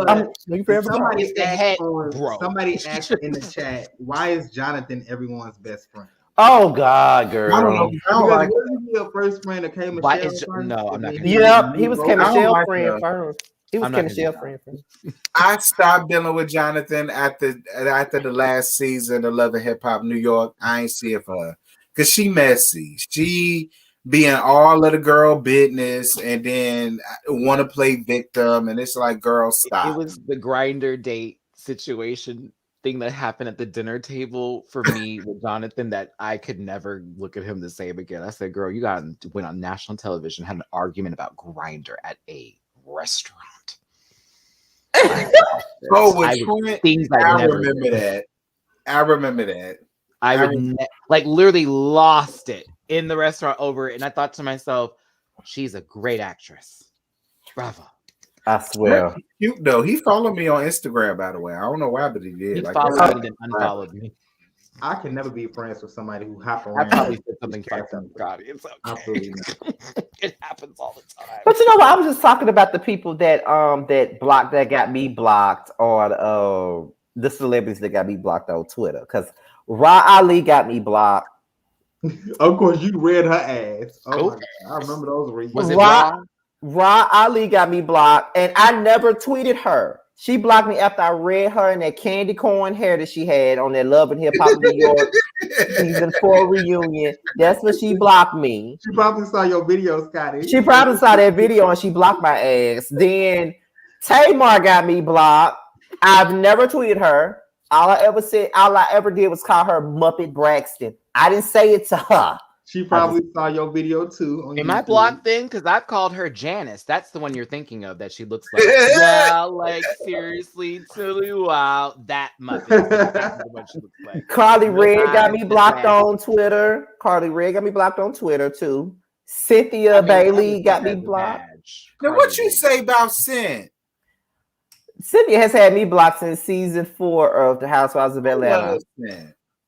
Somebody asked in the chat, why is Jonathan everyone's best friend? Oh God, girl! I don't know. I don't like your first friend, K Michelle. No, I'm not. Yep, he was K Michelle friend first. He was K Michelle friend first. I stopped dealing with Jonathan after the last season of Love and Hip Hop New York. I ain't see it for her because she messy. She being all of the girl business and then want to play victim, and it's like, girl, stop. It was the grinder date situation thing that happened at the dinner table for me with Jonathan that I could never look at him the same again. I said, girl, you went on national television, had an argument about Grindr at a restaurant. I remember that. I would literally lost it in the restaurant over it. And I thought to myself, she's a great actress. Bravo. I swear. Cute though. He followed me on Instagram, by the way. I don't know why, but he did. He followed me and unfollowed me. I can never be friends with somebody who hop around. I probably said something fucking God. It's okay. Absolutely not. It happens all the time. But you know what? I was just talking about the people that got me blocked, or the celebrities that got me blocked on Twitter. Because Ra Ali got me blocked. Of course, you read her ass. Oh my God. I remember those reads. Was it Ra? Ra Ali got me blocked, and I never tweeted her. She blocked me after I read her in that candy corn hair that she had on that Love and Hip Hop New York season 4 reunion. That's when she blocked me. She probably saw your video, Scotty. She probably saw that video and she blocked my ass. Then Tamar got me blocked. I've never tweeted her. All I ever did was call her Muppet Braxton. I didn't say it to her. She probably saw your video too. Am I blocked then? Because I've called her Janice. That's the one you're thinking of that she looks like. Yeah, like seriously, totally wow. That Muppet. That's the one she looks like. Carly Red got me blocked on Twitter. Carly Red got me blocked on Twitter too. Cynthia Bailey got me blocked. Now, what you say about Sin? Cynthia has had me blocked since season 4 of The Housewives of Atlanta.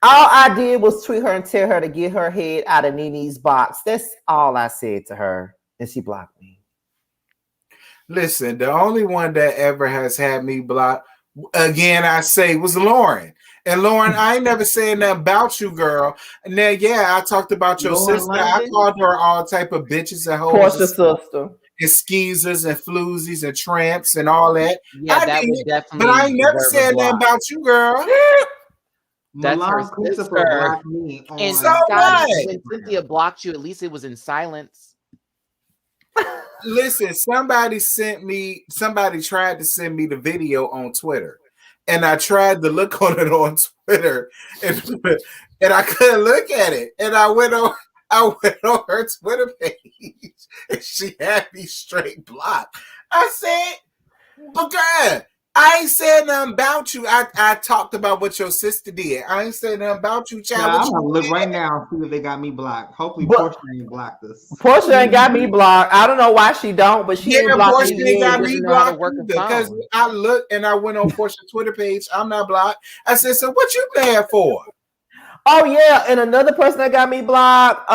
All I did was tweet her and tell her to get her head out of Nene's box. That's all I said to her, and she blocked me. Listen, the only one that ever has had me blocked, again, I say, was Lauren. And Lauren, I ain't never said nothing about you, girl. And then, I talked about your sister. I called her all type of bitches and hoes. Portia's sister. And skeezers and floozies and tramps and all that. Yeah, that was definitely. But I ain't never said nothing about you, girl. That's her sister. And when Cynthia blocked you, at least it was in silence. Listen, somebody tried to send me the video on Twitter. And I tried to look on it on Twitter. And I couldn't look at it. And I went on her Twitter page. And she had me straight blocked. I said, but girl, I ain't said nothing about you. I talked about what your sister did. I ain't said nothing about you, child. I'm gonna look right now and see if they got me blocked. Hopefully, Portia ain't blocked us. Portia ain't got me blocked. I don't know why she don't, but she ain't blocked Portia ain't got me blocked because I looked and I went on Portia's Twitter page. I'm not blocked. I said, so what you mad for? Oh yeah, and another person that got me blocked,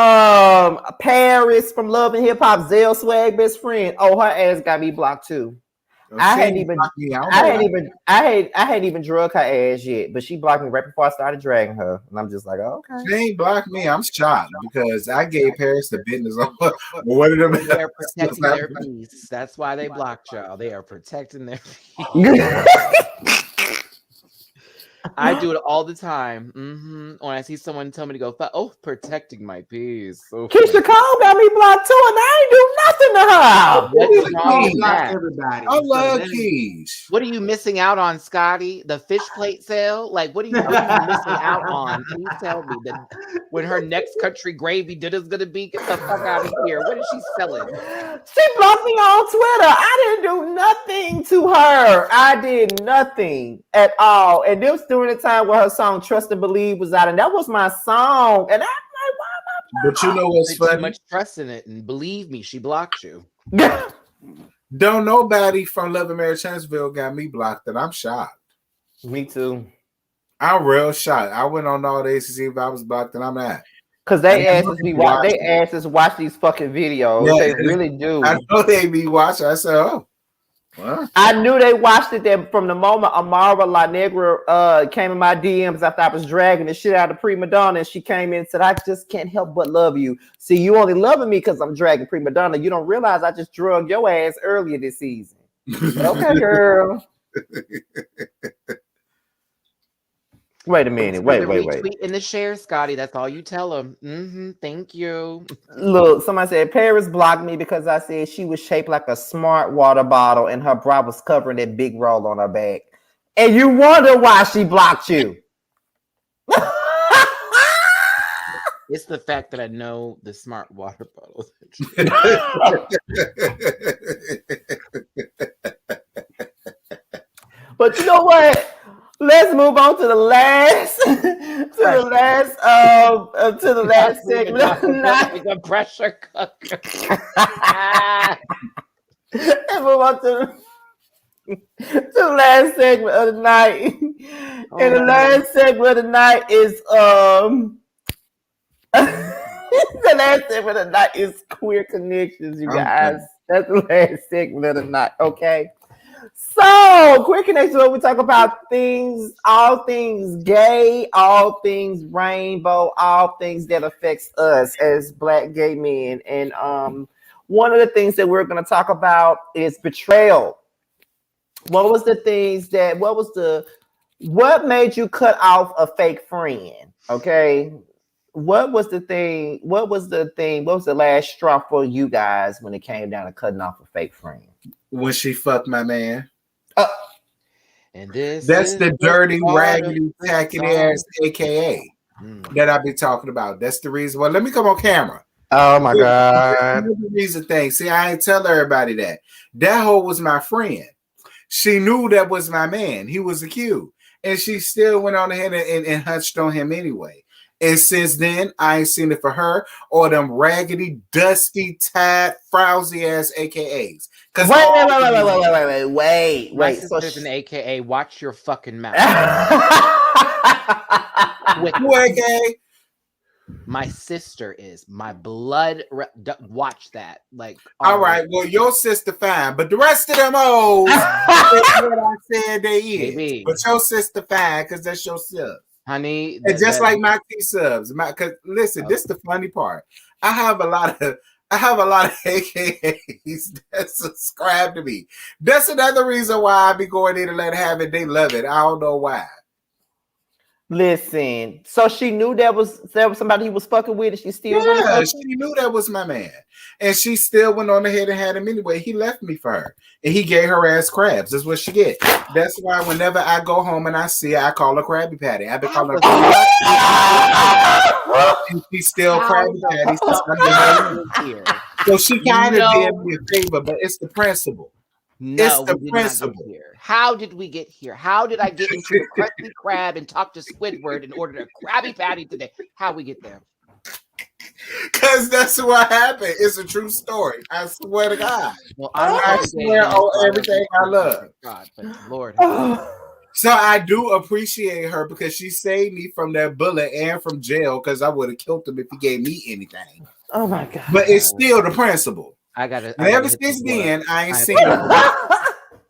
Paris from Love and Hip Hop, Zell Swag best friend. Oh, her ass got me blocked too. I hadn't even drug her ass yet, but she blocked me right before I started dragging her, and I'm just like, oh, okay. She ain't blocked me. I'm shocked because I gave Paris the business on one of them. They're protecting their peace. That's why they blocked y'all. They are protecting their peace. I do it all the time. When I see someone tell me to go, protecting my peace. So Keisha Cole got me blocked too, and I ain't do nothing to her. What's wrong with that? Everybody. I love Keish. What are you missing out on, Scotty? The fish plate sale? Like, what are you missing out on? Can you tell me that when her next country gravy dinner's gonna be? Get the fuck out of here. What is she selling? She blocked me on Twitter. I didn't do nothing to her. I did nothing at all. And this during the time where her song Trust and Believe was out, and that was my song. And I'm like, why am I? But you know what's funny? Too much trust in it, and believe me, she blocked you. Don't nobody from Love and Marriage Huntsville got me blocked, and I'm shocked. Me too. I'm real shocked. I went on all days to see if I was blocked, and I'm not. Because they asked us to watch these fucking videos. Yeah, they really do. I know they be watching. I said, oh. What? I knew they watched it then from the moment Amara La Negra came in my DMs after I was dragging the shit out of Prima Donna, and she came in and said, I just can't help but love you. See, you only loving me because I'm dragging Prima Donna. You don't realize I just drug your ass earlier this season. Okay, girl. Wait a minute. Wait. Retweet in the share, Scotty. That's all you tell them. Thank you. Look, somebody said Paris blocked me because I said she was shaped like a smart water bottle and her bra was covering that big roll on her back. And you wonder why she blocked you. It's the fact that I know the smart water bottle. But you know what? Let's move on to the last segment of the night. Like a pressure cooker. And move on to the last segment of the night. And the last segment of the night is the last segment of the night is queer connections, you guys. Okay. That's the last segment of the night, okay? So, Queer Connection, where we talk about things, all things gay, all things rainbow, all things that affects us as Black gay men. And one of the things that we're going to talk about is betrayal. What made you cut off a fake friend? Okay. What was the last straw for you guys when it came down to cutting off a fake friend? When she fucked my man. And that's the dirty, raggedy, tacky ass, AKA, that I be talking about. That's the reason. Well, let me come on camera. Oh my God. The reason thing. See, I ain't tell everybody that. That hoe was my friend. She knew that was my man. He was accused. And she still went on ahead and hunched on him anyway. And since then, I ain't seen it for her or them raggedy, dusty, tired, frowsy ass AKAs. Wait. My sister's an AKA. Watch your fucking mouth. Who AKA? My sister is my blood. Watch that. Like, all right. Well, your sister fine, but the rest of them hoes, that's what I said they is. Maybe. But your sister fine because that's your sister. Honey, and just like my T subs, because listen, this is the funny part. I have a lot of AKAs that subscribe to me. That's another reason why I be going in and let have it. They love it. I don't know why. Listen, so she knew there was somebody he was fucking with, and she still she knew that was my man, and she still went on ahead and had him anyway. He left me for her, and he gave her ass crabs. That's what she get. That's why whenever I go home and I see her, I call her Krabby Patty. I've been calling her. She's still Krabby Patty. So she kind of did me a favor, but it's the principle. No, it's the principle. How did we get here? How did I get into a Krusty Krab and talk to Squidward in order to Krabby Patty today? How we get there? Because that's what happened. It's a true story. I swear to God. Well, I swear on everything I love. God, but Lord. So I do appreciate her because she saved me from that bullet and from jail because I would have killed him if he gave me anything. Oh my God. But it's still the principle. Ever since then, I ain't seen it.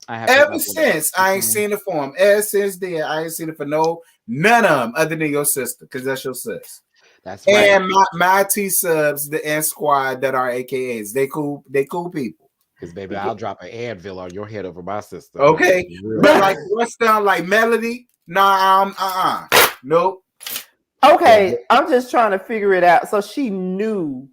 I ever since, I ain't seen it for him. Ever since then, I ain't seen it for none of them other than your sister, because that's your sis. That's right. And my T subs, the N squad that are AKAs, they cool people. Because baby, I'll drop an Advil on your head over my sister. Okay, but like what's down like Melody? Nah, nope. Okay, I'm just trying to figure it out. So she knew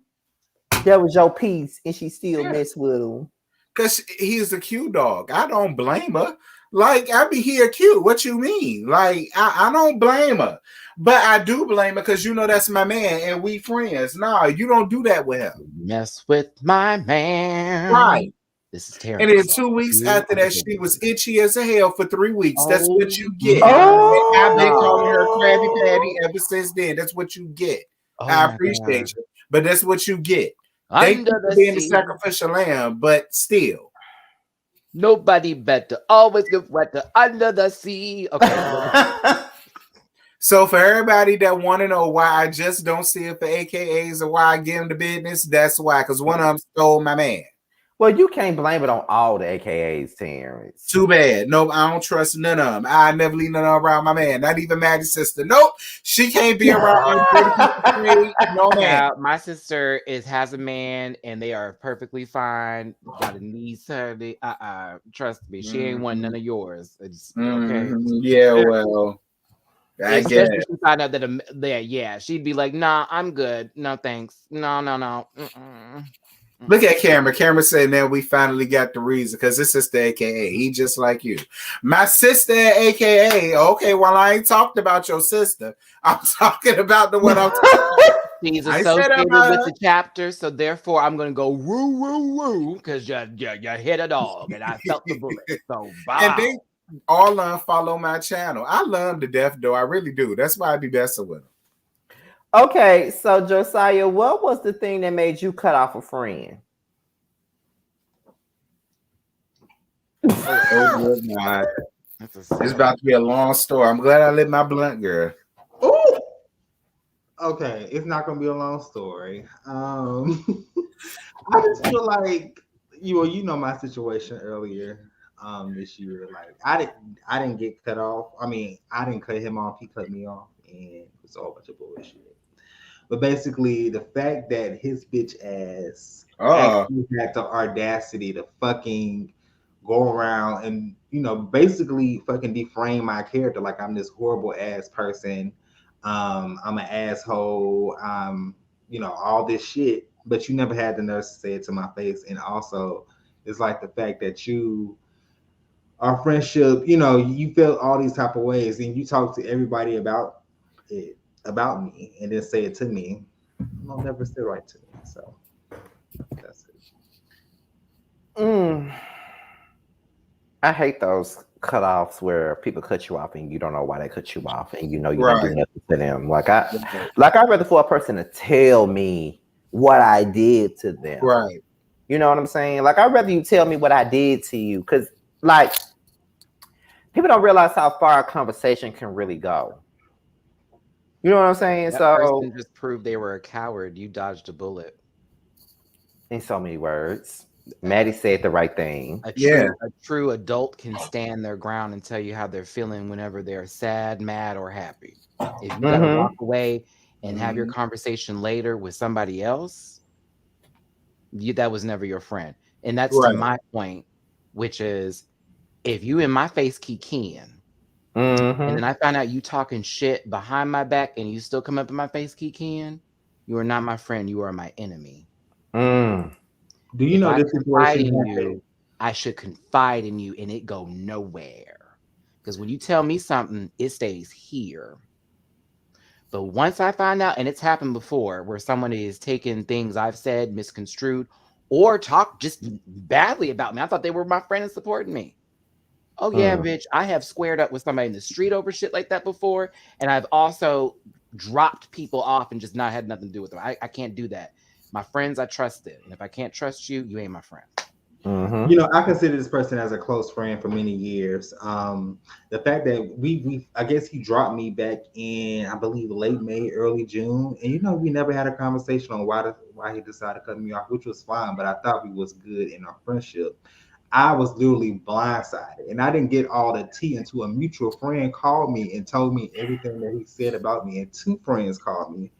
that was your piece, and she still messed with him. Cause he's a cute dog. I don't blame her. Like, I be here cute. What you mean? Like, I don't blame her. But I do blame her because you know that's my man and we friends. Nah, you don't do that with him. Mess with my man. Right. This is terrible. And then 2 weeks after that, she was itchy as a hell for 3 weeks. That's what you get. Oh. I've been calling her Krabby Patty ever since then. That's what you get. I appreciate you. But that's what you get. Thank you for being the sacrificial lamb, but still. Nobody better always get wetter under the sea. Okay. So for everybody that want to know why I just don't see it for AKAs or why I give them the business, that's why. Because one of them stole my man. Well, you can't blame it on all the AKAs, Terrence. Too bad. No, I don't trust none of them. I never leave none of them around my man. Not even Maddie's sister. Nope. She can't be around. No man. My sister has a man and they are perfectly fine. Got a niece. Trust me. She ain't one none of yours. It's okay. Yeah, well. I guess. Especially if she find out that she'd be like, nah, I'm good. No, thanks. No. Look at Cameron. Cameron said, "Now we finally got the reason because this is the AKA. He just like you, my sister, AKA. Okay, well I ain't talked about your sister. I'm talking about the one I'm talking about. She's associated with the chapter, so therefore I'm gonna go woo woo woo because you hit a dog and I felt the bullet. So bye." And they all follow my channel. I love them to death, though. I really do. That's why I be messing with them. Okay, so Josiah, what was the thing that made you cut off a friend? Oh God. It's about to be a long story. I'm glad I lit my blunt, girl. Ooh. Okay, it's not gonna be a long story. I just feel like you know my situation earlier this year. Like I didn't get cut off. I mean, I didn't cut him off. He cut me off, and it's all a bunch of bullshit. But basically, the fact that his bitch ass actually had the audacity to fucking go around and, basically fucking deframe my character like I'm this horrible ass person. I'm an asshole. All this shit. But you never had the nerve to say it to my face. And also, it's like the fact that our friendship, you felt all these type of ways and you talk to everybody about it. About me and then say it to me, I'll never say right to me. So that's it. I hate those cutoffs where people cut you off and you don't know why they cut you off and you don't do nothing to them. Like I'd rather for a person to tell me what I did to them. Right. You know what I'm saying? Like I'd rather you tell me what I did to you because like people don't realize how far a conversation can really go. You know what I'm saying? That so person just proved they were a coward. You dodged a bullet. In so many words. Maddie said the right thing. A true adult can stand their ground and tell you how they're feeling whenever they're sad, mad, or happy. If you gotta walk away and have your conversation later with somebody else, that was never your friend. And that's to my point, which is if you in my face keep keying, and then I find out you talking shit behind my back and you still come up in my face, Kikian, you are not my friend. You are my enemy. Do you know this situation? I should confide in you and it go nowhere. Because when you tell me something, it stays here. But once I find out, and it's happened before, where someone is taking things I've said, misconstrued, or talk just badly about me. I thought they were my friend and supporting me. Oh, yeah, bitch. I have squared up with somebody in the street over shit like that before. And I've also dropped people off and just not had nothing to do with them. I can't do that. My friends, I trusted. And if I can't trust you, you ain't my friend. I consider this person as a close friend for many years. The fact that I guess he dropped me back in, I believe, late May, early June. And, we never had a conversation on why he decided to cut me off, which was fine. But I thought we was good in our friendship. I was literally blindsided, and I didn't get all the tea until a mutual friend called me and told me everything that he said about me, and two friends called me,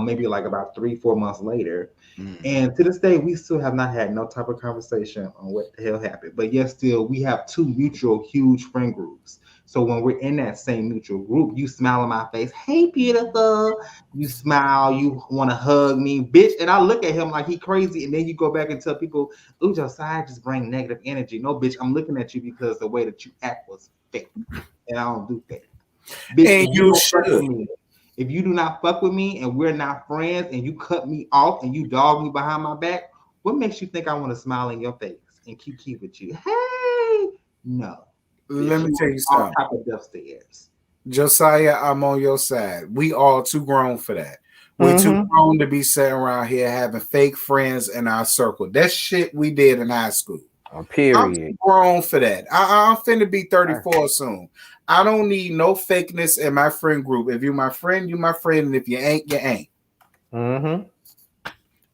maybe like about 3-4 months later. And to this day, we still have not had no type of conversation on what the hell happened. But yes, still, we have two mutual huge friend groups. So when we're in that same mutual group, you smile in my face, hey, beautiful. You smile, you want to hug me, bitch. And I look at him like he crazy. And then you go back and tell people, ooh, Josiah just bring negative energy. No, bitch, I'm looking at you because the way that you act was fake. And I don't do fake. Bitch, and you should. If you do not fuck with me and we're not friends and you cut me off and you dog me behind my back, what makes you think I want to smile in your face and keep with you? Hey, no. Let me tell you something. Top of upstairs. Josiah, I'm on your side. We all too grown for that. We're too grown to be sitting around here having fake friends in our circle. That's shit we did in high school. Period. I'm too grown for that. I'm finna be 34 soon. I don't need no fakeness in my friend group. If you're my friend, you're my friend. And if you ain't, you ain't.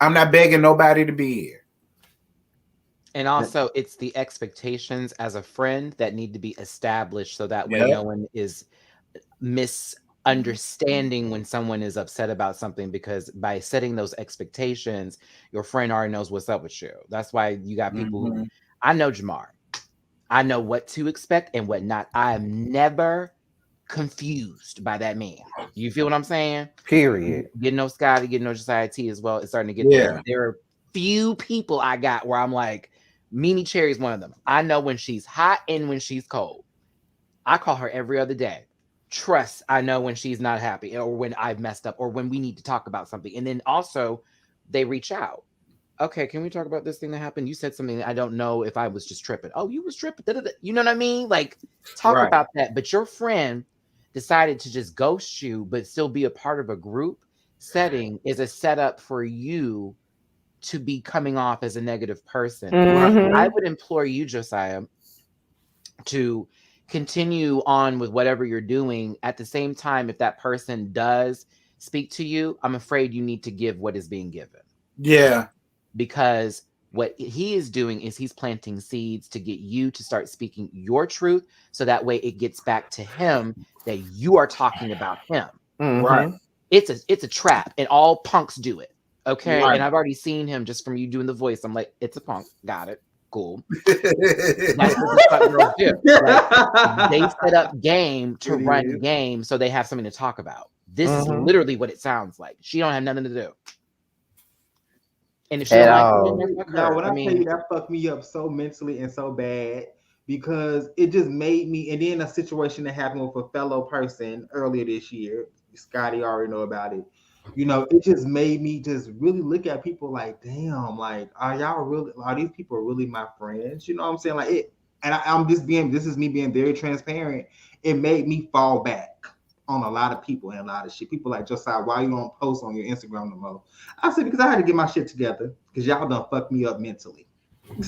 I'm not begging nobody to be here. And also, it's the expectations as a friend that need to be established so that way no one is misunderstanding when someone is upset about something, because by setting those expectations, your friend already knows what's up with you. That's why you got people who, I know Jamar. I know what to expect and what not. I am never confused by that man. You feel what I'm saying? Period. Getting no Scotty, getting no society as well. It's starting to get there. There are few people I got where I'm like, Mimi Cherry is one of them. I know when she's hot and when she's cold. I call her every other day. Trust, I know when she's not happy or when I've messed up or when we need to talk about something. And then also they reach out. Okay, can we talk about this thing that happened? You said something that I don't know if I was just tripping. Oh, you was tripping. You know what I mean? Like, talk about that. But your friend decided to just ghost you, but still be a part of a group setting is a setup for you to be coming off as a negative person. I would implore you, Josiah, to continue on with whatever you're doing. At the same time, if that person does speak to you, I'm afraid you need to give what is being given. Yeah. Because what he is doing is he's planting seeds to get you to start speaking your truth. So that way it gets back to him that you are talking about him. Right. It's a trap and all punks do it. Okay. Right. And I've already seen him just from you doing the voice. I'm like, it's a punk. Got it. Cool. That's what the fuck girls do. Like, they set up game to run game so they have something to talk about. This is literally what it sounds like. She don't have nothing to do. And if she don't like it, no, when I tell you that fucked me up so mentally and so bad, because it just made me, and then a situation that happened with a fellow person earlier this year, Scotty already know about it. You know, it just made me just really look at people like, damn, like, are these people really my friends? You know what I'm saying? Like it, and this is me being very transparent. It made me fall back on a lot of people and a lot of shit. People like, Josiah, why you don't post on your Instagram no more? I said, because I had to get my shit together because y'all done fucked me up mentally. You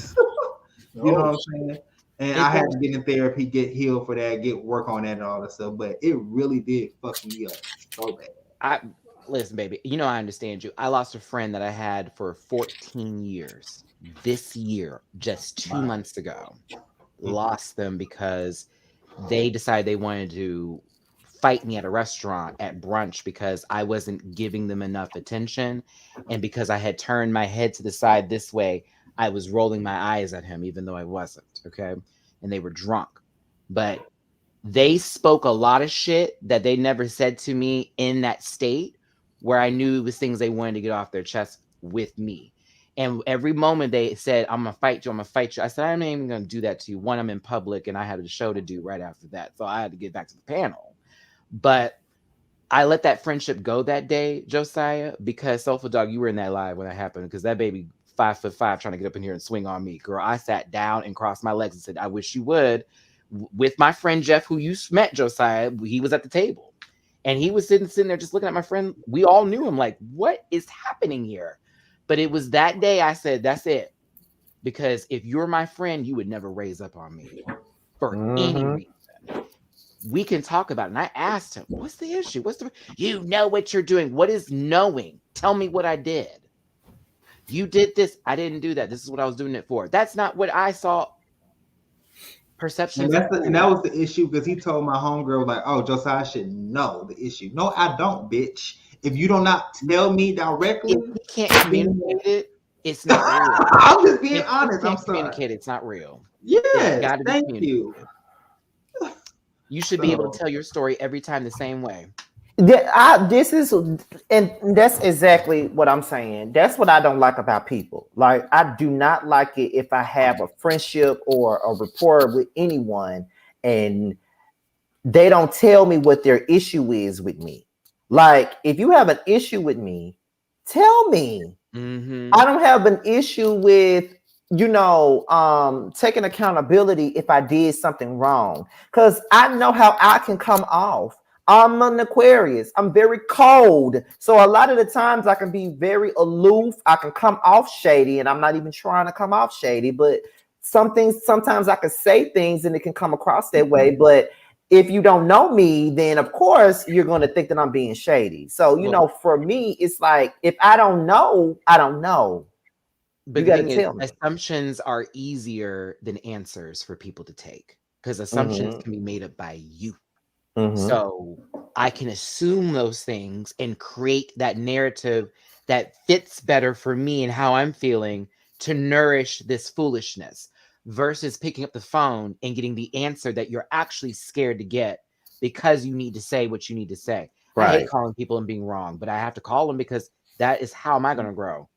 know what I'm saying? And I had to get in therapy, get healed for that, get work on that and all that stuff. But it really did fuck me up so bad. Listen, baby, you know I understand you. I lost a friend that I had for 14 years. This year, just 2 months ago, lost them because they decided they wanted to fight me at a restaurant at brunch because I wasn't giving them enough attention. And because I had turned my head to the side this way, I was rolling my eyes at him, even though I wasn't. Okay. And they were drunk. But they spoke a lot of shit that they never said to me in that state where I knew it was things they wanted to get off their chest with me. And every moment they said, I'm going to fight you, I'm going to fight you. I said, I'm not even going to do that to you. One, I'm in public and I had a show to do right after that. So I had to get back to the panel. But I let that friendship go that day, Josiah, because Soulful Dog, you were in that live when that happened, because that baby 5'5" trying to get up in here and swing on me. Girl, I sat down and crossed my legs and said, I wish you would. With my friend Jeff, who you met, Josiah, he was at the table. And he was sitting there just looking at my friend. We all knew him like, what is happening here? But it was that day I said, that's it. Because if you're my friend, you would never raise up on me for any reason. We can talk about it. And I asked him, what's the issue? You know what you're doing. What is knowing? Tell me what I did. You did this. I didn't do that. This is what I was doing it for. That's not what I saw. Perceptions. And that was the issue because he told my homegirl, like, oh, Josiah should know the issue. No, I don't, bitch. If you do not tell me directly, if he can't communicate it, it's not real. I'm just being if honest. I'm sorry. Communicate it's not real. Yes, thank you. You should be able to tell your story every time the same way. This is, and that's exactly what I'm saying. That's what I don't like about people. Like, I do not like it if I have a friendship or a rapport with anyone and they don't tell me what their issue is with me. Like, if you have an issue with me, tell me. Mm-hmm. I don't have an issue with, taking accountability if I did something wrong, because I know how I can come off. I'm an Aquarius. I'm very cold. So a lot of the times I can be very aloof. I can come off shady, and I'm not even trying to come off shady, but sometimes I can say things and it can come across that way. But if you don't know me, then of course you're going to think that I'm being shady. So, for me, it's like, if I don't know, I don't know. But you the thing is, assumptions are easier than answers for people to take, because assumptions can be made up by you. So I can assume those things and create that narrative that fits better for me and how I'm feeling to nourish this foolishness, versus picking up the phone and getting the answer that you're actually scared to get because you need to say what you need to say. Right. I hate calling people and being wrong, but I have to call them because that is how am I going to grow?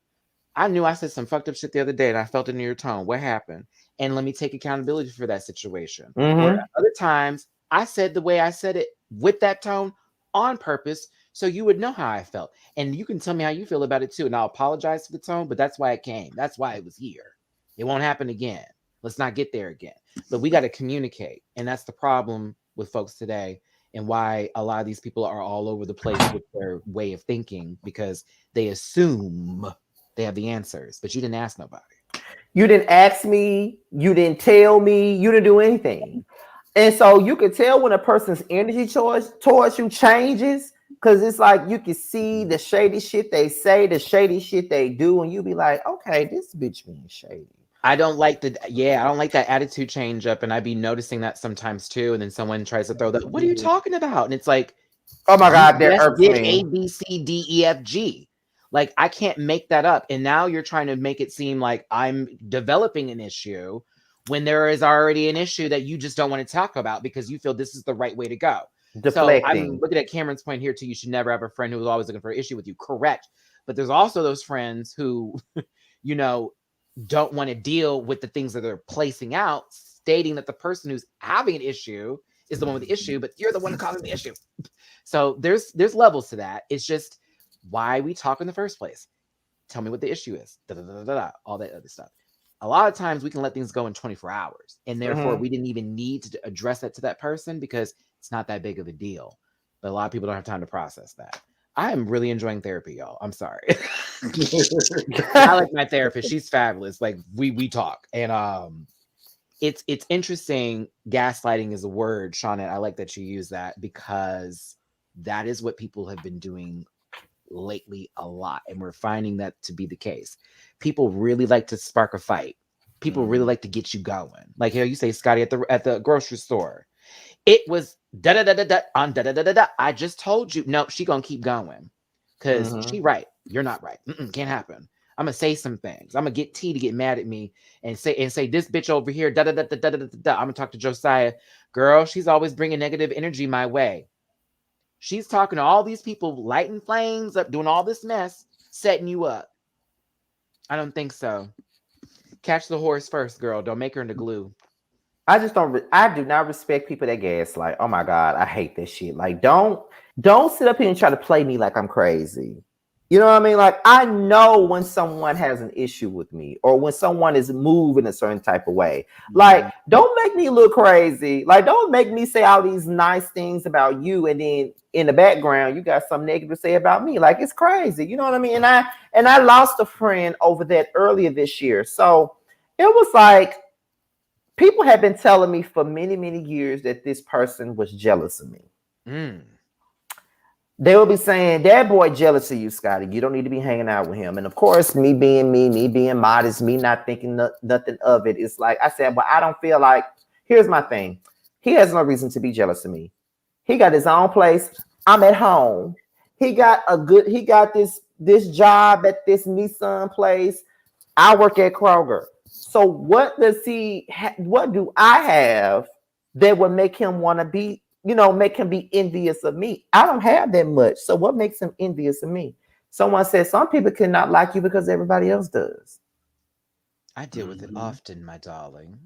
I knew I said some fucked up shit the other day and I felt it in your tone. What happened? And let me take accountability for that situation. Or other times, I said the way I said it with that tone on purpose, so you would know how I felt. And you can tell me how you feel about it too. And I'll apologize for the tone, but that's why it came. That's why it was here. It won't happen again. Let's not get there again. But we got to communicate. And that's the problem with folks today, and why a lot of these people are all over the place with their way of thinking, because they assume they have the answers, but you didn't ask nobody. You didn't ask me. You didn't tell me. You didn't do anything. And so you can tell when a person's energy towards you changes, because it's like you can see the shady shit they say, the shady shit they do, and you be like, okay, this bitch being shady. I don't like that attitude change up, and I be noticing that sometimes too. And then someone tries to throw that, what are you talking about? And it's like, oh my God, that irks did me. A, B, C, D, E, F, G. Like, I can't make that up. And now you're trying to make it seem like I'm developing an issue when there is already an issue that you just don't want to talk about because you feel this is the right way to go. Deflecting. So I'm looking at Cameron's point here too. You should never have a friend who is always looking for an issue with you. Correct. But there's also those friends who, don't want to deal with the things that they're placing out, stating that the person who's having an issue is the one with the issue, but you're the one causing the issue. So there's levels to that. It's just why we talk in the first place. Tell me what the issue is. All that other stuff. A lot of times we can let things go in 24 hours, and therefore we didn't even need to address that to that person because it's not that big of a deal. But a lot of people don't have time to process that. I am really enjoying therapy, y'all. I'm sorry. I like my therapist. She's fabulous. Like we talk, and it's interesting. Gaslighting is a word, Shauna. I like that you use that, because that is what people have been doing lately a lot, and we're finding that to be the case. People really like to spark a fight. People really like to get you going. Like here you say, Scotty, at the grocery store, it was da da da da da on da da da da da. I just told you. No, she gonna keep going because she right. You're not right. Can't happen. I'm gonna say some things. I'm gonna get T to get mad at me and say this bitch over here. Da da da da da da da. I'm gonna talk to Josiah. Girl, she's always bringing negative energy my way. She's talking to all these people, lighting flames up, doing all this mess, setting you up. I don't think so. Catch the horse first, girl. Don't make her into glue. I do not respect people that gaslight. Oh my God, I hate that shit. Like, don't sit up here and try to play me like I'm crazy. You know what I mean? Like, I know when someone has an issue with me or when someone is moving a certain type of way. Like, don't make me look crazy. Like, don't make me say all these nice things about you, and then in the background, you got some negative to say about me. Like, it's crazy. You know what I mean? And I lost a friend over that earlier this year. So it was like, people have been telling me for many, many years that this person was jealous of me. they will be saying, that boy jealous of you, Scotty. You don't need to be hanging out with him. And of course, me being modest, me not thinking nothing of it. It's like I said, but I don't feel like, here's my thing. He has no reason to be jealous of me. He got his own place. I'm at home. He got this job at this Nissan place. I work at Kroger. So what do I have that would make him want to be, make him be envious of me? I don't have that much. So what makes him envious of me? Someone said some people cannot like you because everybody else does. I deal with it often, my darling.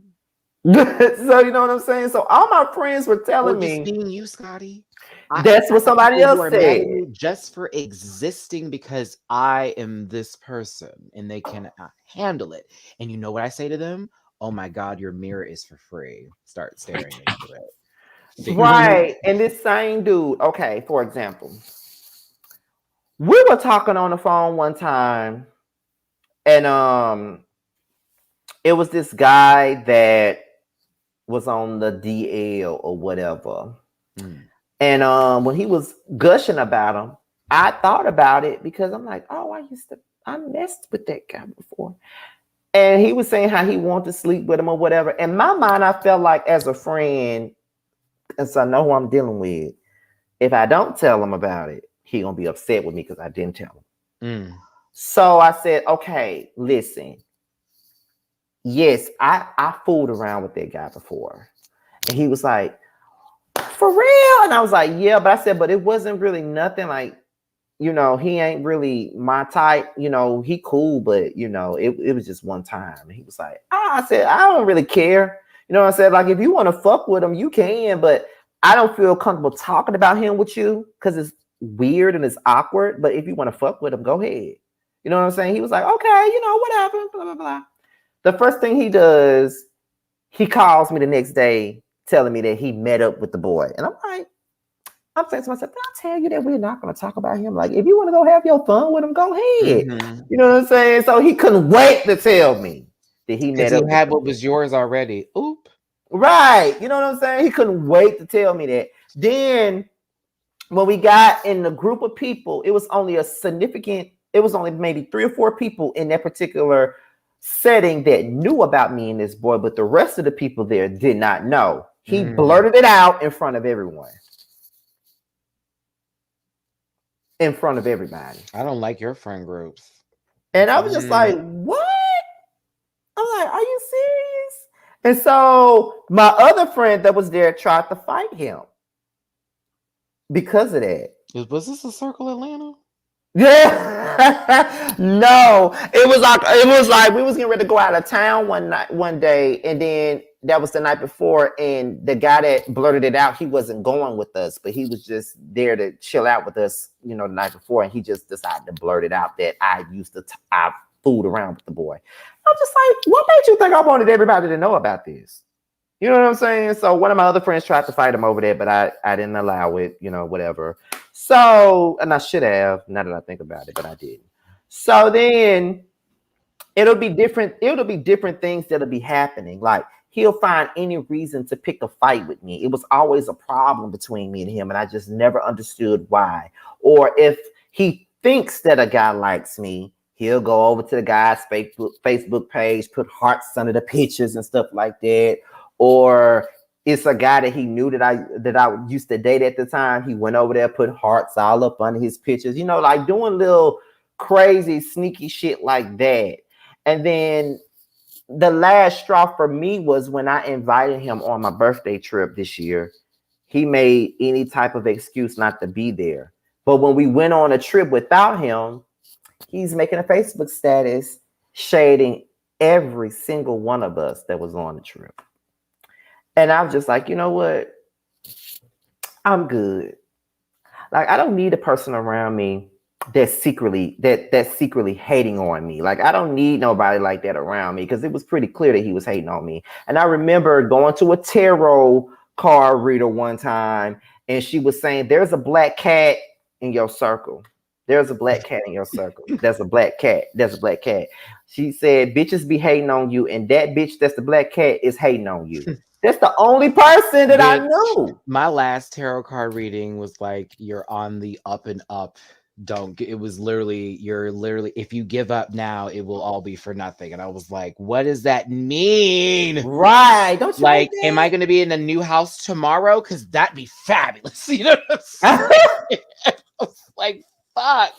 So you know what I'm saying? So all my friends were telling me, just being you, Scotty. That's what somebody else said. Just for existing because I am this person and they can handle it. And you know what I say to them? Oh my God, your mirror is for free. Start staring into it. Right. And this same dude, okay, for example, we were talking on the phone one time, and it was this guy that was on the DL or whatever. And when he was gushing about him, I thought about it because I'm like, oh, I messed with that guy before. And he was saying how he wanted to sleep with him or whatever. In my mind, I felt like as a friend, and so I know who I'm dealing with, if I don't tell him about it, he gonna be upset with me because I didn't tell him. So I said, okay, listen. Yes, I fooled around with that guy before. And he was like, for real? And I was like, yeah, but I said, but it wasn't really nothing like, he ain't really my type, he cool, but it was just one time. And he was like, I said, I don't really care. You know what I said? Like, if you want to fuck with him, you can, but I don't feel comfortable talking about him with you because it's weird and it's awkward. But if you want to fuck with him, go ahead. You know what I'm saying? He was like, okay, whatever, blah, blah, blah. The first thing he does, he calls me the next day telling me that he met up with the boy. And I'm saying to myself, did I tell you that we're not going to talk about him? Like, if you want to go have your fun with him, go ahead. You know what I'm saying? So he couldn't wait to tell me that he met up. He had what was yours already. Oop. Right. You know what I'm saying? He couldn't wait to tell me that. Then when we got in the group of people, it was only maybe 3 or 4 people in that particular setting that knew about me and this boy, but the rest of the people there did not know. He blurted it out in front of everyone. In front of everybody. I don't like your friend groups. And I was just like, what? I'm like, are you serious? And so my other friend that was there tried to fight him because of that. Was this a Circle Atlanta? Yeah. No, it was like we was getting ready to go out of town one day, and then that was the night before, and the guy that blurted it out, he wasn't going with us, but he was just there to chill out with us, the night before, and he just decided to blurt it out that I fooled around with the boy. I'm just like, what made you think I wanted everybody to know about this? You know what I'm saying? So one of my other friends tried to fight him over there, but I didn't allow it, whatever. So, and I should have, now that I think about it, but I didn't. So then it'll be different things that'll be happening. Like, he'll find any reason to pick a fight with me. It was always a problem between me and him, and I just never understood why. Or if he thinks that a guy likes me, he'll go over to the guy's Facebook page, put hearts under the pictures and stuff like that. Or it's a guy that he knew that I used to date at the time. He went over there, put hearts all up under his pictures, like doing little crazy, sneaky shit like that. And then the last straw for me was when I invited him on my birthday trip this year. He made any type of excuse not to be there. But when we went on a trip without him, he's making a Facebook status shading every single one of us that was on the trip. And I was just like, you know what? I'm good. Like, I don't need a person around me that's secretly hating on me. Like, I don't need nobody like that around me, because it was pretty clear that he was hating on me. And I remember going to a tarot card reader one time, and she was saying, there's a black cat in your circle. There's a black cat in your circle. There's a black cat. There's a black cat. She said, bitches be hating on you, and that bitch that's the black cat is hating on you. That's the only person that I knew. My last tarot card reading was like, you're on the up and up. It was literally, if you give up now, it will all be for nothing. And I was like, what does that mean? Right. Don't you like am I going to be in a new house tomorrow? Because that'd be fabulous. You know what I'm saying? I was like, fuck.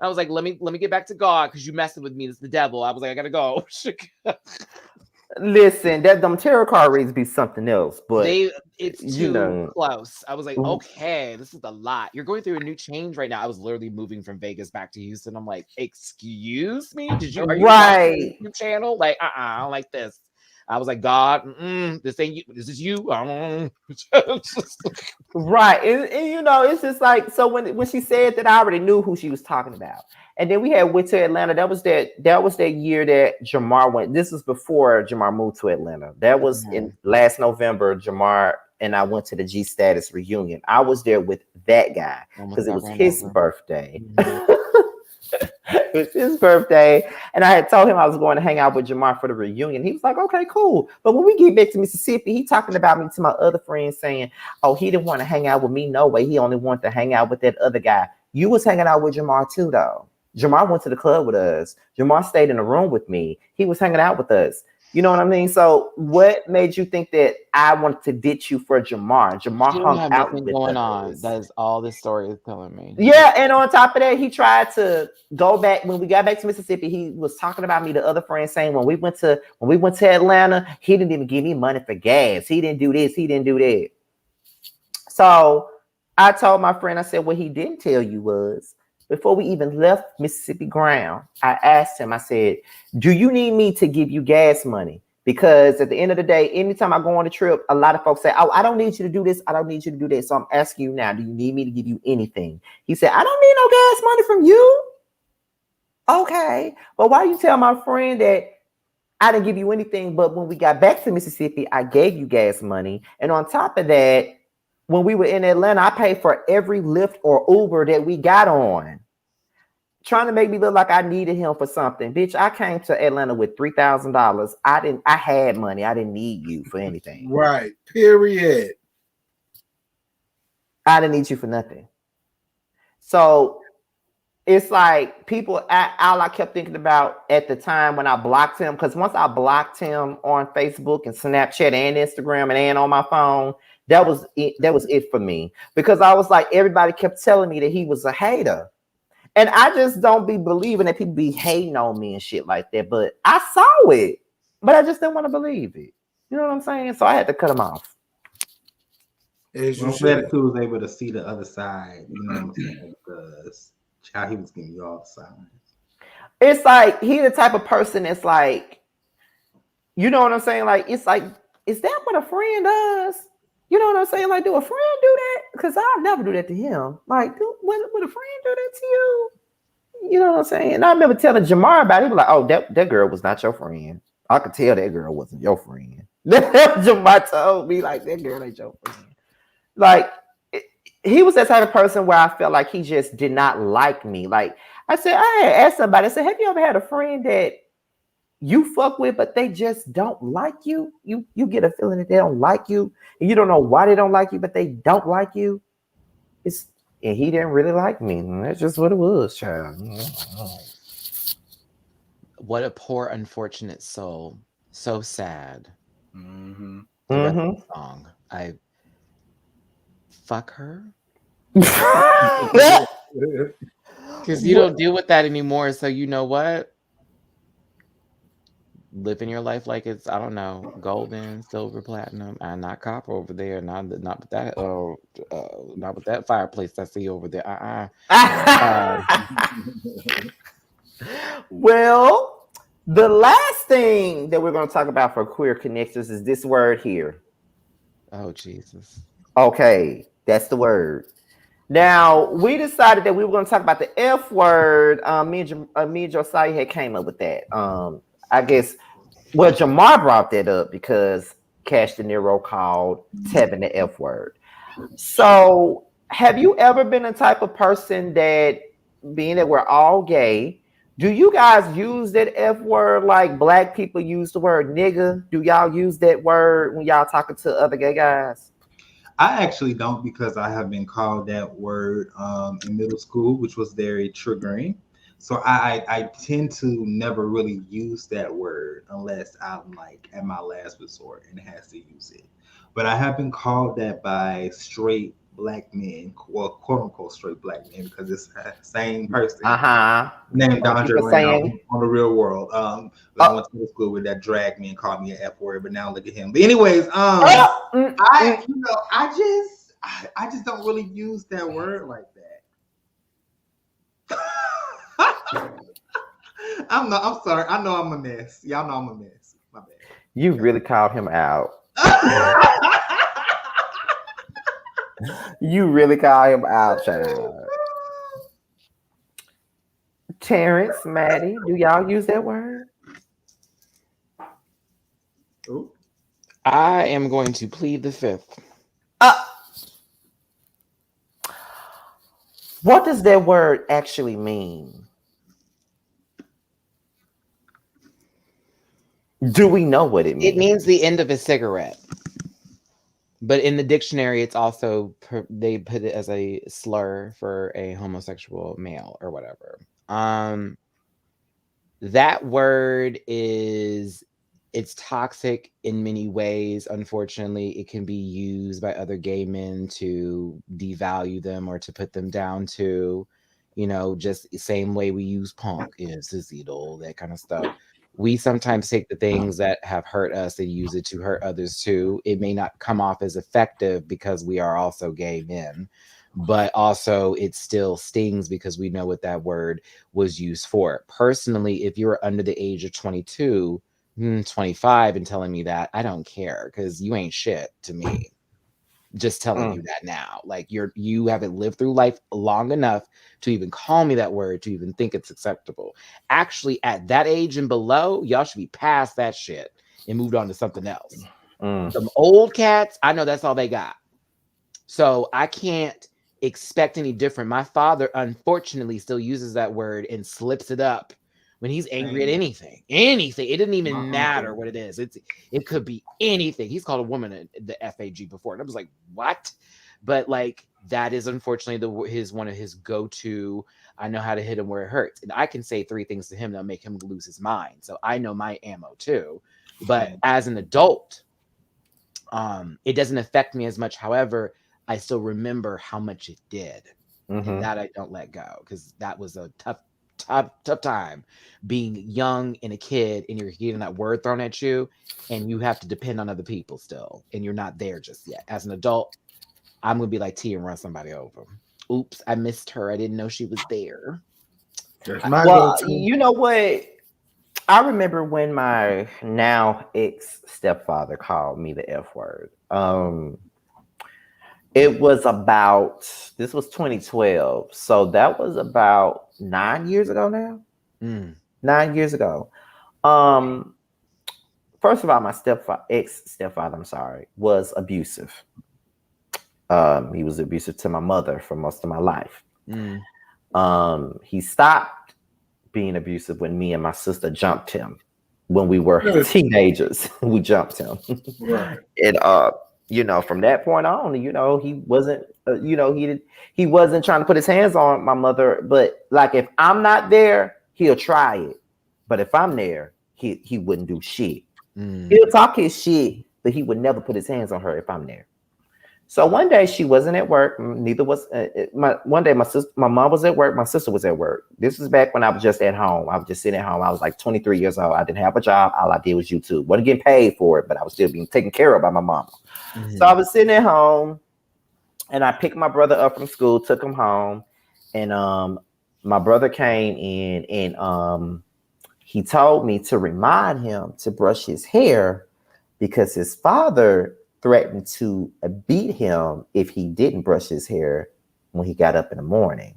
I was like, let me get back to God because you messing with me. It's the devil. I was like, I gotta go. Listen, them tarot card reads be something else, but it's too close. I was like, okay, this is a lot. You're going through a new change right now. I was literally moving from Vegas back to Houston. I'm like, excuse me, are you right YouTube channel? Like, I don't like this. I was like, God, this ain't you. This is you. Right, and you know, it's just like, so when she said that, I already knew who she was talking about. And then we had went to Atlanta. That was that year that Jamar went. This was before Jamar moved to Atlanta. That was in last November. Jamar and I went to the G Status reunion. I was there with that guy because it was his birthday. It was his birthday, and I had told him I was going to hang out with Jamar for the reunion. He was like, okay, cool. But when we get back to Mississippi, he talking about me to my other friends saying, oh, he didn't want to hang out with me. No way. He only wanted to hang out with that other guy. You was hanging out with Jamar too, though. Jamar went to the club with us. Jamar stayed in the room with me. He was hanging out with us. You know what I mean? So what made you think that I wanted to ditch you for Jamar? Jamar hung out with going us. On. That is all this story is telling me. Yeah, and on top of that, he tried to go back. When we got back to Mississippi, he was talking about me to other friends, saying when we went to Atlanta, he didn't even give me money for gas. He didn't do this. He didn't do that. So I told my friend, I said, what he didn't tell you was, before we even left Mississippi ground, I asked him, I said, do you need me to give you gas money? Because at the end of the day, anytime I go on a trip, a lot of folks say, oh, I don't need you to do this. I don't need you to do that. So I'm asking you now, do you need me to give you anything? He said, I don't need no gas money from you. Okay. But why you tell my friend that I didn't give you anything, but when we got back to Mississippi, I gave you gas money. And on top of that, when we were in Atlanta, I paid for every Lyft or Uber that we got on. Trying to make me look like I needed him for something. Bitch, I came to Atlanta with $3,000. I had money. I didn't need you for anything. Right. Period. I didn't need you for nothing. So it's like people, all I kept thinking about at the time when I blocked him, because once I blocked him on Facebook and Snapchat and Instagram and on my phone, that was it for me. Because I was like, everybody kept telling me that he was a hater. And I just don't be believing that people be hating on me and shit like that. But I saw it, but I just didn't want to believe it. You know what I'm saying? So I had to cut him off. I'm glad that was able to see the other side, you know what I'm saying? Because he was giving you all the signs. It's like he the type of person that's like, you know what I'm saying? Like, it's like, is that what a friend does? You know what I'm saying? Like, do a friend do that? Because I'll never do that to him. Like, would a friend do that to you? You know what I'm saying? And I remember telling Jamar about it. He was like, oh, that girl was not your friend. I could tell that girl wasn't your friend. Jamar told me, like, that girl ain't your friend. Like, he was that type of person where I felt like he just did not like me. Like, I said, I had asked somebody, I said, have you ever had a friend that you fuck with, but they just don't like you? You get a feeling that they don't like you, and you don't know why they don't like you, but they don't like you. And he didn't really like me. That's just what it was, child. What a poor, unfortunate soul. So sad. Mm-hmm. The rest of the song. I fuck her. Because you don't deal with that anymore. So you know what? Living your life like it's, I don't know, golden, silver, platinum, and not copper over there. Not with that. Not with that fireplace I see over there. Well, the last thing that we're going to talk about for queer connectors is this word here. Oh, Jesus. Okay, that's the word. Now, we decided that we were going to talk about the F word. Me and Josiah had came up with that. I guess, well, Jamar brought that up because Cash De Niro called Tevin the F word. So, have you ever been a type of person that, being that we're all gay, Do you guys use that F word like black people use the word nigga? Do y'all use that word when y'all talking to other gay guys? I actually don't, because I have been called that word in middle school, which was very triggering. So I tend to never really use that word unless I'm like at my last resort and has to use it. But I have been called that by straight black men, well, quote unquote straight black men, because it's the same person named Andre Brown on the Real World. But I went to school with that drag me and called me an F word, but now look at him. But anyways, I just don't really use that word like that. I'm sorry. I know I'm a mess. Y'all know I'm a mess. My bad. You really called him out. You really called him out, child. Terrence, Maddie, do y'all use that word? Ooh. I am going to plead the fifth. What does that word actually mean? Do we know what it means? It means the end of a cigarette. But in the dictionary, it's also, they put it as a slur for a homosexual male or whatever. That word it's toxic in many ways. Unfortunately, it can be used by other gay men to devalue them or to put them down to, just the same way we use punk, sissy doll, that kind of stuff. We sometimes take the things that have hurt us and use it to hurt others too. It may not come off as effective because we are also gay men, but also it still stings because we know what that word was used for. Personally, if you're under the age of 22, 25 and telling me that, I don't care, because you ain't shit to me. Just telling you that now. Like you haven't lived through life long enough to even call me that word, to even think it's acceptable. Actually, at that age and below, y'all should be past that shit and moved on to something else. Some old cats, I know that's all they got. So I can't expect any different. My father, unfortunately, still uses that word and slips it up when he's angry at anything. It doesn't even matter what it is. It could be anything. He's called a woman the FAG before, and I was like, what? But like, that is unfortunately one of his go-to. I know how to hit him where it hurts, and I can say 3 things to him that'll make him lose his mind. So I know my ammo too. But as an adult, it doesn't affect me as much. However, I still remember how much it did, and that I don't let go, because that was a tough time being young and a kid, and you're getting that word thrown at you, and you have to depend on other people still, and you're not there just yet. As an adult, I'm gonna be like T and run somebody over. Oops, I missed her. I didn't know she was there. Well, you know what? I remember when my now ex-stepfather called me the F word. It was this was 2012. So that was about 9 years ago now. 9 years ago. First of all, my ex-stepfather, was abusive. He was abusive to my mother for most of my life. He stopped being abusive when me and my sister jumped him. When we were teenagers, we jumped him. And from that point on, he wasn't, he wasn't trying to put his hands on my mother. But like, if I'm not there, he'll try it. But if I'm there, he wouldn't do shit. He'll talk his shit, but he would never put his hands on her if I'm there. So one day she wasn't at work. Neither was one day my mom was at work. My sister was at work. This was back when I was just at home. I was just sitting at home. I was like 23 years old. I didn't have a job. All I did was YouTube. Wasn't getting paid for it, but I was still being taken care of by my mama. So I was sitting at home, and I picked my brother up from school, took him home, and my brother came in, and he told me to remind him to brush his hair because his father threatened to beat him if he didn't brush his hair when he got up in the morning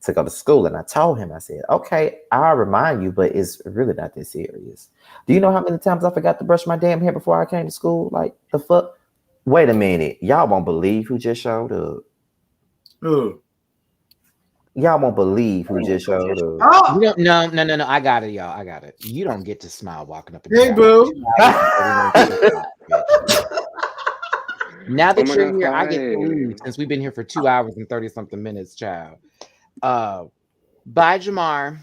to go to school. And I told him, I said, okay, I'll remind you, but it's really not that serious. Do you know how many times I forgot to brush my damn hair before I came to school? Like, the fuck? Wait a minute. Y'all won't believe who just showed up. Y'all won't believe who just showed up. Oh, You don't, no. I got it, y'all. I got it. You don't get to smile walking up in Hey, here. boo. Now that Oh my you're God, here, I get to hi. leave since we've been here for 2 hours and 30 something minutes, child. Bye, Jamar.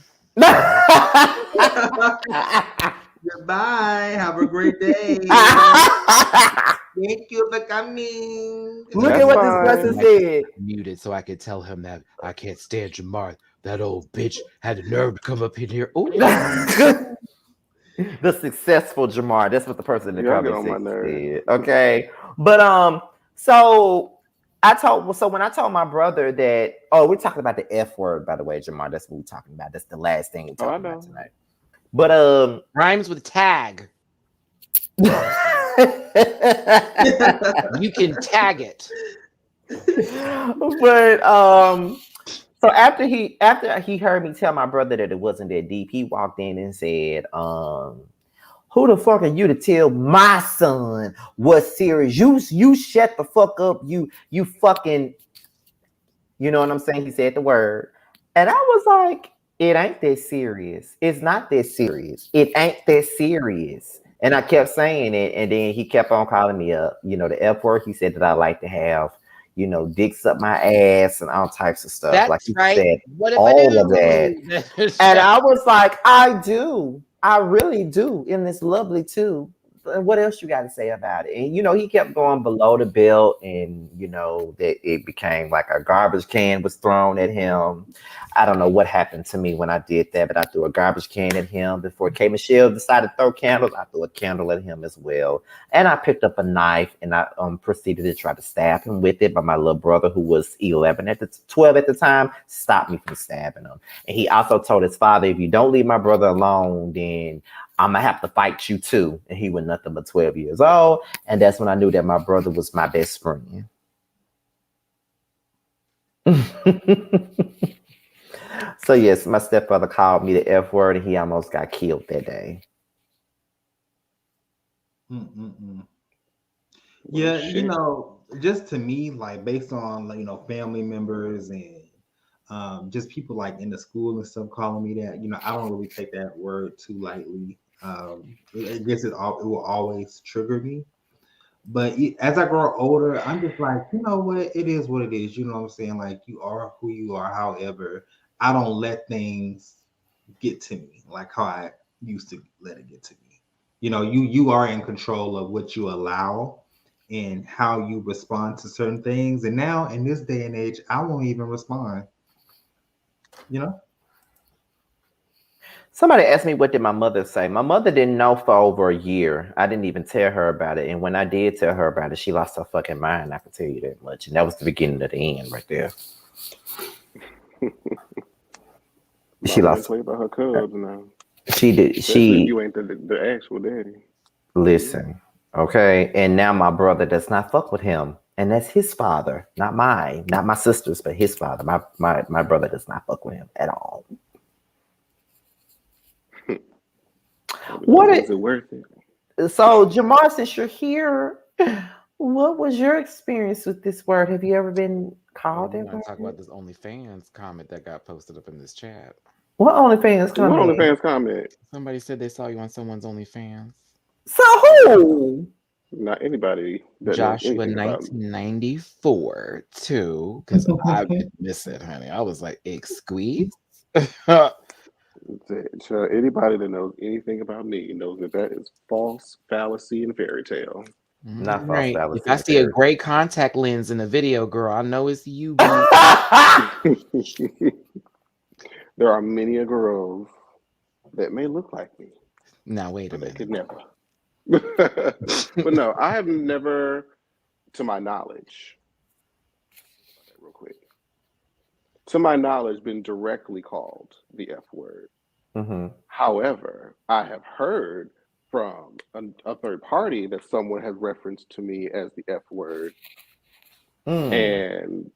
goodbye. Have a great day. Thank you for coming. Look That's at what this fine. person said. Muted so I could tell him that I can't stand Jamar. That old bitch had the nerve to come up in here. Oh, The successful Jamar. That's what the person in the Y'all get comment on my section nerves. said. Okay. But so when I told my brother that, we're talking about the F word, by the way, Jamar. That's what we're talking about. That's the last thing we're talking about tonight. But rhymes with tag. You can tag it. But so after he heard me tell my brother that it wasn't that deep, he walked in and said, who the fuck are you to tell my son what's serious? You shut the fuck up, you fucking, you know what I'm saying? He said the word. And I was like, it ain't that serious. It's not that serious. It ain't that serious. And I kept saying it, and then he kept on calling me up, the F word. He said that I like to have, dicks up my ass and all types of stuff. That's like he right. said, What if all of that. And I was like, I do. I really do. And it's lovely too. And what else you got to say about it? And he kept going below the belt, and that it became like a garbage can was thrown at him. I don't know what happened to me when I did that, but I threw a garbage can at him. Before K Michelle decided to throw candles, I threw a candle at him as well. And I picked up a knife, and I proceeded to try to stab him with it. But my little brother, who was 12 at the time, stopped me from stabbing him. And he also told his father, if you don't leave my brother alone, then I'm gonna have to fight you too. And he was nothing but 12 years old. And that's when I knew that my brother was my best friend. So yes, my stepfather called me the F word, and he almost got killed that day. Yeah, Shit. just to me, like based on family members and just people like in the school and stuff calling me that, I don't really take that word too lightly. I guess it will always trigger me. But as I grow older, I'm just like, you know what? It is what it is. You know what I'm saying? Like, you are who you are. However, I don't let things get to me like how I used to let it get to me. You are in control of what you allow and how you respond to certain things. And now in this day and age, I won't even respond. Somebody asked me, what did my mother say? My mother didn't know for over a year. I didn't even tell her about it. And when I did tell her about it, she lost her fucking mind. I can tell you that much. And that was the beginning of the end right there. She lost. Play about her cubs now. She did. Especially if you ain't the actual daddy. Listen, okay. And now my brother does not fuck with him. And that's his father, not mine, not my sister's, but his father. My brother does not fuck with him at all. Is it worth it? So, Jamar, since you're here, what was your experience with this word? Have you ever been called that word? Talk about this OnlyFans comment that got posted up in this chat. What OnlyFans comment? What OnlyFans comment? Somebody said they saw you on someone's OnlyFans. So who? Not anybody. Joshua 1994 too, because I've been missing, honey. I was like, excuse. So anybody that knows anything about me knows that is false, fallacy, and fairy tale. Not false, right. fallacy. If I see a gray contact lens in the video, girl, I know it's you. There are many a girls that may look like me. Now wait a minute. They could never. But no, I have never, to my knowledge, real quick, to my knowledge, been directly called the F word. Mm-hmm. However, I have heard from a third party that someone has referenced to me as the F word. And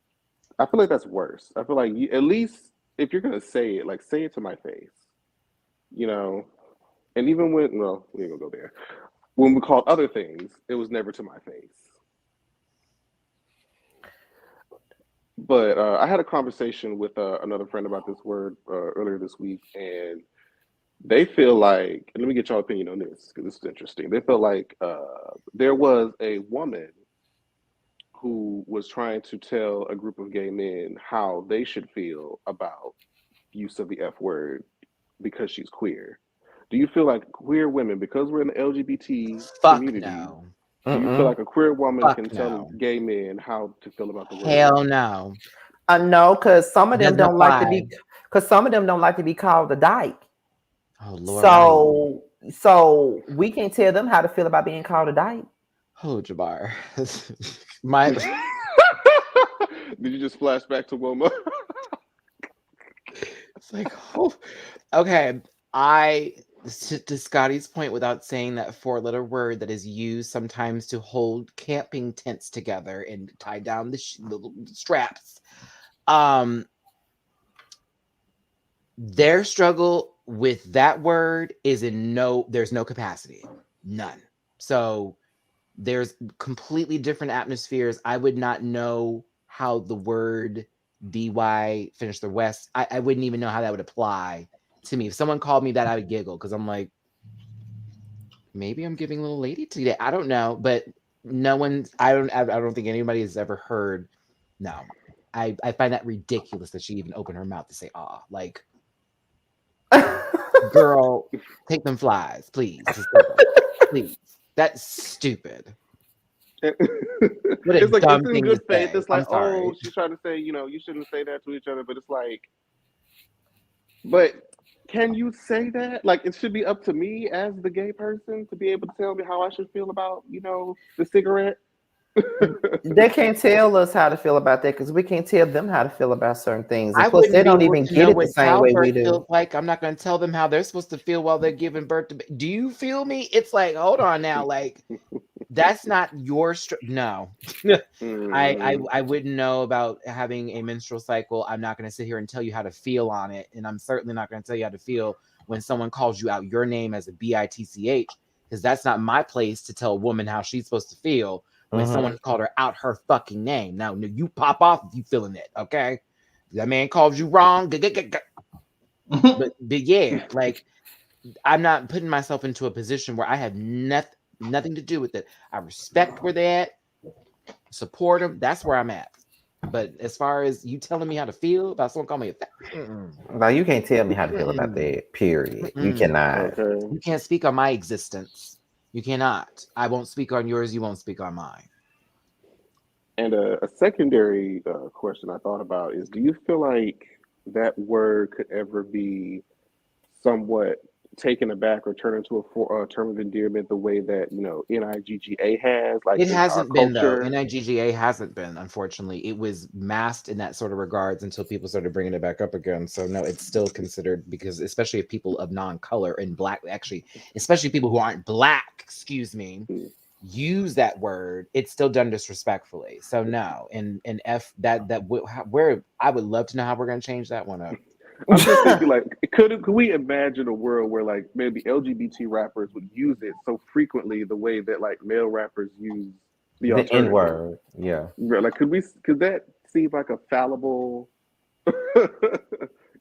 I feel like that's worse. I feel like at least if you're going to say it, like say it to my face, and even when, well, we ain't gonna go there. When we called other things, it was never to my face. But I had a conversation with another friend about this word earlier this week, and they feel like, and let me get your opinion on this because this is interesting. They feel like there was a woman who was trying to tell a group of gay men how they should feel about use of the F word because she's queer. Do you feel like queer women, because we're in the LGBT Fuck community, no. do you feel like a queer woman Fuck can no. tell gay men how to feel about the word? Hell no. No, because some of them Doesn't don't like to apply. be. Because some of them don't like to be called a dyke. Oh Lord. Right. So we can't tell them how to feel about being called a dyke. Oh, Jabbar. My. Did you just flash back to Wilma? It's like, oh, okay. To Scotty's point, without saying that four-letter word that is used sometimes to hold camping tents together and tie down the little straps. Their struggle with that word is there's no capacity, none. So there's completely different atmospheres. I would not know how the word BY finish the West. I wouldn't even know how that would apply to me. If someone called me that, I would giggle because I'm like, maybe I'm giving a little lady today. I don't know, but no one's. I don't think anybody has ever heard. No, I find that ridiculous that she even opened her mouth to say "ah." Like, girl, take them flies, please. Just take them. Please. That's stupid. It's like it's in good faith. It's like, oh, she's trying to say, you shouldn't say that to each other, but it's like, but can you say that? Like, it should be up to me as the gay person to be able to tell me how I should feel about, the cigarette. They can't tell us how to feel about that because we can't tell them how to feel about certain things. I Plus, they don't even get it the same way we do. Feels like I'm not going to tell them how they're supposed to feel while they're giving birth to. Do you feel me? It's like, hold on now, like that's not your no. I wouldn't know about having a menstrual cycle. I'm not going to sit here and tell you how to feel on it, and I'm certainly not going to tell you how to feel when someone calls you out your name as a bitch, because that's not my place to tell a woman how she's supposed to feel. When someone called her out her fucking name. Now, you pop off if you feeling it, okay? That man calls you wrong. But yeah, like, I'm not putting myself into a position where I have nothing to do with it. I respect where they're at, support them. That's where I'm at. But as far as you telling me how to feel about someone calling me a no, you can't tell me how to feel about that, period. You cannot. Okay. You can't speak on my existence. You cannot. I won't speak on yours. You won't speak on mine. And a secondary question I thought about is, do you feel like that word could ever be somewhat taken aback or turned into a term of endearment the way that, NIGGA has? Like, it hasn't been, though. culture? NIGGA hasn't been, unfortunately. It was masked in that sort of regards until people started bringing it back up again. So, no, it's still considered, because especially if people of non-color and black, actually, especially people who aren't black, use that word, it's still done disrespectfully. So, no. And F, where I would love to know how we're going to change that one up. I'm just thinking, like, could we imagine a world where, like, maybe LGBT rappers would use it so frequently the way that, like, male rappers use the N-word? Yeah. Like, could that seem like a fallible,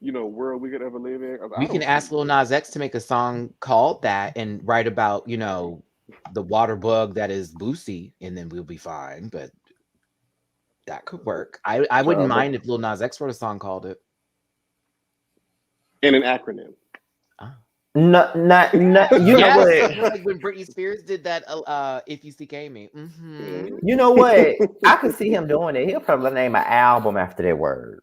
world we could ever live in? We can ask Lil Nas X to make a song called that and write about, the water bug that is Boosie, and then we'll be fine. But that could work. I wouldn't mind if Lil Nas X wrote a song called it. In an acronym. No, not you know what? Like when Britney Spears did that, "If You See Me." You know what? I could see him doing it. He'll probably name an album after that word.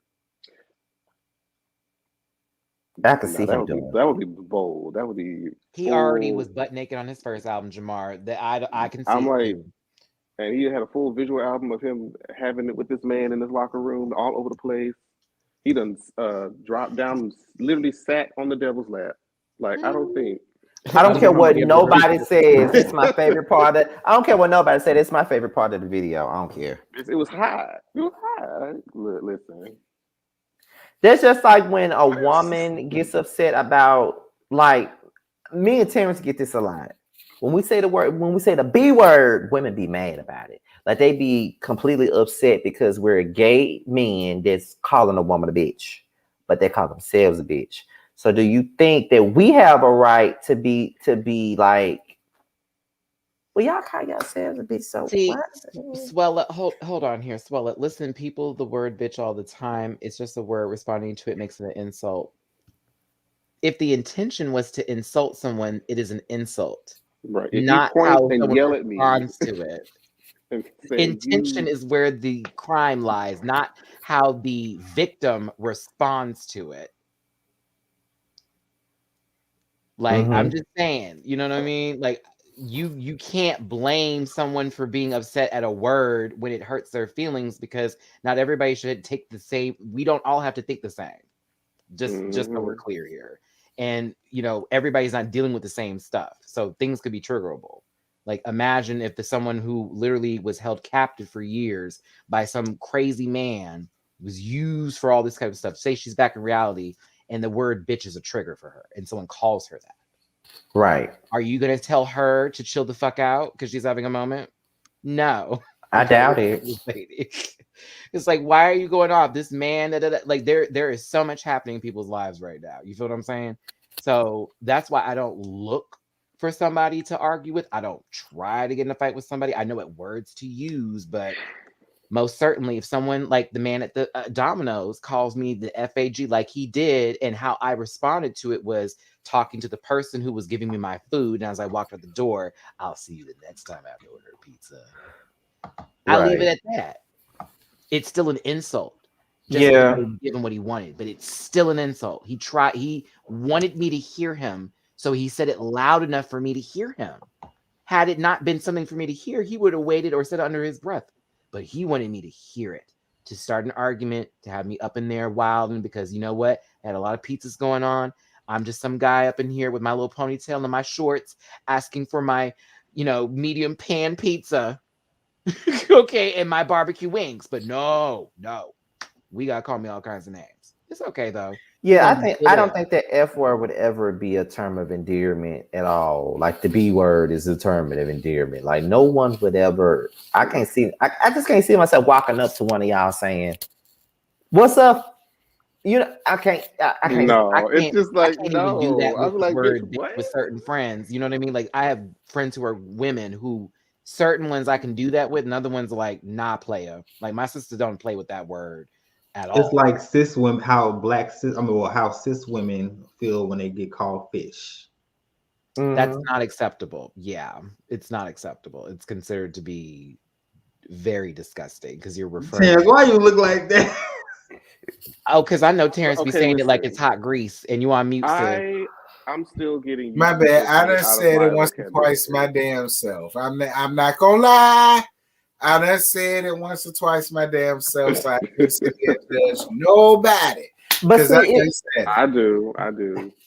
I could see him doing that would be bold. That would be. He already was butt naked on his first album, Jamar. That I can see. I'm like, and he had a full visual album of him having it with this man in his locker room, all over the place. He done dropped down, literally sat on the devil's lap. Like, I don't care what nobody says. It's my favorite part of it. I don't care what nobody said. It's my favorite part of the video. I don't care. It was hot. It was hot. Listen. That's just like when a woman gets upset about, like, me and Terrence get this a lot. When we say the B word, women be mad about it. Like they be completely upset because we're gay men that's calling a woman a bitch, but they call themselves a bitch. So do you think that we have a right to be like, well, y'all call yourselves a bitch? So See, what? Swell, hold on here, Swell. Listen, people, the word bitch all the time. It's just a word. Responding to it makes it an insult. If the intention was to insult someone, it is an insult. Right. If you Not point how and someone yell at me responds to it. and say Intention is where the crime lies, not how the victim responds to it. Like, I'm just saying, you know what I mean? Like, you can't blame someone for being upset at a word when it hurts their feelings, because not everybody should take the same. We don't all have to think the same. Just so we're clear here. And everybody's not dealing with the same stuff, so things could be triggerable. Like, imagine if someone who literally was held captive for years by some crazy man was used for all this kind of stuff. Say she's back in reality and the word bitch is a trigger for her and someone calls her that. Right. Are you going to tell her to chill the fuck out because she's having a moment? No. I doubt it. It's like, why are you going off? This man, like there is so much happening in people's lives right now. You feel what I'm saying? So that's why I don't look for somebody to argue with. I don't try to get in a fight with somebody. I know what words to use, but most certainly if someone like the man at the Domino's calls me the FAG like he did, and how I responded to it was talking to the person who was giving me my food, and as I walked out the door, I'll see you the next time I have to order a pizza. I leave it at that. It's still an insult. Just because I didn't give him what he wanted, but it's still an insult. He wanted me to hear him, so he said it loud enough for me to hear him. Had it not been something for me to hear, he would have waited or said it under his breath. But he wanted me to hear it, to start an argument, to have me up in there wilding, because you know what? I had a lot of pizzas going on. I'm just some guy up in here with my little ponytail and my shorts asking for my, medium pan pizza. Okay, and my barbecue wings. But no. We got to call me all kinds of names. It's okay, though. Yeah, I don't think the F word would ever be a term of endearment at all. Like the B word is a term of endearment. Like no one would ever. I just can't see myself walking up to one of y'all saying, "What's up?" I can't. It's just like I can't no. even do that with I'm like, word with certain friends. You know what I mean? Like I have friends who are women who certain ones I can do that with, and other ones are like, nah, player. Like my sister don't play with that word at all. It's like cis women, how cis women feel when they get called fish. That's not acceptable. Yeah, it's not acceptable. It's considered to be very disgusting because you're referring. Terrence, why you look like that? Oh, because I know Terrence be saying it like it's hot grease, and you on mute. I'm still getting. My bad. I done said it once or twice my damn self. I'm not gonna lie. I done said it once or twice my damn self. So I can sit here and judge nobody. But see, I do.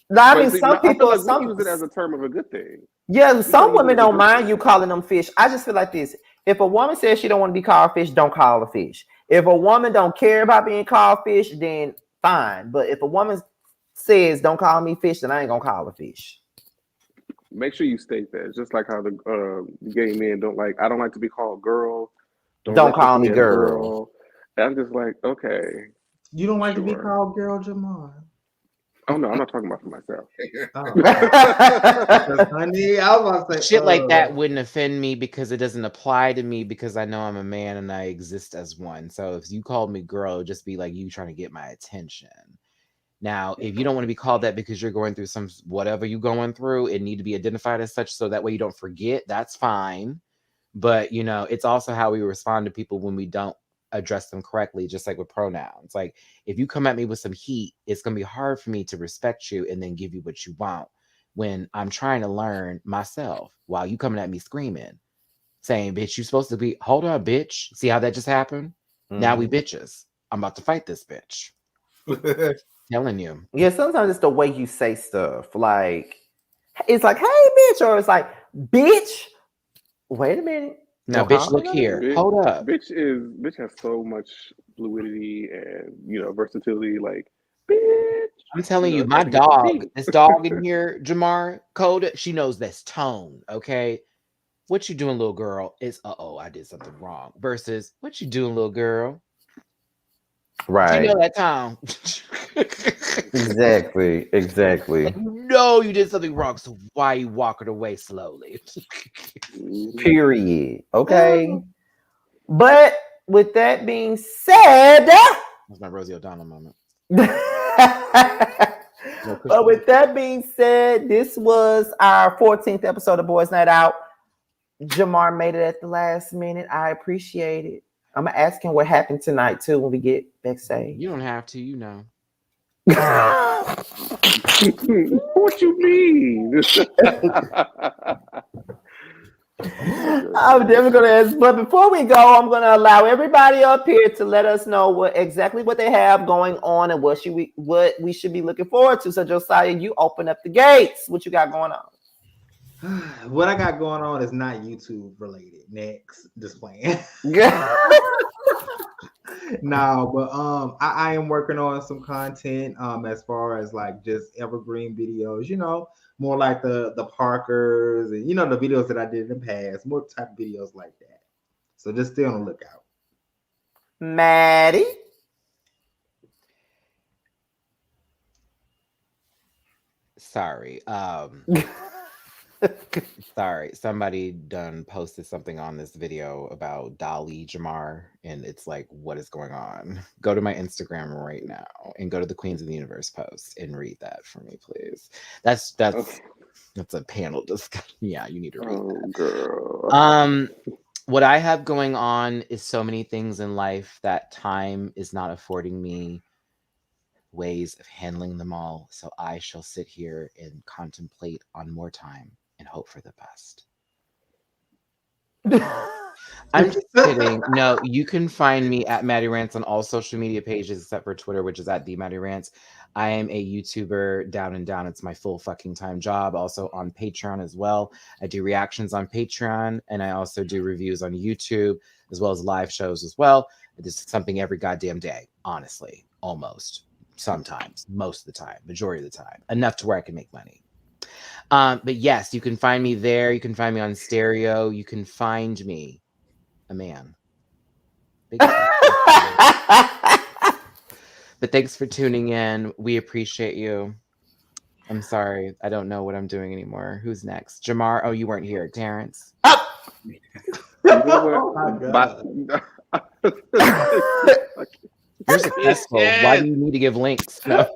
No, I mean, some people use it as a term of a good thing. Yeah, some women don't mind you calling them fish. I just feel like this: if a woman says she don't want to be called fish, don't call her fish. If a woman don't care about being called fish, then fine. But if a woman says don't call me fish, then I ain't gonna call her fish. Make sure you state that. It's just like how the gay men don't like. I don't like to be called girl. Don't call me girl. I'm just like, okay. You don't like to be called girl, Jamar? Oh no, I'm not talking about for myself. Honey, I was about to say shit like that wouldn't offend me because it doesn't apply to me because I know I'm a man and I exist as one. So if you called me girl, just be like you trying to get my attention. Now, if you don't want to be called that because you're going through some whatever you're going through, it need to be identified as such so that way you don't forget. That's fine. But it's also how we respond to people when we don't address them correctly, just like with pronouns. Like if you come at me with some heat, it's gonna be hard for me to respect you and then give you what you want when I'm trying to learn myself while you coming at me screaming, saying, bitch, you supposed to be, hold on, bitch. See how that just happened? Now we bitches. I'm about to fight this bitch. Telling you. Yeah, sometimes it's the way you say stuff. Like it's like, hey bitch, or it's like, bitch. Wait a minute. Now, bitch, look here. Hold up. Bitch has so much fluidity and versatility. Like, bitch. I'm telling you, my dog, this dog in here, Jamar, Coda, she knows this tone. Okay, what you doing, little girl, is I did something wrong. Versus what you doing, little girl. Right. You know that time. Exactly. Like, no, you did something wrong. So why are you walking away slowly? Period. Okay. But with that being said, That's my Rosie O'Donnell moment. But with that being said, this was our 14th episode of Boys Night Out. Jamar made it at the last minute. I appreciate it. I'm gonna ask him what happened tonight too when we get backstage. You don't have to, you know. What you mean? I'm definitely gonna ask, but before we go, I'm gonna allow everybody up here to let us know exactly what they have going on and what we should be looking forward to. So Josiah, you open up the gates. What you got going on? What I got going on is not YouTube related. Next, just playing. No, but I am working on some content as far as like just evergreen videos, you know, more like the Parkers and, you know, the videos that I did in the past, more type of videos like that. So just stay on the lookout. Maddie. Sorry. Sorry, somebody done posted something on this video about Dolly Jamar, and it's like, what is going on? Go to my Instagram right now and go to the Queens of the Universe post and read that for me, please. That's a panel discussion. Yeah, you need to read that. Girl. What I have going on is so many things in life that time is not affording me ways of handling them all. So I shall sit here and contemplate on more time and hope for the best. I'm just kidding. No, you can find me at Maddie Rants on all social media pages except for Twitter, which is at the Maddie Rants. I am a YouTuber down and down. It's my full fucking time job. Also on Patreon as well. I do reactions on Patreon, and I also do reviews on YouTube as well as live shows as well. This is something every goddamn day, honestly, almost. Sometimes, most of the time, majority of the time, enough to where I can make money. But yes, you can find me there. You can find me on Stereo. You can find me a man. But thanks for tuning in. We appreciate you. I'm sorry. I don't know what I'm doing anymore. Who's next? Jamar? Oh, you weren't here. Terrence? Oh my God. You're successful. Why do you need to give links? No,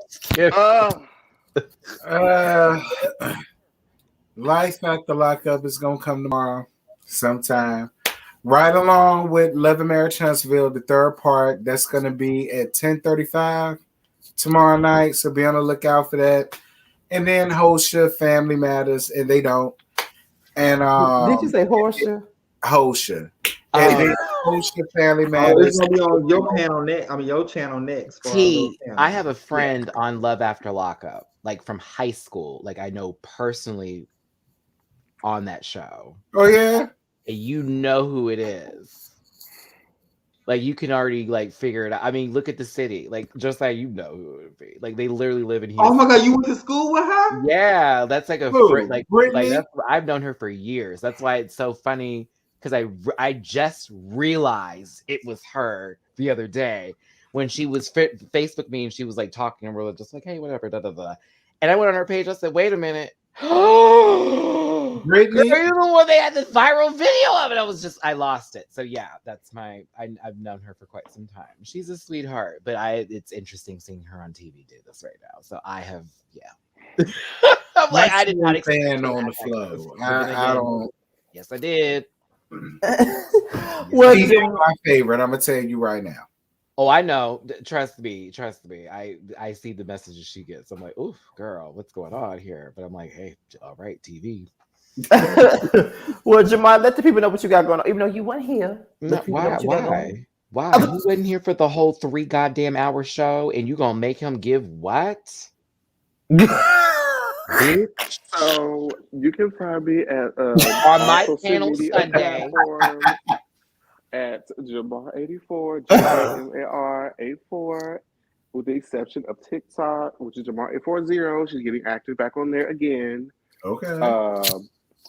Life after lockup is gonna come tomorrow sometime. Right along with Love and Marriage Huntsville, the third part. That's gonna be at 10:35 tomorrow night. So be on the lookout for that. And then Hosha Family Matters, and they don't. And did you say Horsha? Hosha. And then Hosha Family Matters. It's gonna be on your panel next. I mean your channel next. I have a friend on Love After Lockup, like from high school. Like I know personally on that show. Oh yeah. And you know who it is. Like you can already like figure it out. I mean, look at the city. Like just like you know who it would be. Like they literally live in Houston. Oh my God, you went to school with her? Yeah, that's like a Brittany? that's, I've known her for years. That's why it's so funny because I just realized it was her the other day when she was Facebook me and she was like talking and we're just like, hey, whatever, da da da. And I went on her page. I said, wait a minute. Brittany? Girl, you know when they had this viral video of it? I lost it. So yeah, that's I've known her for quite some time. She's a sweetheart, but it's interesting seeing her on TV do this right now. So I have, yeah. I'm like, I did not expect on the flow. I don't. Yes, I did. What's my favorite? I'm gonna tell you right now. Oh, I know. Trust me. I see the messages she gets. I'm like, oof, girl, what's going on here? But I'm like, hey, all right, TV. Well, Jamar, let the people know what you got going on, even though you weren't here. Why? You wasn't here for the whole 3 goddamn hour show, and you gonna make him give what? So you can find me at on my panel Sunday at Jamar84, JMAR84, with the exception of TikTok, which is Jamar840. She's getting active back on there again. Okay.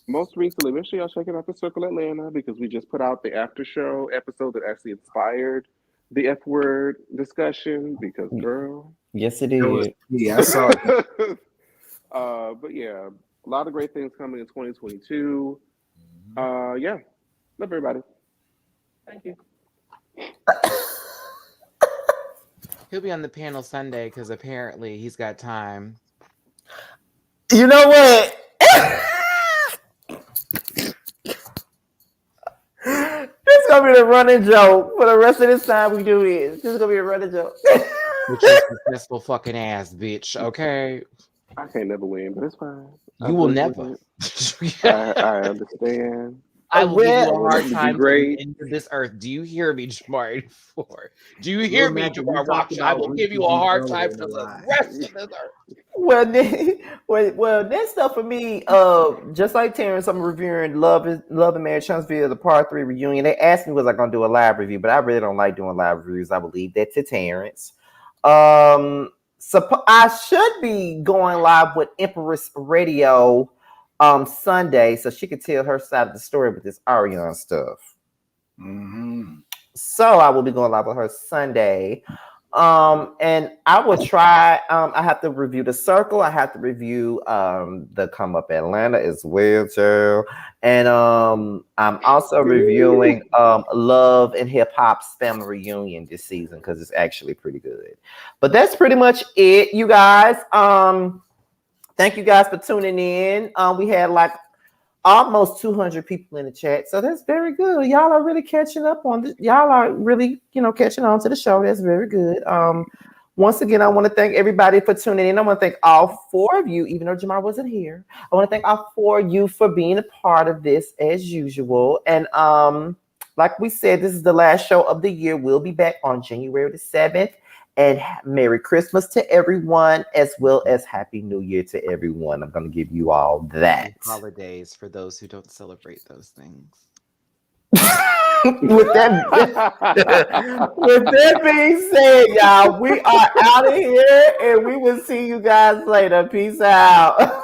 most recently, make sure y'all checking out the Circle Atlanta because we just put out the after show episode that actually inspired the F word discussion. Because girl, yes, it It was is. yeah, I saw it. but yeah, a lot of great things coming in 2022. Yeah, love everybody. Thank you. He'll be on the panel Sunday because apparently he's got time. You know what? This is gonna be the running joke for the rest of this time we do this. This is gonna be a running joke. Which is successful fucking ass, bitch. Okay. I can't never win, but it's fine. You will never. I understand. I will give you a hard It'd be time to great. the end of this earth. Do you hear me, Jamar? Do you hear me, Jamar? Watch. I will give you a hard time for the rest of this earth. Well, next up for me, just like Terrence, I'm reviewing Love and Marriage Huntsville, the Part 3 reunion. They asked me was I gonna do a live review, but I really don't like doing live reviews. I will leave that to Terrence. So I should be going live with Empress Radio Sunday, so she could tell her side of the story with this Ariana stuff. Mm-hmm. So I will be going live with her Sunday. And I will try. I have to review The Circle. I have to review the Come Up Atlanta as well, too. And I'm also reviewing Love and Hip Hop's Family Reunion this season because it's actually pretty good. But that's pretty much it, you guys. Thank you guys for tuning in. We had like almost 200 people in the chat, so that's very good. Y'all are really catching up on this. Y'all are really, catching on to the show. That's very good. Once again, I want to thank everybody for tuning in. I want to thank all 4 of you, even though Jamar wasn't here. I want to thank all 4 of you for being a part of this as usual. And like we said, this is the last show of the year. We'll be back on January the 7th. And Merry Christmas to everyone, as well as Happy New Year to everyone. I'm going to give you all that. Holidays for those who don't celebrate those things. with that being said, y'all, we are out of here, and we will see you guys later. Peace out.